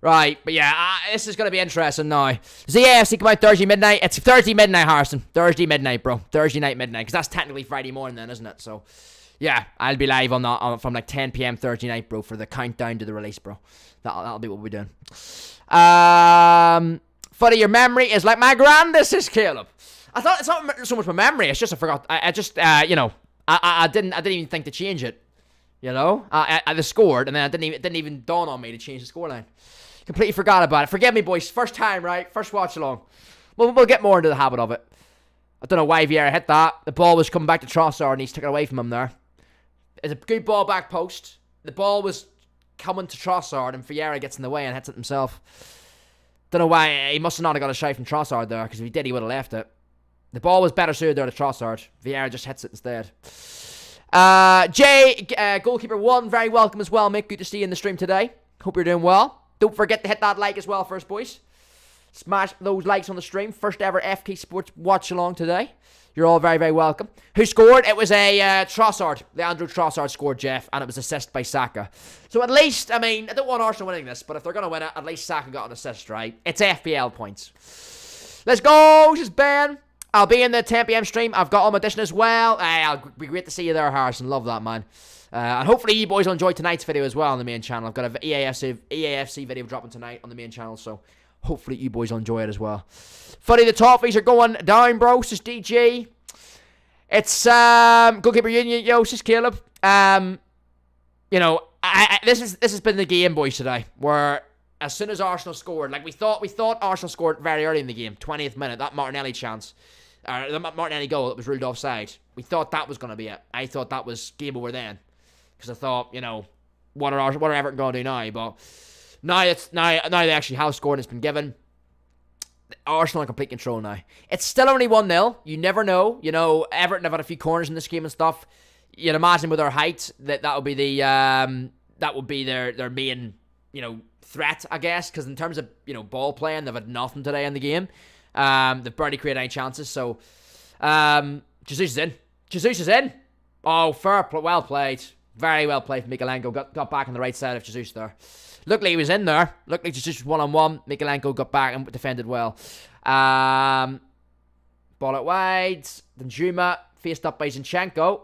Right, but yeah, this is going to be interesting now. Does the AFC come out Thursday midnight? It's Thursday midnight, Harrison. Thursday midnight, bro. Thursday night midnight, because that's technically Friday morning then, isn't it? So, yeah, I'll be live on that from like 10 p.m. Thursday night, bro, for the countdown to the release, bro. That'll be what we're doing. Funny, your memory is like my grandest, is Caleb. I thought it's not so much my memory. It's just I forgot. I just, you know, I didn't even think to change it. You know, I just scored, and then it didn't even dawn on me to change the scoreline. Completely forgot about it. Forgive me, boys. First time, right? First watch along. We'll get more into the habit of it. I don't know why Vieira hit that. The ball was coming back to Trossard, and he's took it away from him there. It's a good ball back post. The ball was coming to Trossard, and Vieira gets in the way and hits it himself. Don't know why. He must have not got a shot from Trossard there, because if he did, he would have left it. The ball was better suited there to Trossard. Vieira just hits it instead. Jay, goalkeeper 1, very welcome as well, mate. Good to see you in the stream today. Hope you're doing well. Don't forget to hit that like as well first, boys. Smash those likes on the stream. First ever FK Sports watch along today. You're all very, very welcome. Who scored? It was a Trossard. Leandro Trossard scored, Jeff, and it was assist by Saka. So at least, I mean, I don't want Arsenal winning this, but if they're going to win it, at least Saka got an assist, right? It's FPL points. Let's go. This is Ben. I'll be in the 10 p.m. stream. I've got on edition as well. It'll be great to see you there, Harrison. Love that, man. And hopefully you boys will enjoy tonight's video as well on the main channel. I've got an EAFC video dropping tonight on the main channel, so hopefully you boys will enjoy it as well. Funny, the toffees are going down, bro. This is DG. It's goalkeeper union. Yo, this is Caleb. You know, this has been the game, boys, today, where as soon as Arsenal scored, like we thought Arsenal scored very early in the game, 20th minute, that Martinelli chance. The Martinelli goal that was ruled offside. We thought that was going to be it. I thought that was game over then. Because I thought, you know, what are Everton going to do now? But now they actually have scored and it's been given. Arsenal in complete control now. It's still only 1-0. You never know. You know, Everton have had a few corners in this game and stuff. You'd imagine with their height that would be their main, you know, threat, I guess. Because in terms of, you know, ball playing, they've had nothing today in the game. They've barely created any chances. So Jesus is in. Jesus is in. Oh, well played. Very well played from Mikalenko. Got back on the right side of Jesus there. Luckily he was in there. Luckily Jesus was one-on-one. Mikalenko got back and defended well. Ball out wide. Then Juma faced up by Zinchenko.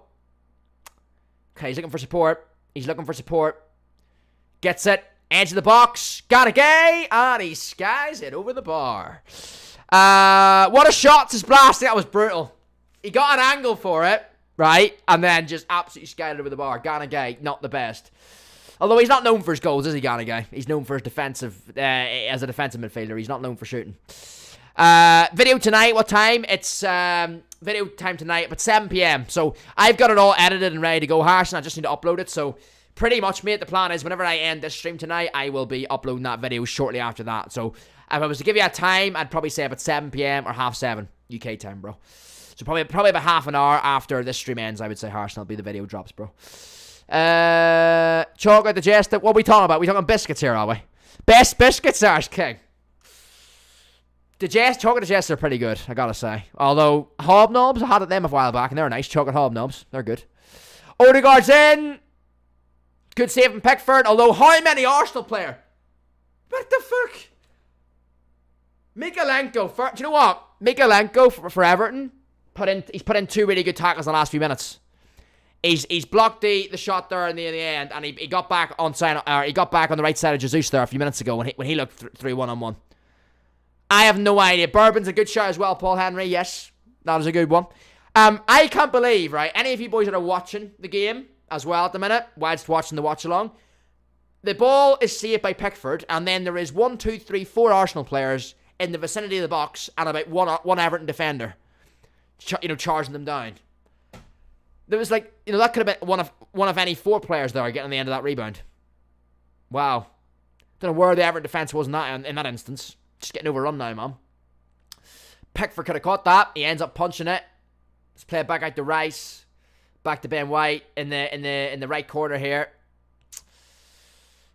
Okay, he's looking for support. Gets it. Edge of the box. Got a gay. And he skies it over the bar. What a shot to blast. That was brutal. He got an angle for it. Right, and then just absolutely skied over the bar. Ghana Gay, not the best. Although he's not known for his goals, is he, Ghana Gay? He's known for his defensive, as a defensive midfielder. He's not known for shooting. Video tonight, what time? It's video time tonight, but 7 p.m. So I've got it all edited and ready to go, Harsh, and I just need to upload it. So pretty much, mate, the plan is whenever I end this stream tonight, I will be uploading that video shortly after that. So if I was to give you a time, I'd probably say about 7 p.m. or 7:30 UK time, bro. So probably about half an hour after this stream ends, I would say, Harsh, and that'll be the video drops, bro. Chocolate digestive. What are we talking about? We talking biscuits here, are we? Best biscuits, Harsh King. Chocolate digestives are pretty good, I gotta say. Although, hobnobs, I had them a while back, and they're nice. Chocolate hobnobs, they're good. Odegaard's in. Good save from Pickford, although how many Arsenal player? What the fuck? Mikalenko, do you know what? Mikalenko for Everton, he's put in 2 really good tackles in the last few minutes. He's blocked the shot there in the end, and he got back on the right side of Jesus there a few minutes ago when he looked through 1-on-1. I have no idea. Bourbon's a good shot as well, Paul Henry. Yes, that was a good one. I can't believe, right, any of you boys that are watching the game as well at the minute, whilst watching the watch along, the ball is saved by Pickford, and then there is 4 Arsenal players in the vicinity of the box and about one Everton defender, charging them down. There was that could have been one of any 4 players there getting the end of that rebound. Wow. Don't know where the Everton defence was in that instance. Just getting overrun now, man. Pickford could have caught that. He ends up punching it. Let's play it back out to Rice. Back to Ben White in the right corner here.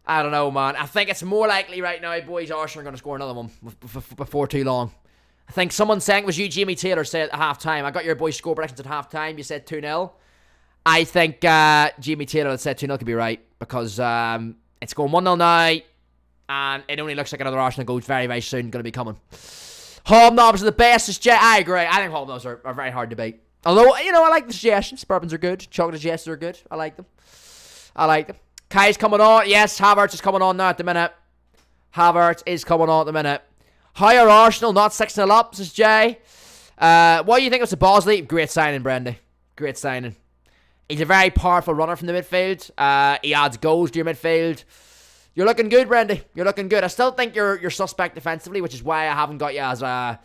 I don't know, man. I think it's more likely right now, boys, Arsenal are going to score another one before too long. I think someone saying it was you, Jamie Taylor, said at half-time. I got your boys' score predictions at half-time. You said 2-0. I think Jamie Taylor that said 2-0 could be right because it's going 1-0 now, and it only looks like another Arsenal goal very, very soon going to be coming. Hobnobs are the best. I agree. I think hobnobs are very hard to beat. Although, I like the suggestions. Bourbons are good. Chocolate digestions are good. I like them. Kai's coming on. Yes, Havertz is coming on now at the minute. How are Arsenal not 6-0 up, says Jay. What do you think of Bosley? Great signing, Brendy. Great signing. He's a very powerful runner from the midfield. He adds goals to your midfield. You're looking good, Brendy. You're looking good. I still think you're suspect defensively, which is why I haven't got you as a...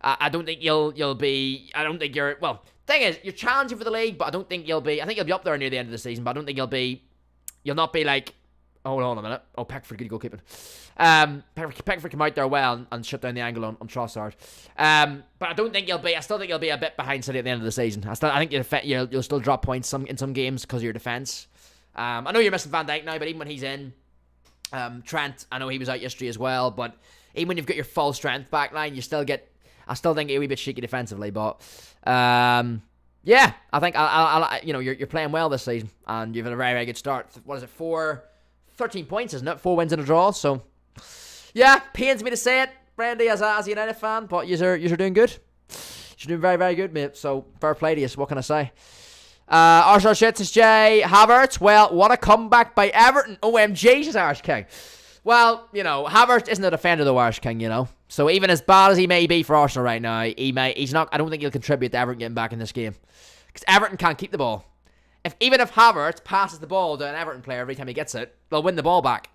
I don't think you'll be... I don't think you're... Well, thing is, you're challenging for the league, but I don't think you'll be... I think you'll be up there near the end of the season, but I don't think you'll be... You'll not be like... Hold on a minute. Oh, Pickford, good goalkeeping. Pickford came out there well and shut down the angle on Trossard. But I don't think you'll be... I still think you'll be a bit behind City at the end of the season. I think you'll still drop points in some games because of your defence. I know you're missing Van Dijk now, but even when he's in... Trent, I know he was out yesterday as well, but even when you've got your full strength back line, you still get... I still think you're a wee bit shaky defensively, but... yeah, I think you're playing well this season, and you've had a very, very good start. What is it? 13 points, isn't it? 4 wins and a draw. So, yeah, pains me to say it, Brandy, as a United fan, but you're doing good. You're doing very, very good, mate. So, fair play to you. What can I say? Arsenal shit, says Jay. Havertz, well, what a comeback by Everton. OMG, says Irish King. Well, Havertz isn't a defender, though, Irish King, So even as bad as he may be for Arsenal right now, he's not. I don't think he'll contribute to Everton getting back in this game, because Everton can't keep the ball. Even if Havertz passes the ball to an Everton player every time he gets it, they'll win the ball back.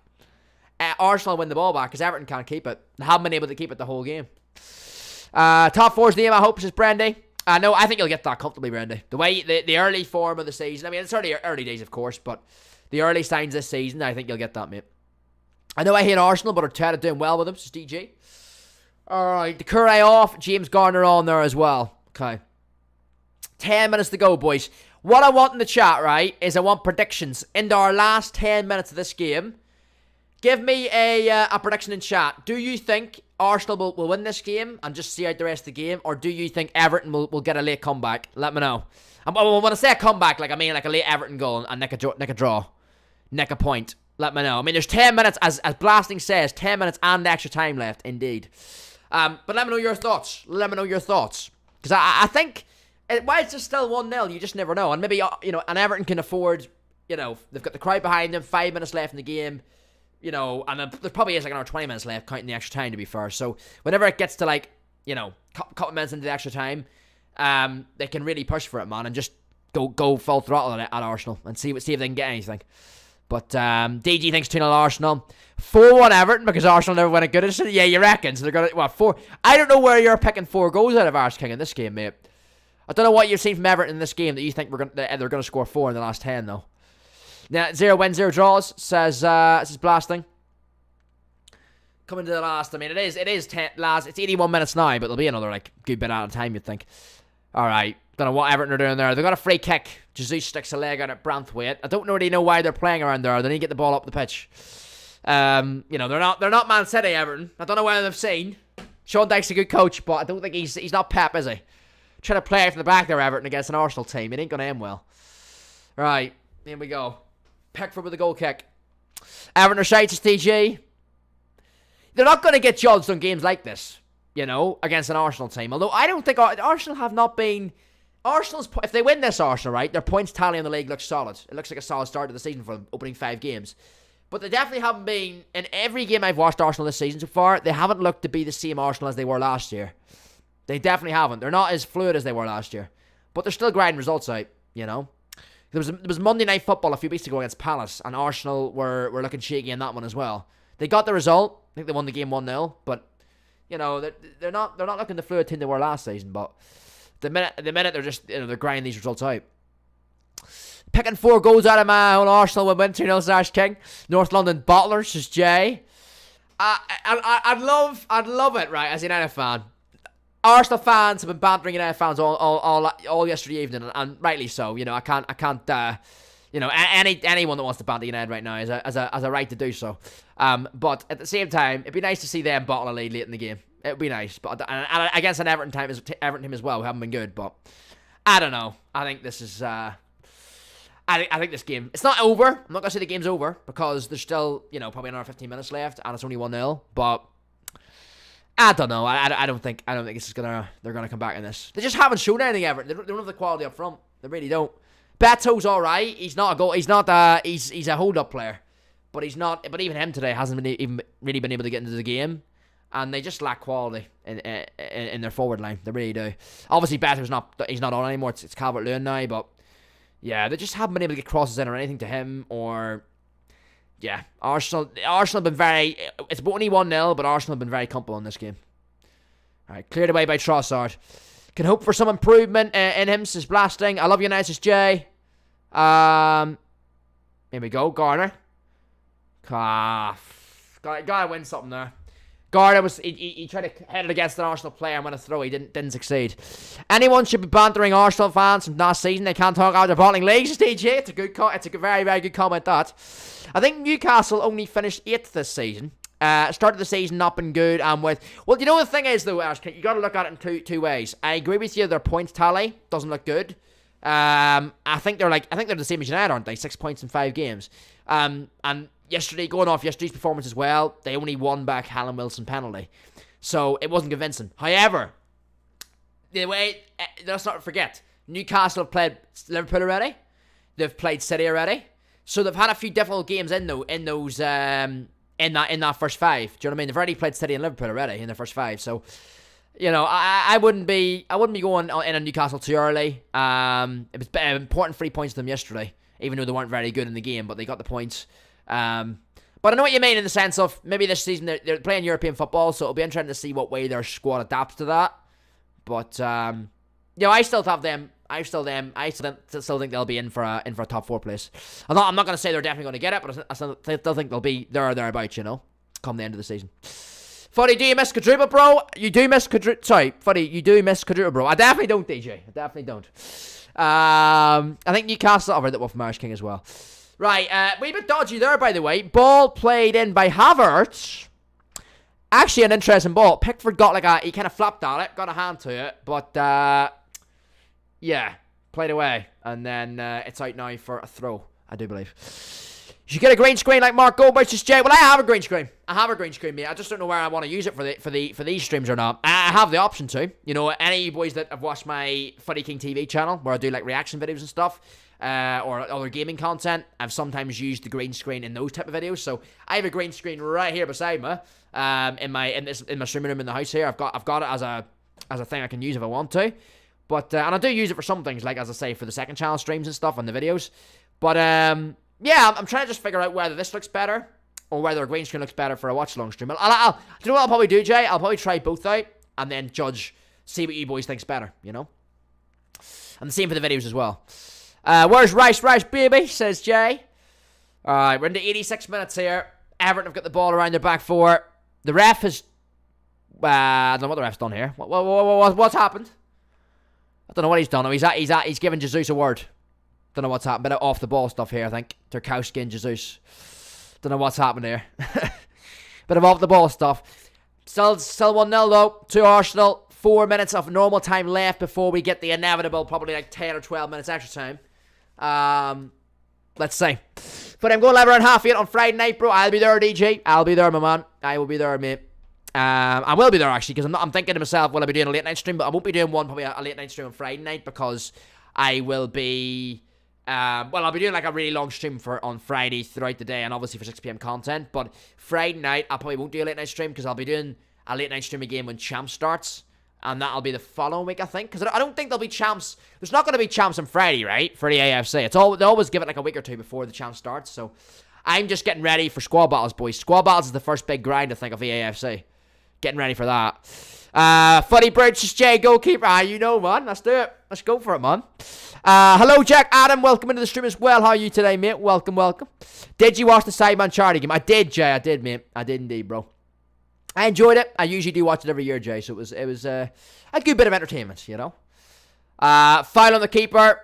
Arsenal will win the ball back because Everton can't keep it. They haven't been able to keep it the whole game. Top four's the aim, I hope, says Brandy. No, I think you'll get that comfortably, Brandy. The way the early form of the season. I mean, it's early days, of course, but the early signs this season, I think you'll get that, mate. I know I hate Arsenal, but are doing well with them, says DG. Alright, the Curry off, James Garner on there as well. Okay. 10 minutes to go, boys. What I want in the chat, right, is I want predictions into our last 10 minutes of this game. Give me a prediction in chat. Do you think Arsenal will win this game and just see out the rest of the game? Or do you think Everton will get a late comeback? Let me know. When I say a comeback, I mean like a late Everton goal and nick a draw. Nick a point. Let me know. I mean, there's 10 minutes, as Blasting says, 10 minutes and extra time left, indeed. But let me know your thoughts. Because I think, while it's just still 1-0, you just never know. And maybe, and Everton can afford, they've got the crowd behind them, 5 minutes left in the game, and there probably is another 20 minutes left, counting the extra time, to be fair. So, whenever it gets to, couple minutes into the extra time, they can really push for it, man, and just go full throttle at Arsenal and see if they can get anything. But DG thinks 2-0 Arsenal. 4-1 Everton, because Arsenal never win a Goodison. Yeah, you reckon? So they're going to... 4... I don't know where you're picking 4 goals out of Irish King in this game, mate. I don't know what you've seen from Everton in this game that you think they're going to score 4 in the last 10, though. Now, 0 wins, 0 draws, says Blasting. Coming to the last, I mean, it is 10, last, it's 81 minutes now, but there'll be another, good bit out of time, you'd think. Alright, don't know what Everton are doing there. They've got a free kick. Jesus sticks a leg out at Branthwaite. I don't really know why they're playing around there. They need to get the ball up the pitch. They're not Man City, Everton. I don't know whether they've seen. Sean Dyche's a good coach, but I don't think he's not Pep, is he? Trying to play from the back there, Everton, against an Arsenal team. It ain't going to end well. Right, here we go. Pickford with a goal kick. Everton are shite to TG. They're not going to get judged on games like this, against an Arsenal team. Although I don't think Arsenal have not been... if they win this, Arsenal, right, their points tally in the league looks solid. It looks like a solid start to the season for them, opening 5 games. But they definitely haven't been... In every game I've watched Arsenal this season so far, they haven't looked to be the same Arsenal as they were last year. They definitely haven't. They're not as fluid as they were last year. But they're still grinding results out, There was Monday Night Football a few weeks ago against Palace, and Arsenal were looking shaky in that one as well. They got the result. I think they won the game 1-0, but they're not looking the fluid team they were last season. But the minute they're just they're grinding these results out. Picking 4 goals out of my own Arsenal will win 2-0 Ash King. North London Bottlers, says Jay. I'd love it, right, as a United fan. Arsenal fans have been bantering United fans all yesterday evening, and rightly so. I can't. Anyone that wants to banter United right now has a right to do so. But at the same time, it'd be nice to see them bottle a lead late in the game. It'd be nice, but and against an Everton team as well, who haven't been good. But I don't know. I think this is. I think this game, it's not over. I'm not going to say the game's over because there's still, probably another 15 minutes left and it's only 1-0. But I don't know. I don't think this is they're gonna come back in this. They just haven't shown anything ever. They don't have the quality up front. They really don't. Beto's all right. He's not a goal. He's not. He's a hold up player, but he's not. But even him today hasn't even really been able to get into the game, and they just lack quality in their forward line. They really do. Obviously, Beto's not. He's not on anymore. It's Calvert-Lewin now, but yeah, they just haven't been able to get crosses in or anything to him or. Yeah, Arsenal have been very... It's only 1-0, but Arsenal have been very comfortable in this game. All right, cleared away by Trossard. Can hope for some improvement in him, says Blasting. I love you now, says Jay. Here we go, Garner. Gotta win something there. Garner he tried to head it against an Arsenal player and win a throw. He didn't succeed. Anyone should be bantering Arsenal fans from last season. They can't talk out their bottling leagues, says DJ. It's a very, very good comment, that. I think Newcastle only finished 8th this season. Started the season not been good and with... Well, the thing is, though, Ash, you got to look at it in two ways. I agree with you, their points tally doesn't look good. I think they're the same as United, aren't they? 6 points in 5 games. And going off yesterday's performance as well, they only won back Callum Wilson penalty. So it wasn't convincing. However, let's not forget, Newcastle have played Liverpool already. They've played City already. So they've had a few difficult games in that first 5. Do you know what I mean? They've already played City and Liverpool already in the first 5. So, I wouldn't be going in on Newcastle too early. It was important 3 points to them yesterday, even though they weren't very good in the game, but they got the points. But I know what you mean in the sense of maybe this season they're playing European football, so it'll be interesting to see what way their squad adapts to that. But I still have them. I still think they'll be in for a top 4 place. I'm not going to say they're definitely going to get it, but I still think they'll be there or thereabouts, come the end of the season. Fuddy, do you miss quadruple, bro? You do miss quadruple. Sorry, Fuddy, you do miss quadruple, bro. I definitely don't, DJ. I definitely don't. I think Newcastle. I've read that one from Irish King as well. Right, wee bit dodgy there, by the way. Ball played in by Havertz. Actually, an interesting ball. Pickford got he kind of flapped at it, got a hand to it, but yeah, played away, and then it's out now for a throw, I do believe. You should get a green screen like Mark Goldberg, says Jay. Well, I have a green screen. Mate. I just don't know where I want to use it for these streams or not. I have the option to. Any of you boys that have watched my Fuddy King TV channel, where I do like reaction videos and stuff, or other gaming content, I've sometimes used the green screen in those type of videos. So I have a green screen right here beside me, in my streaming room in the house here. I've got it as a thing I can use if I want to. But and I do use it for some things, like as I say, for the second channel streams and stuff on the videos. But yeah, I'm trying to just figure out whether this looks better or whether a green screen looks better for a watch along stream. Do you know what I'll probably do, Jay? I'll probably try both out and then see what you boys think's better, And the same for the videos as well. Where's Rice, baby? Says Jay. All right, we're into 86 minutes here. Everton have got the ball around their back 4. The ref has. I don't know what the ref's done here. What's happened? I don't know what he's done. He's given Jesus a word. Don't know what's happened. Bit of off the ball stuff here, I think. Tarkowski and Jesus. Don't know what's happened here. Bit of off the ball stuff. Still 1-0 though to Arsenal. 4 minutes of normal time left before we get the inevitable, probably like 10 or 12 minutes extra time. Let's see. But I'm going live around 8:30 on Friday night, bro. I'll be there, DJ. I'll be there, my man. I will be there, mate. I will be there actually, because I'm thinking to myself, will I be doing a late night stream? But I won't be doing probably a late night stream on Friday night, because I will be I'll be doing like a really long stream on Friday throughout the day, and obviously for 6 p.m. content. But Friday night I probably won't do a late night stream, because I'll be doing a late night stream again when Champs starts, and that'll be the following week, I think, because I don't think there'll be Champs. There's not going to be Champs on Friday, right, for the AFC. They always give it like a week or two before the Champs starts. So I'm just getting ready for Squad Battles, boys. Squad Battles is the first big grind, I think, of the AFC. Getting ready for that. Funny Bird, just Jay, goalkeeper. Man. Let's do it. Let's go for it, man. Hello, Jack Adam. Welcome into the stream as well. How are you today, mate? Welcome. Did you watch the Sideman Charity game? I did, Jay. I did, mate. I did indeed, bro. I enjoyed it. I usually do watch it every year, Jay. So it was a good bit of entertainment, Foul on the keeper.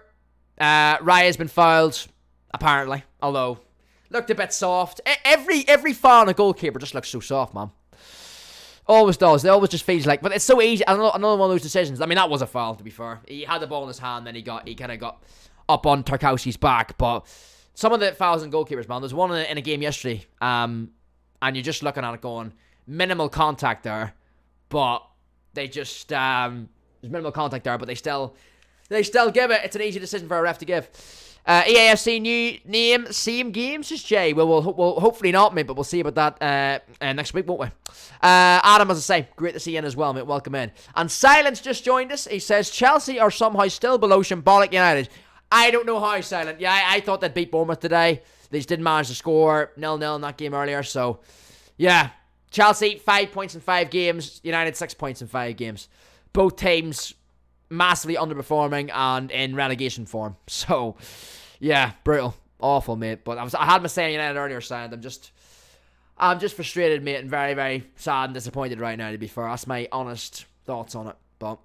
Raya's been fouled, apparently. Although, looked a bit soft. Every foul on the goalkeeper just looks so soft, man. Always does. It always just feels like, but it's so easy. Another one of those decisions. I mean, that was a foul, to be fair. He had the ball in his hand, then he kind of got up on Tarkowski's back. But some of the fouls and goalkeepers, man. There's one in a game yesterday, and you're just looking at it going, minimal contact there, but they just there's minimal contact there, but they still give it. It's an easy decision for a ref to give. EAFC new name, same game, says Jay. We'll hopefully not, mate, but we'll see about that next week, won't we? Adam, as I say, great to see you in as well, mate. Welcome in. And Silence just joined us. He says Chelsea are somehow still below Shambolic United. I don't know how, Silent. Yeah, I thought they'd beat Bournemouth today. They just didn't manage to score 0-0 in that game earlier. So, yeah, Chelsea 5 points in 5 games. United 6 points in 5 games. Both teams massively underperforming and in relegation form. So, yeah, brutal, awful, mate. But I had my say on United earlier, saying I'm just frustrated, mate, and very, very sad and disappointed right now. To be fair, that's my honest thoughts on it. But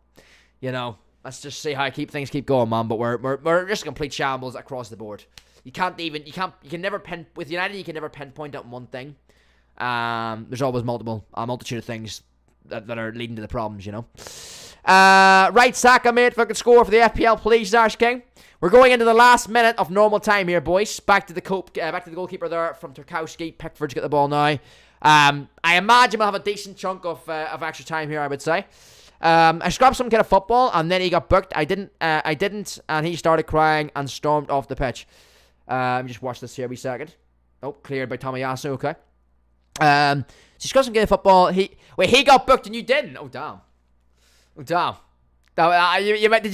you know, let's just see how things keep going, man. But we're just complete shambles across the board. You can never with United. You can never pinpoint out one thing. There's always a multitude of things that are leading to the problems, you know. Right, Saka, mate, fucking score for the FPL, please, Ash King. We're going into the last minute of normal time here, boys. Back to the goalkeeper there from Tarkowski. Pickford's got the ball now. I imagine we'll have a decent chunk of extra time here, I would say. I scrapped some kind of football, and then he got booked. I didn't, and he started crying and stormed off the pitch. Let me just watch this here a wee second. Oh, cleared by Tomiyasu, okay. So he scrapped some kind of football. He got booked and you didn't. Oh, damn. Did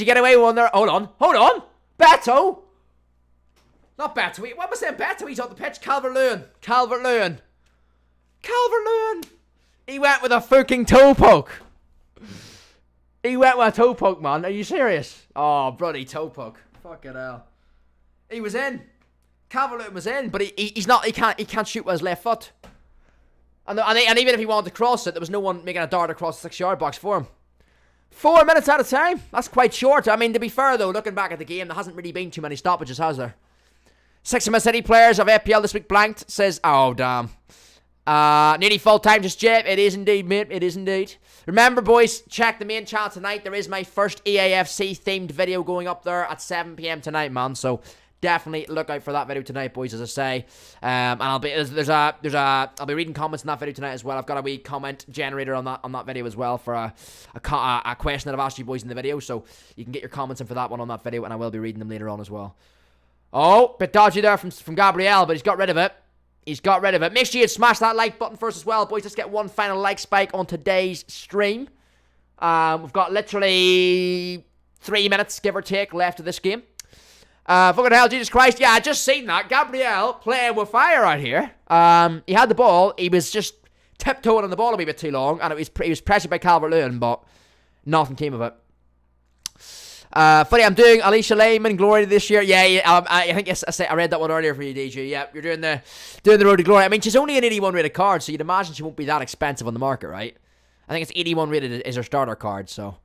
you get away with one there? Hold on. Beto! Not Beto. What am I saying? Beto, he's on the pitch. Calvert-Lewin. He went with a fucking toe poke. Man. Are you serious? Oh, bloody toe poke. Fucking hell. He was in. Calvert-Lewin was in, but he's not. He can't shoot with his left foot. And even if he wanted to cross it, there was no one making a dart across the 6-yard box for him. 4 minutes out of time. That's quite short. I mean, to be fair, though, looking back at the game, there hasn't really been too many stoppages, has there? 6 of my City players of FPL this week blanked. Says, oh, damn. Nearly full time, just Jeb. It is indeed, mate. It is indeed. Remember, boys, check the main channel tonight. There is my first EAFC-themed video going up there at 7 p.m. tonight, man. So definitely look out for that video tonight, boys, as I say. And I'll be reading comments in that video tonight as well. I've got a wee comment generator on that video as well for a question that I've asked you boys in the video, so you can get your comments in for that one on that video, and I will be reading them later on as well. Oh, bit dodgy there from Gabriel, but he's got rid of it. Make sure you smash that like button first as well, boys. Let's get one final like spike on today's stream. We've got literally 3 minutes, give or take, left of this game. Fucking hell, Jesus Christ. Yeah, I just seen that. Gabriel playing with fire out here. He had the ball. He was just tiptoeing on the ball a wee bit too long. And he was pressured by Calvert-Lewin, but nothing came of it. Funny, I'm doing Alicia Lehman Glory this year. Yeah, I think I read that one earlier for you, DJ. Yeah, you're doing the Road to Glory. I mean, she's only an 81 rated card, so you'd imagine she won't be that expensive on the market, right? I think it's 81 rated is her starter card, so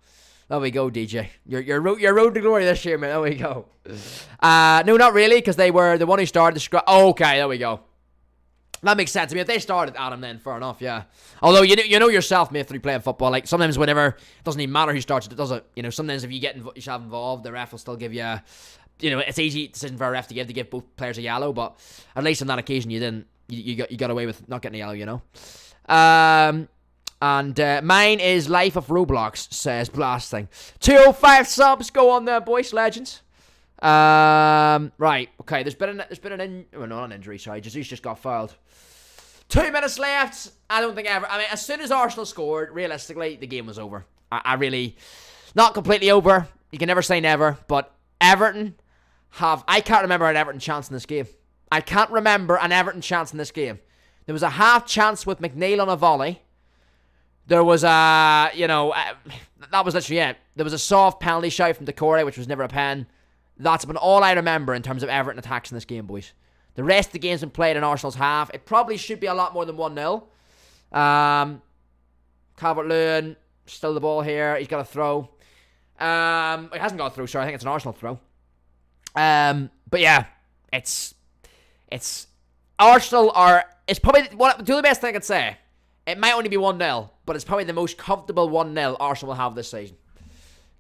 there we go, DJ. Your Road to Glory this year, man. There we go. No, not really, because they were the one who started the scrap. Okay, there we go. That makes sense. I mean, if they started Adam, then fair enough, yeah. Although you know yourself, mate, through playing football, like sometimes whenever it doesn't even matter who starts it, does it? You know, sometimes if you get yourself involved, the ref will still give you. You know, it's an easy decision for a ref to give both players a yellow, but at least on that occasion you didn't. You got away with not getting a yellow, you know. And mine is Life of Roblox, says Blasting. 205 subs, go on there, boys, legends. Right, okay, there's been an injury, sorry, Jesus just got fouled. 2 minutes left. I don't think ever. I mean, as soon as Arsenal scored, realistically, the game was over. I really, not completely over. You can never say never, but Everton I can't remember an Everton chance in this game. There was a half chance with McNeil on a volley. There was that was literally it. There was a soft penalty shout from Decore, which was never a pen. That's been all I remember in terms of Everton attacks in this game, boys. The rest of the game's been played in Arsenal's half. It probably should be a lot more than 1-0. Calvert-Lewin, still the ball here. He's got a throw. He hasn't got a throw, sorry. I think it's an Arsenal throw. But yeah, it's Arsenal are. It's probably the best thing I could say It might only be 1-0, but it's probably the most comfortable 1-0 Arsenal will have this season.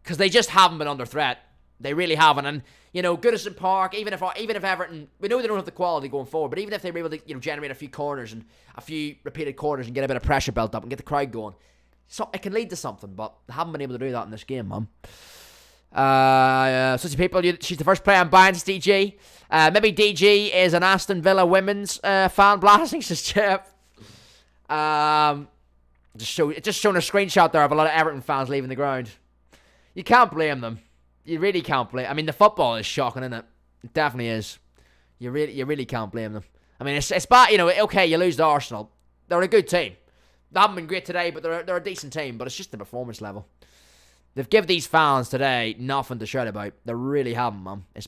Because they just haven't been under threat. They really haven't. And, Goodison Park, even if Everton, we know they don't have the quality going forward, but even if they were able to, generate a few corners and a few repeated corners and get a bit of pressure built up and get the crowd going, so it can lead to something, but they haven't been able to do that in this game, man. Such people, she's the first player I'm buying, DG. Maybe DG is an Aston Villa women's fan blasting, says Jeff. Just showing a screenshot there of a lot of Everton fans leaving the ground. You can't blame them. You really can't blame. I mean, the football is shocking, isn't it? It definitely is. You really can't blame them. I mean, it's bad. Okay, you lose to Arsenal. They're a good team. They haven't been great today, but they're a decent team. But it's just the performance level. They've given these fans today nothing to shout about. They really haven't, man. It's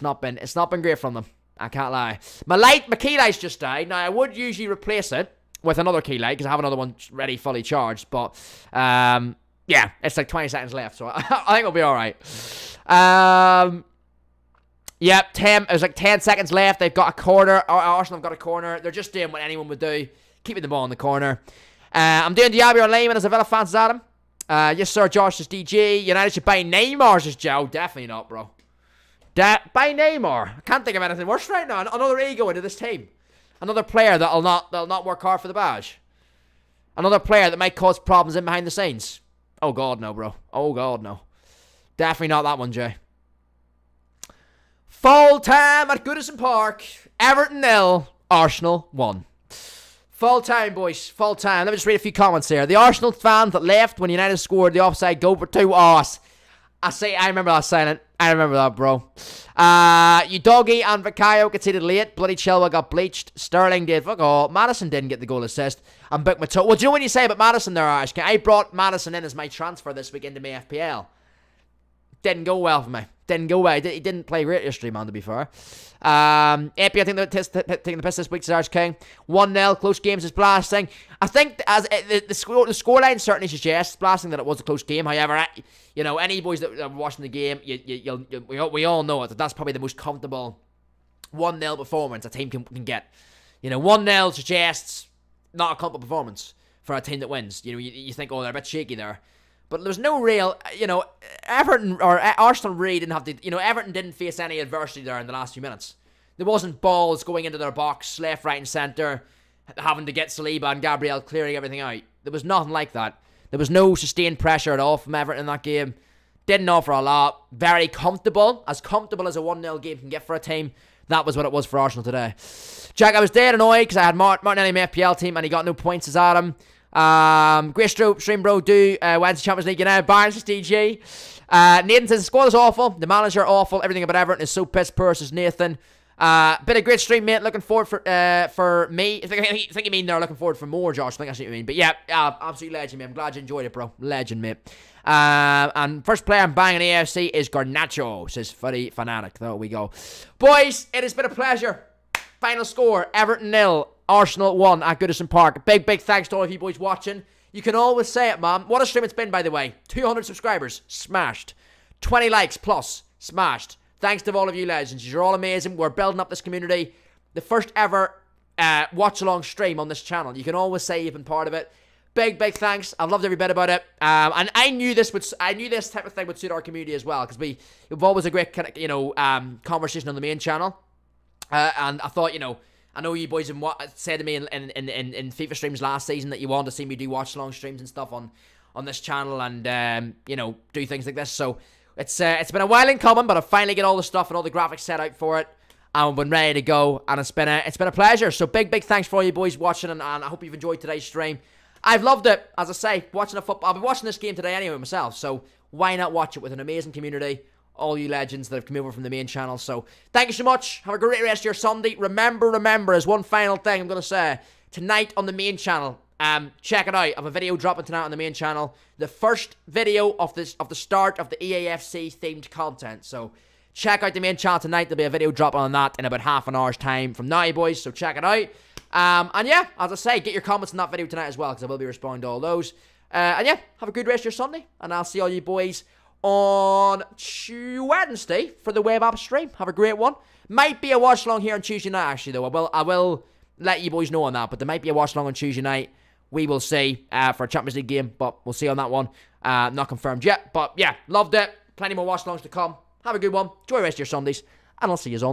not been great from them. I can't lie. My key light's just died. Now I would usually replace it with another key light because I have another one ready, fully charged. But yeah, it's like 20 seconds left, so I think it'll be all right. Yep, it was like 10 seconds left. They've got a corner. Arsenal have got a corner. They're just doing what anyone would do, keeping the ball in the corner. I'm doing Diaby or Lehman as a Villa fan, Adam. Yes, sir. Josh is DG. United should buy Neymar, says Joe. Definitely not, bro. Buy Neymar. I can't think of anything worse right now. Another ego into this team. Another player that'll not work hard for the badge. Another player that might cause problems in behind the scenes. Oh God, no, bro. Oh God, no. Definitely not that one, Jay. Full time at Goodison Park. Everton 0, Arsenal 1. Full time, boys. Full time. Let me just read a few comments here. The Arsenal fans that left when United scored the offside goal for 2. I remember that silent. I remember that, bro. Udogi and Vicario conceded late. Bloody Chilwell got bleached. Sterling did. Fuck all. Maddison didn't get the goal assist. And booked my toe. Well, do you know what you say about Maddison there, Ash? I brought Maddison in as my transfer this week into my FPL. Didn't go well for me. Didn't go well. He didn't play great yesterday, man, to be fair. Epi, I think they're taking the piss this week, Sarge King. 1-0, close games is blasting. I think as the scoreline certainly suggests blasting that it was a close game. However, any boys that are watching the game, we all know it. That's probably the most comfortable 1-0 performance a team can get. 1-0 suggests not a comfortable performance for a team that wins. You think, oh, they're a bit shaky there. But there's no real, Everton or Arsenal really didn't have to, Everton didn't face any adversity there in the last few minutes. There wasn't balls going into their box, left, right and centre, having to get Saliba and Gabriel clearing everything out. There was nothing like that. There was no sustained pressure at all from Everton in that game. Didn't offer a lot. Very comfortable as a 1-0 game can get for a team. That was what it was for Arsenal today. Jack, I was dead annoyed because I had Martinelli in my FPL team and he got no points as Adam. Great stream, bro. Wednesday Champions League, Barnes is DG. Nathan says the squad is awful, the manager awful, everything about Everton is so piss poor, says Nathan. Been a great stream, mate. Looking forward for me. I think you mean they're looking forward for more, Josh. I think that's what you mean. But yeah, absolute legend, mate. I'm glad you enjoyed it, bro. Legend, mate. And first player I'm buying in AFC is Garnacho, says Fuddy Fanatic. There we go. Boys, it has been a pleasure. Final score, Everton 0, Arsenal 1 at Goodison Park. Big thanks to all of you boys watching. You can always say it, man. What a stream it's been, by the way. 200 subscribers, smashed. 20 likes plus, smashed. Thanks to all of you legends. You're all amazing. We're building up this community. The first ever watch-along stream on this channel. You can always say you've been part of it. Big thanks. I've loved every bit about it. And I knew this type of thing would suit our community as well, because we've always a great conversation on the main channel. And I thought, I know you boys said to me in FIFA streams last season that you wanted to see me do watch-along streams and stuff on this channel and, do things like this. So it's been a while in coming, but I finally get all the stuff and all the graphics set out for it. And I've been ready to go, and it's been a pleasure. So big thanks for all you boys watching, and I hope you've enjoyed today's stream. I've loved it, as I say, watching the football. I'll be watching this game today anyway myself, so why not watch it with an amazing community? All you legends that have come over from the main channel. So thank you so much. Have a great rest of your Sunday. Remember, as one final thing I'm going to say, tonight on the main channel, check it out. I have a video dropping tonight on the main channel. The first video of the start of the EAFC themed content. So check out the main channel tonight. There'll be a video dropping on that in about half an hour's time from now, boys. So check it out. And yeah, as I say, get your comments on that video tonight as well, because I will be responding to all those. And yeah, have a good rest of your Sunday, and I'll see all you boys on Wednesday for the web app stream. Have a great one. Might be a watch along here on Tuesday night, actually, though. I will let you boys know on that. But there might be a watch along on Tuesday night. We will see for a Champions League game, but we'll see on that one. Not confirmed yet. But yeah, loved it. Plenty more watch alongs to come. Have a good one. Enjoy the rest of your Sundays, and I'll see you on the